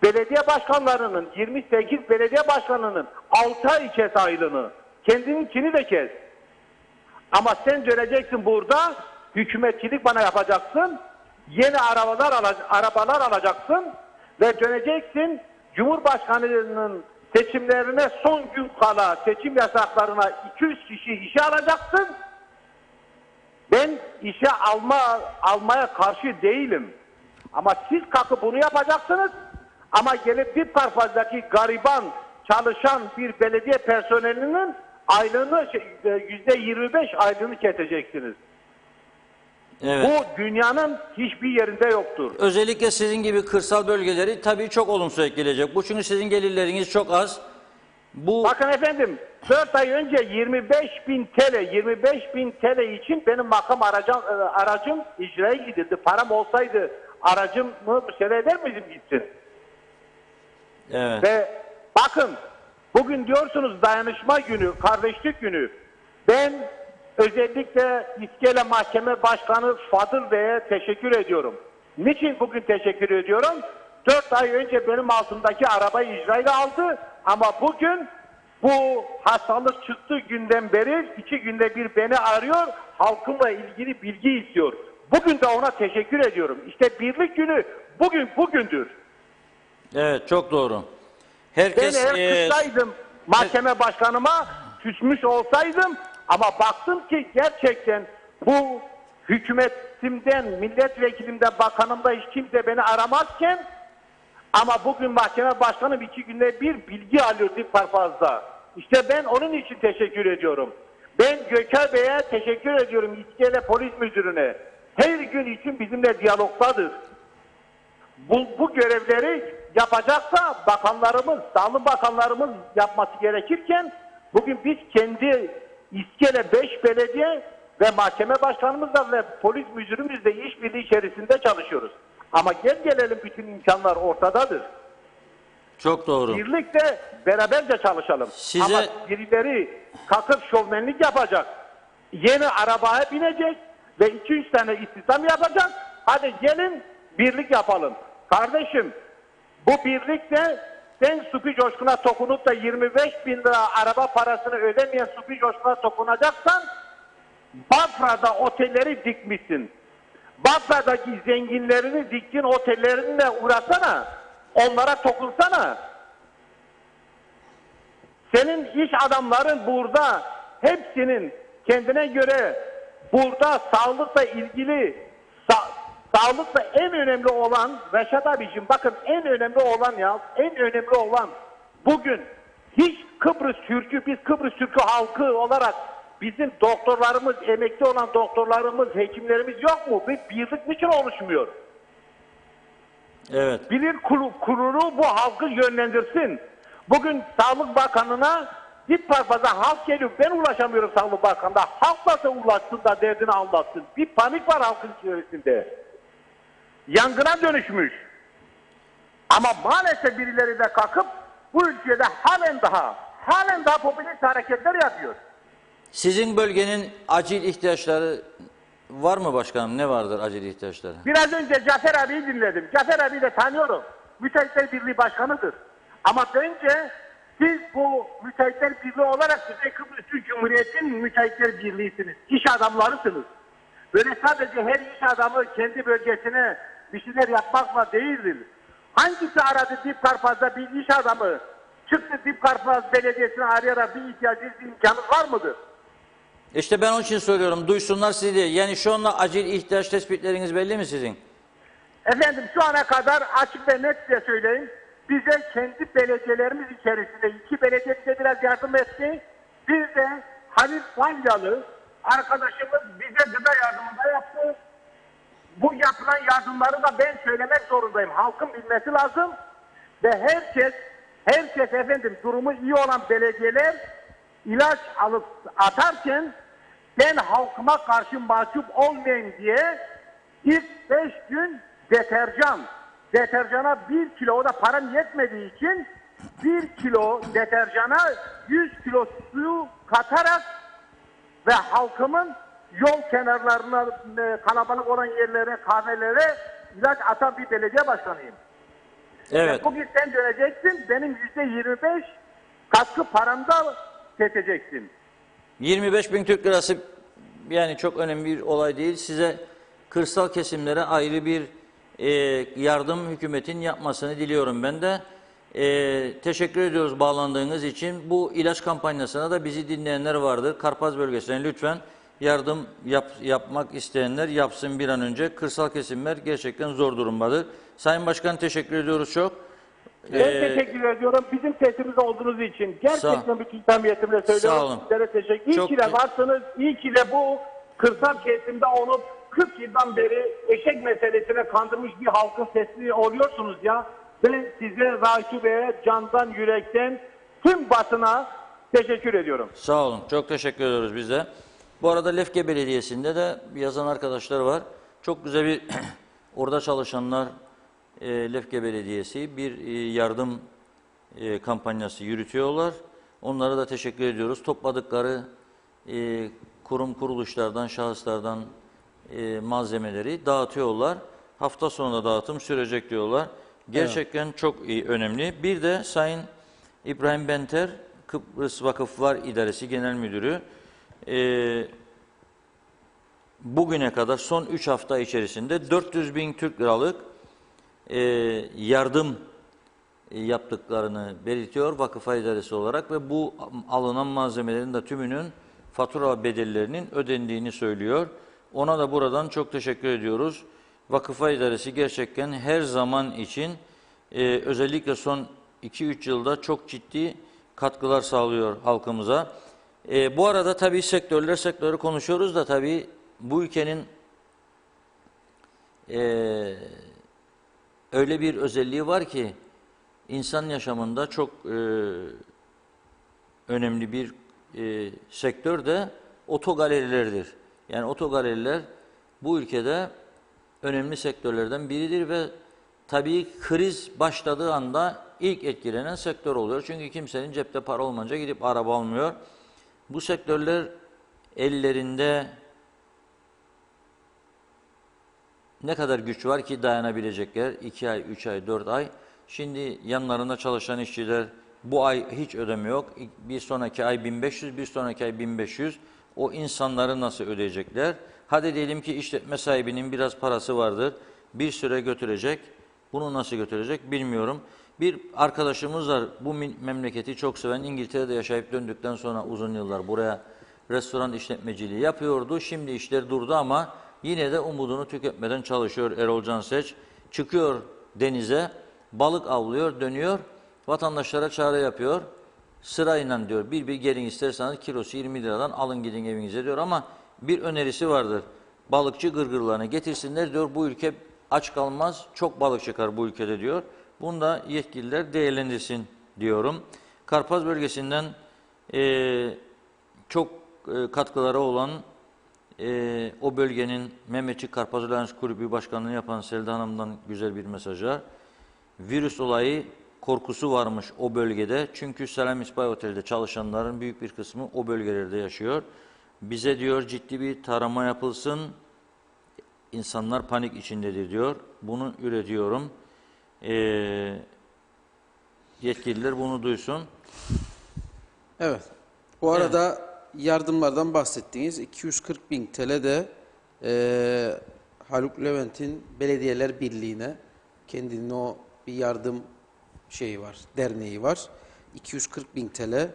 S5: Belediye başkanlarının 28 belediye başkanının 6 ay kes aylığını. Kendininkini de kes. Ama sen döneceksin burada hükümetçilik bana yapacaksın. Yeni arabalar alacaksın ve döneceksin Cumhurbaşkanı'nın seçimlerine son gün kala seçim yasaklarına 200 kişi işe alacaksın. Ben işe almaya karşı değilim. Ama siz kalkıp bunu yapacaksınız. Ama gelip bir parfadaki gariban çalışan bir belediye personelinin aylığını %25 aylığını keseceksiniz.
S2: Evet.
S5: Bu dünyanın hiçbir yerinde yoktur.
S2: Özellikle sizin gibi kırsal bölgeleri tabii çok olumsuz etkileyecek. Bu çünkü sizin gelirleriniz çok az. Bu
S5: Bakın efendim 4 ay önce 25.000 TL için benim makam aracım icraya gidildi. Param olsaydı aracımı müsaade eder miydim gitsin?
S2: evet.
S5: Ve bakın bugün diyorsunuz dayanışma günü, kardeşlik günü. Ben özellikle İskele Mahkeme Başkanı Fadıl Bey'e teşekkür ediyorum. Niçin bugün teşekkür ediyorum? 4 ay önce benim altımdaki arabayı icrayla aldı ama bugün bu hastalık çıktığı günden beri 2 günde bir beni arıyor, halkımla ilgili bilgi istiyor. Bugün de ona teşekkür ediyorum. İşte birlik günü bugündür.
S2: Evet, çok doğru.
S5: Ben
S2: Herkes
S5: eğer kızsaydım mahkeme başkanıma küsmüş olsaydım ama baktım ki gerçekten bu hükümetimden, milletvekilimden, bakanımda hiç kimse beni aramazken ama bugün mahkeme başkanım 2 günde bir bilgi alıyor fazla. İşte ben onun için teşekkür ediyorum. Ben Gökhan Bey'e teşekkür ediyorum, İskele Polis Müdürü'ne. Her gün için bizimle diyalogdadır. Bu görevleri yapacaksa bakanlarımız, sağlık bakanlarımız yapması gerekirken bugün biz kendi İskele 5 belediye ve mahkeme başkanımızla ve polis müdürümüzle işbirliği içerisinde çalışıyoruz. Ama gelelim bütün imkanlar ortadadır.
S2: çok doğru.
S5: Birlikte beraberce çalışalım.
S2: Size-
S5: Ama birileri kalkıp şovmenlik yapacak. Yeni arabaya binecek ve 2-3 tane istihdam yapacak. Hadi gelin birlik yapalım. Kardeşim bu birlikte sen Supi Coşkun'a dokunup da 25.000 lira araba parasını ödemeyen Supi Coşkun'a dokunacaksan Bafra'da otelleri dikmişsin. Bafra'daki zenginlerini diktin otellerinle uğrasana. Onlara dokunsana. Senin iş adamların burada hepsinin kendine göre burada sağlıkla ilgili sağlıkla en önemli olan Reşat abicim bakın en önemli olan bugün hiç Kıbrıs Türk'ü biz Kıbrıs Türk'ü halkı olarak bizim doktorlarımız, emekli olan doktorlarımız, hekimlerimiz yok mu? Bir birlik niçin oluşmuyor?
S2: Evet.
S5: Bilir kurulu bu halkı yönlendirsin. Bugün Sağlık Bakanı'na bir parfada halk geliyor. Ben ulaşamıyorum Sağlık Bakanı'na. Halk nasıl ulaşsın da derdini anlatsın. Bir panik var halkın içerisinde. Yangına dönüşmüş. Ama maalesef birileri de kalkıp bu ülkede halen daha popülist hareketler yapıyor.
S2: Sizin bölgenin acil ihtiyaçları var mı başkanım? Ne vardır acil ihtiyaçları?
S5: Biraz önce Cafer abiyi dinledim. Cafer abiyi de tanıyorum. Müteahhitler Birliği Başkanı'dır. Ama bence siz bu Müteahhitler Birliği olarak Kuzey Kıbrıs Türk Cumhuriyeti'nin Müteahhitler Birliği'siniz. İş adamlarısınız. Böyle sadece her iş adamı kendi bölgesine bir şeyler yapmakla değildir. Hangisi aradı Dip Karpaz'da bir iş adamı çıktı Dip Karpaz Belediyesi'ne arayarak bir ihtiyacı imkanı var mıdır?
S2: İşte ben onun için soruyorum. Duysunlar sizi diye. Yani şu anda acil ihtiyaç tespitleriniz belli mi sizin?
S5: Efendim şu ana kadar açık ve net size söyleyeyim. Bize kendi belediyelerimiz içerisinde 2 belediye bize biraz yardım etti. Bir de Halil Falyalı arkadaşımız bize gıda yardımında yaptı. Bu yapılan yardımları da ben söylemek zorundayım. Halkın bilmesi lazım. Ve herkes efendim durumu iyi olan belediyeler ilaç alıp atarken ben halkıma karşı mahcup olmayayım diye ilk 5 gün deterjana 1 kilo, o da param yetmediği için 1 kilo deterjana 100 kilo su katarak ve halkımın yol kenarlarına, kalabalık olan yerlere, kahvelere ilaç atan bir belediye başkanıyım.
S2: Evet.
S5: Bugün sen döneceksin, benim %25 katkı paramda keseceksin.
S2: 25.000 Türk lirası yani çok önemli bir olay değil. Size kırsal kesimlere ayrı bir yardım hükümetin yapmasını diliyorum ben de. Teşekkür ediyoruz bağlandığınız için. Bu ilaç kampanyasına da bizi dinleyenler vardır. Karpaz bölgesine lütfen yardım yapmak isteyenler yapsın bir an önce. Kırsal kesimler gerçekten zor durumdadır. Sayın Başkan teşekkür ediyoruz çok.
S5: Ben teşekkür ediyorum. Bizim sesimiz olduğunuz için. Gerçekten bütün samimiyetimle söylüyorum.
S2: Sağ olun.
S5: Sizlere teşekkür. İyi
S2: Çok
S5: ki de varsınız. İyi ki de bu kırsal kesimde olup 40 yıldan beri eşek meselesine kandırmış bir halkın sesi oluyorsunuz ya. Ben size Raşu Bey'e candan yürekten tüm basına teşekkür ediyorum.
S2: Sağ olun. Çok teşekkür ediyoruz biz de. Bu arada Lefke Belediyesi'nde de yazan arkadaşlar var. Çok güzel bir orada çalışanlar Lefke Belediyesi bir yardım kampanyası yürütüyorlar. Onlara da teşekkür ediyoruz. Topladıkları kurum kuruluşlardan, şahıslardan malzemeleri dağıtıyorlar. Hafta sonunda dağıtım sürecek diyorlar. Gerçekten çok iyi, önemli. Bir de Sayın İbrahim Benter, Kıbrıs Vakıflar İdaresi Genel Müdürü, bugüne kadar son 3 hafta içerisinde 400.000 Türk liralık yardım yaptıklarını belirtiyor Vakıflar İdaresi olarak ve bu alınan malzemelerin de tümünün fatura bedellerinin ödendiğini söylüyor. Ona da buradan çok teşekkür ediyoruz. Vakıflar İdaresi gerçekten her zaman için özellikle son 2-3 yılda çok ciddi katkılar sağlıyor halkımıza. Bu arada tabii sektörleri konuşuyoruz da tabii bu ülkenin öyle bir özelliği var ki insan yaşamında çok önemli bir sektör de otogalerilerdir. Yani otogaleriler bu ülkede önemli sektörlerden biridir ve tabii kriz başladığı anda ilk etkilenen sektör oluyor. Çünkü kimsenin cepte para olmayınca gidip araba almıyor. Bu sektörler ellerinde ne kadar güç var ki dayanabilecekler? 2 ay, 3 ay, 4 ay. Şimdi yanlarında çalışan işçiler bu ay hiç ödeme yok. Bir sonraki ay 1500, bir sonraki ay 1500. O insanları nasıl ödeyecekler? Hadi diyelim ki işletme sahibinin biraz parası vardır. Bir süre götürecek. Bunu nasıl götürecek bilmiyorum. Bir arkadaşımız var, bu memleketi çok seven, İngiltere'de yaşayıp döndükten sonra uzun yıllar buraya restoran işletmeciliği yapıyordu. Şimdi işler durdu ama yine de umudunu tüketmeden çalışıyor Erol Canseç. Çıkıyor denize, balık avlıyor, dönüyor, vatandaşlara çağrı yapıyor. Sırayla diyor, bir gelin isterseniz kilosu 20 liradan alın gidin evinize diyor ama bir önerisi vardır. Balıkçı gırgırlarını getirsinler diyor, bu ülke aç kalmaz, çok balık çıkar bu ülkede diyor. Bunu da yetkililer değerlendirsin diyorum. Karpaz bölgesinden çok katkıları olan o bölgenin Mehmetçik Karpaz Alliance Kulübü Başkanlığı yapan Selda Hanım'dan güzel bir mesaj var. Virüs olayı korkusu varmış o bölgede. Çünkü Selam İspahi Otel'de çalışanların büyük bir kısmı o bölgelerde yaşıyor. Bize diyor ciddi bir tarama yapılsın. İnsanlar panik içindedir diyor. Bunu üretiyorum. Yetkililer bunu duysun.
S1: Evet. Bu arada yardımlardan bahsettiniz. 240.000 TL de Haluk Levent'in Belediyeler Birliği'ne, kendinin o bir yardım şeyi var, derneği var. 240.000 TL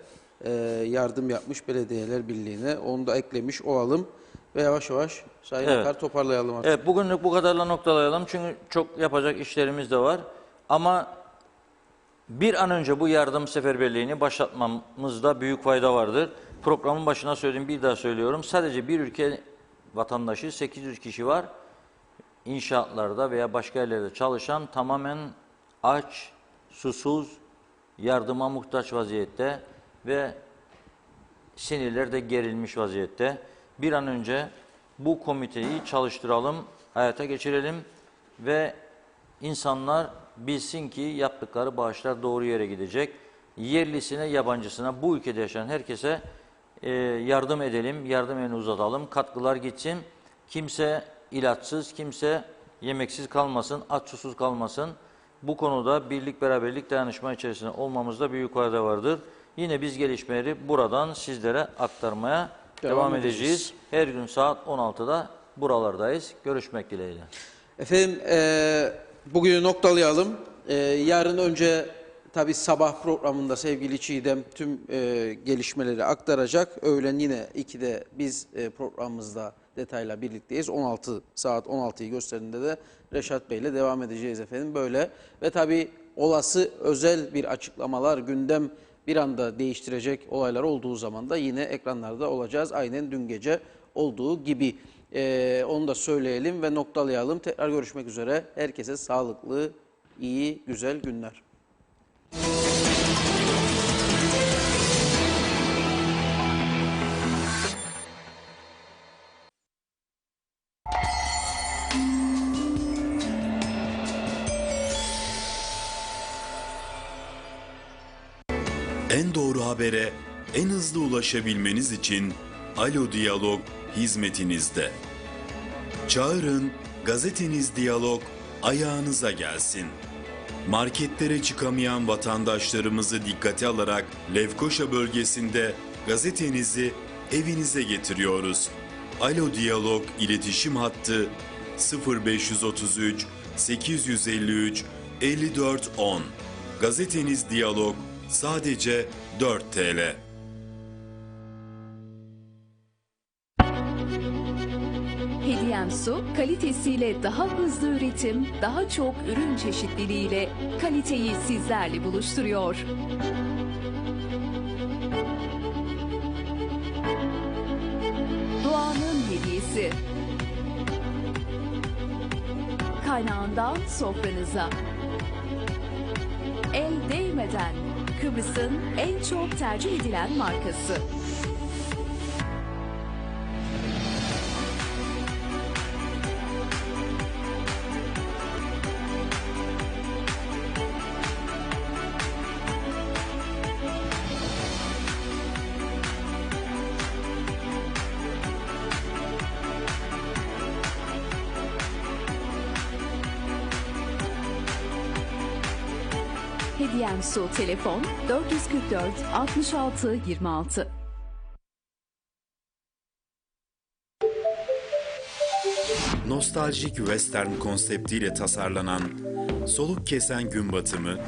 S1: yardım yapmış Belediyeler Birliği'ne. Onu da eklemiş olalım ve yavaş yavaş Sayın Akar toparlayalım artık.
S2: Evet, bugünlük bu kadarla noktalayalım. Çünkü çok yapacak işlerimiz de var. Ama bir an önce bu yardım seferberliğini başlatmamızda büyük fayda vardır. Programın başına söyledim, bir daha söylüyorum. Sadece bir ülke vatandaşı 800 kişi var. İnşaatlarda veya başka yerlerde çalışan, tamamen aç, susuz, yardıma muhtaç vaziyette ve sinirler de gerilmiş vaziyette. Bir an önce bu komiteyi çalıştıralım, hayata geçirelim ve insanlar bilsin ki yaptıkları bağışlar doğru yere gidecek. Yerlisine, yabancısına, bu ülkede yaşayan herkese yardım edelim, yardım elini uzatalım, katkılar gitsin. Kimse ilaçsız, kimse yemeksiz kalmasın, aç susuz kalmasın. Bu konuda birlik, beraberlik, dayanışma içerisinde olmamızda büyük fayda vardır. Yine biz gelişmeleri buradan sizlere aktarmaya devam edeceğiz. Her gün saat 16'da buralardayız. Görüşmek dileğiyle.
S1: Efendim bugünü noktalayalım. Yarın önce tabii sabah programında sevgili Çiğdem tüm gelişmeleri aktaracak. Öğlen yine 2'de biz programımızda detayla birlikteyiz. Saat 16'yı gösterdiğinde de Reşat Bey ile devam edeceğiz efendim. Böyle ve tabii olası özel bir açıklamalar, gündem bir anda değiştirecek olaylar olduğu zaman da yine ekranlarda olacağız. Aynen dün gece olduğu gibi. Onu da söyleyelim ve noktalayalım. Tekrar görüşmek üzere. Herkese sağlıklı, iyi, güzel günler.
S6: En doğru habere en hızlı ulaşabilmeniz için Alo Diyalog hizmetinizde. Çağırın, gazeteniz Diyalog ayağınıza gelsin. Marketlere çıkamayan vatandaşlarımızı dikkate alarak Lefkoşa bölgesinde gazetenizi evinize getiriyoruz. Alo Diyalog iletişim hattı 0533 853 5410. Gazeteniz Diyalog sadece 4 TL.
S7: Hediyem Su, kalitesiyle daha hızlı üretim, daha çok ürün çeşitliliğiyle kaliteyi sizlerle buluşturuyor. Doğanın hediyesi. Kaynağından sofranıza. El değmeden Kıbrıs'ın en çok tercih edilen markası. Hediyem Su telefon 444 66 26.
S6: Nostaljik western konseptiyle tasarlanan, soluk kesen gün batımı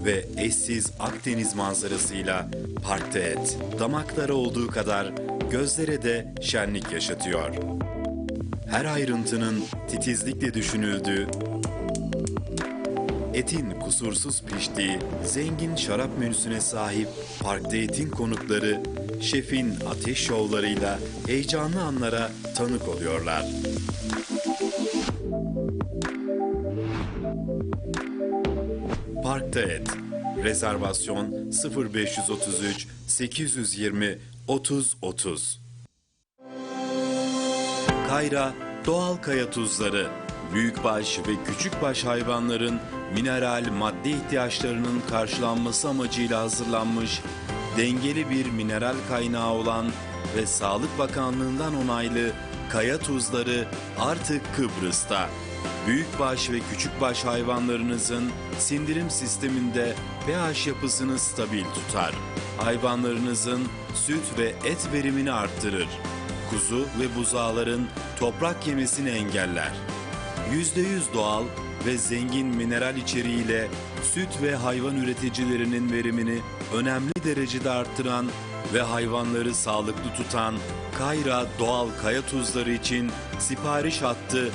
S6: ve eşsiz Akdeniz manzarasıyla Parkta Et, damaklara olduğu kadar gözlere de şenlik yaşatıyor. Her ayrıntının titizlikle düşünüldüğü, etin kusursuz piştiği zengin şarap menüsüne sahip Parkta Et'in konukları, şefin ateş şovlarıyla heyecanlı anlara tanık oluyorlar. Parkta Et. Rezervasyon 0533 820 30 30. Kayra Doğal Kaya Tuzları. Büyükbaş ve küçükbaş hayvanların mineral madde ihtiyaçlarının karşılanması amacıyla hazırlanmış dengeli bir mineral kaynağı olan ve Sağlık Bakanlığı'ndan onaylı kaya tuzları artık Kıbrıs'ta. Büyükbaş ve küçükbaş hayvanlarınızın sindirim sisteminde pH yapısını stabil tutar. Hayvanlarınızın süt ve et verimini arttırır. Kuzu ve buzağların toprak yemesini engeller. %100 doğal ve zengin mineral içeriğiyle süt ve hayvan üreticilerinin verimini önemli derecede arttıran ve hayvanları sağlıklı tutan Kayra Doğal Kaya Tuzları için sipariş hattı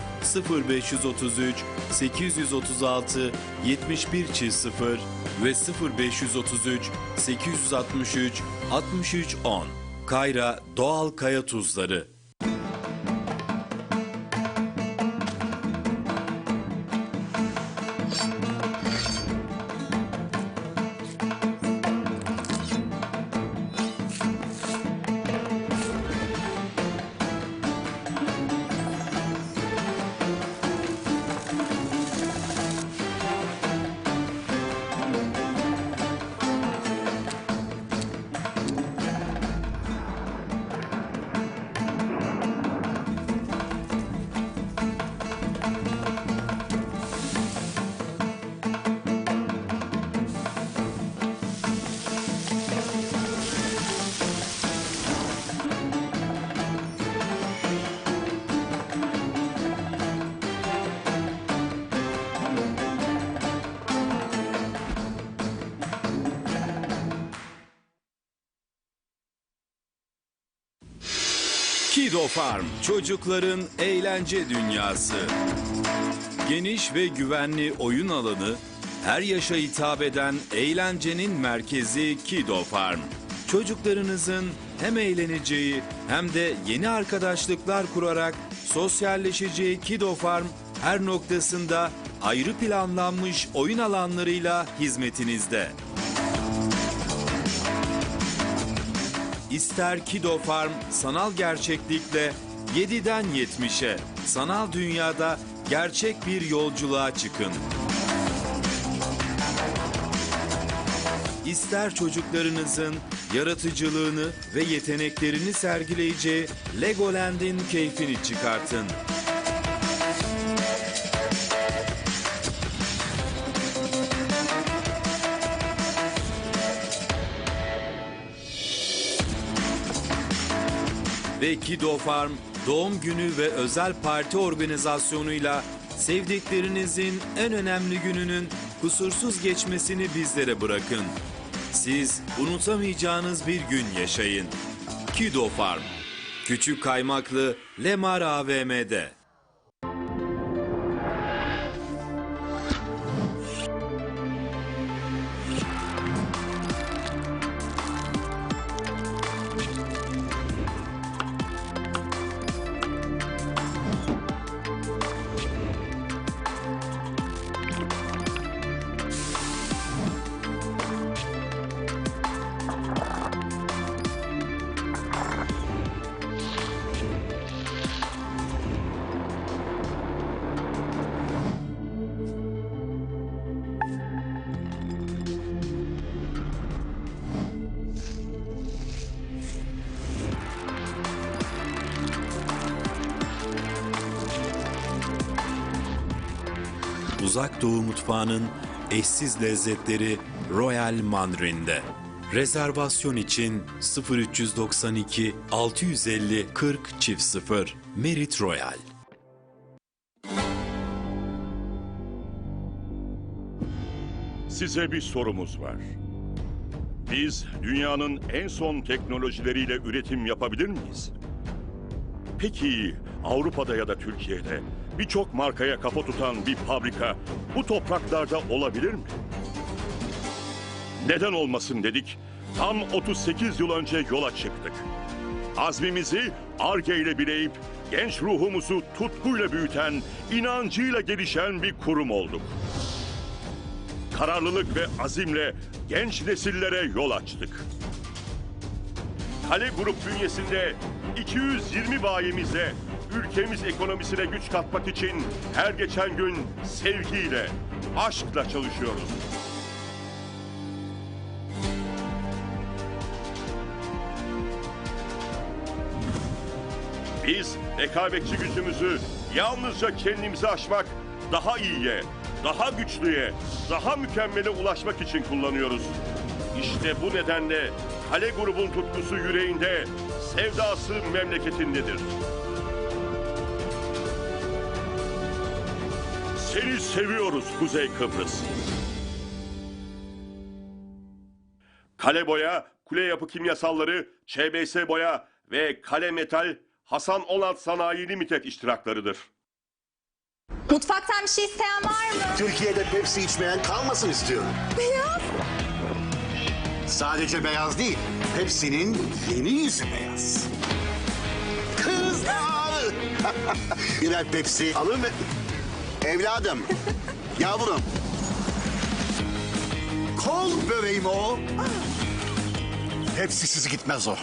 S6: 0533 836 7100 ve 0533 863 6310. Kayra Doğal Kaya Tuzları. Kido Farm, çocukların eğlence dünyası. Geniş ve güvenli oyun alanı, her yaşa hitap eden eğlencenin merkezi Kido Farm. Çocuklarınızın hem eğleneceği hem de yeni arkadaşlıklar kurarak sosyalleşeceği Kido Farm, her noktasında ayrı planlanmış oyun alanlarıyla hizmetinizde. İster Kido Farm sanal gerçeklikle 7'den 70'e sanal dünyada gerçek bir yolculuğa çıkın. İster çocuklarınızın yaratıcılığını ve yeteneklerini sergileyeceği Legoland'in keyfini çıkartın. Ve Kido Farm doğum günü ve özel parti organizasyonuyla sevdiklerinizin en önemli gününün kusursuz geçmesini bizlere bırakın. Siz unutamayacağınız bir gün yaşayın. Kido Farm, Küçük Kaymaklı Lemar AVM'de. Uzak Doğu mutfağının eşsiz lezzetleri Royal Mandarin'de. Rezervasyon için 0392 650 40 0 Merit Royal.
S8: Size bir sorumuz var. Biz dünyanın en son teknolojileriyle üretim yapabilir miyiz? Peki Avrupa'da ya da Türkiye'de birçok markaya kafa tutan bir fabrika bu topraklarda olabilir mi? Neden olmasın dedik, tam 38 yıl önce yola çıktık. Azmimizi Ar-Ge ile bileyip genç ruhumuzu tutkuyla büyüten, inancıyla gelişen bir kurum olduk. Kararlılık ve azimle genç nesillere yol açtık. Kale Grup bünyesinde 220 bayimizle ülkemiz ekonomisine güç katmak için her geçen gün sevgiyle, aşkla çalışıyoruz. Biz rekabetçi gücümüzü yalnızca kendimize aşmak, daha iyiye, daha güçlüye, daha mükemmele ulaşmak için kullanıyoruz. İşte bu nedenle Kale Grubun tutkusu yüreğinde, sevdası memleketindedir. Seni seviyoruz Kuzey Kıbrıs. Kale Boya, Kule Yapı Kimyasalları, ÇBS Boya ve Kale Metal, Hasan Onat Sanayi Limited iştiraklarıdır.
S9: Mutfaktan bir şey isteyen var mı?
S10: Türkiye'de Pepsi içmeyen kalmasın istiyorum.
S9: Beyaz.
S10: Sadece beyaz değil, Pepsi'nin yeni yüzü beyaz. Kızlar! Birer Pepsi alır mı? Evladım, yavrum. Kol böreğim o. Pepsi'siz gitmez o.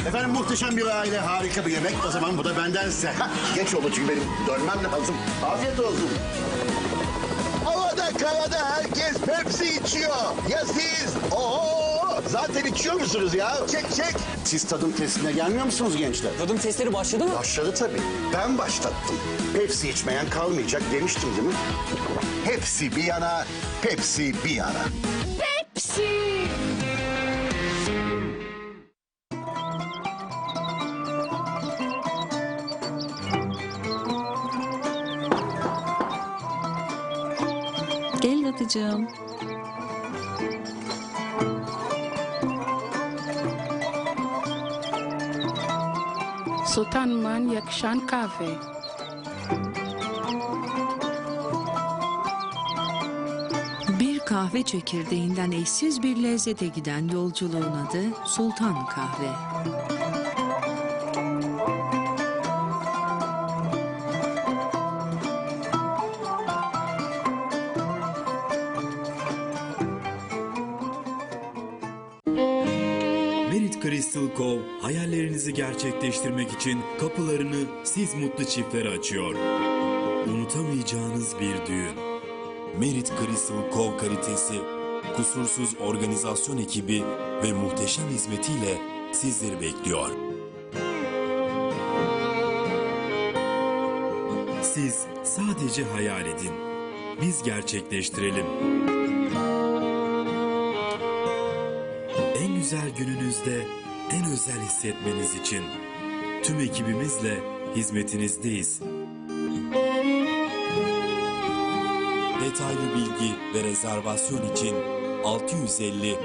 S10: Efendim muhteşem bir aile, harika bir yemek. O zaman bu da bendense. Geç oldu çünkü benim dönmem lazım. Afiyet olsun. Havada karada herkes Pepsi içiyor. Ya siz? Oo, zaten içiyor musunuz ya? Çek. Siz tadım testine gelmiyor musunuz gençler?
S11: Tadım testleri başladı mı?
S10: Başladı tabii. Ben başlattım. Pepsi içmeyen kalmayacak demiştim değil mi? Hepsi bir yana, Pepsi bir yana.
S9: Pepsi.
S12: Gel Latıcığım.
S11: Sultan'man yakışan kahve.
S12: Bir kahve çekirdeğinden eşsiz bir lezzete giden yolculuğun adı Sultan Kahve.
S6: Merit Crystal Co. hayallerinizi gerçekleştirmek için kapılarını siz mutlu çiftlere açıyor. Unutamayacağınız bir düğün. Merit Crystal Co. kalitesi, kusursuz organizasyon ekibi ve muhteşem hizmetiyle sizleri bekliyor. Siz sadece hayal edin. Biz gerçekleştirelim. En güzel gününüzde en özel hissetmeniz için tüm ekibimizle hizmetinizdeyiz. Detaylı bilgi ve rezervasyon için 650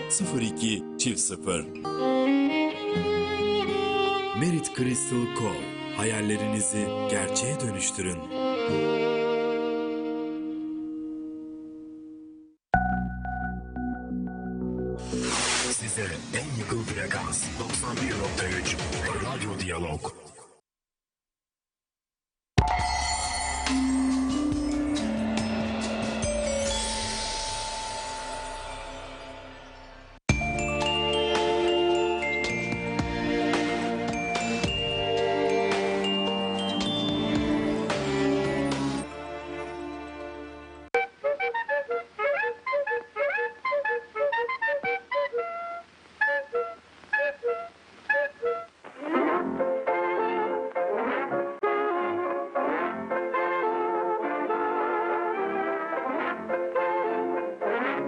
S6: 02 00. Merit Crystal Co. Hayallerinizi gerçeğe dönüştürün.
S13: Size en yakın frekans 91.3 Radyo Diyalog.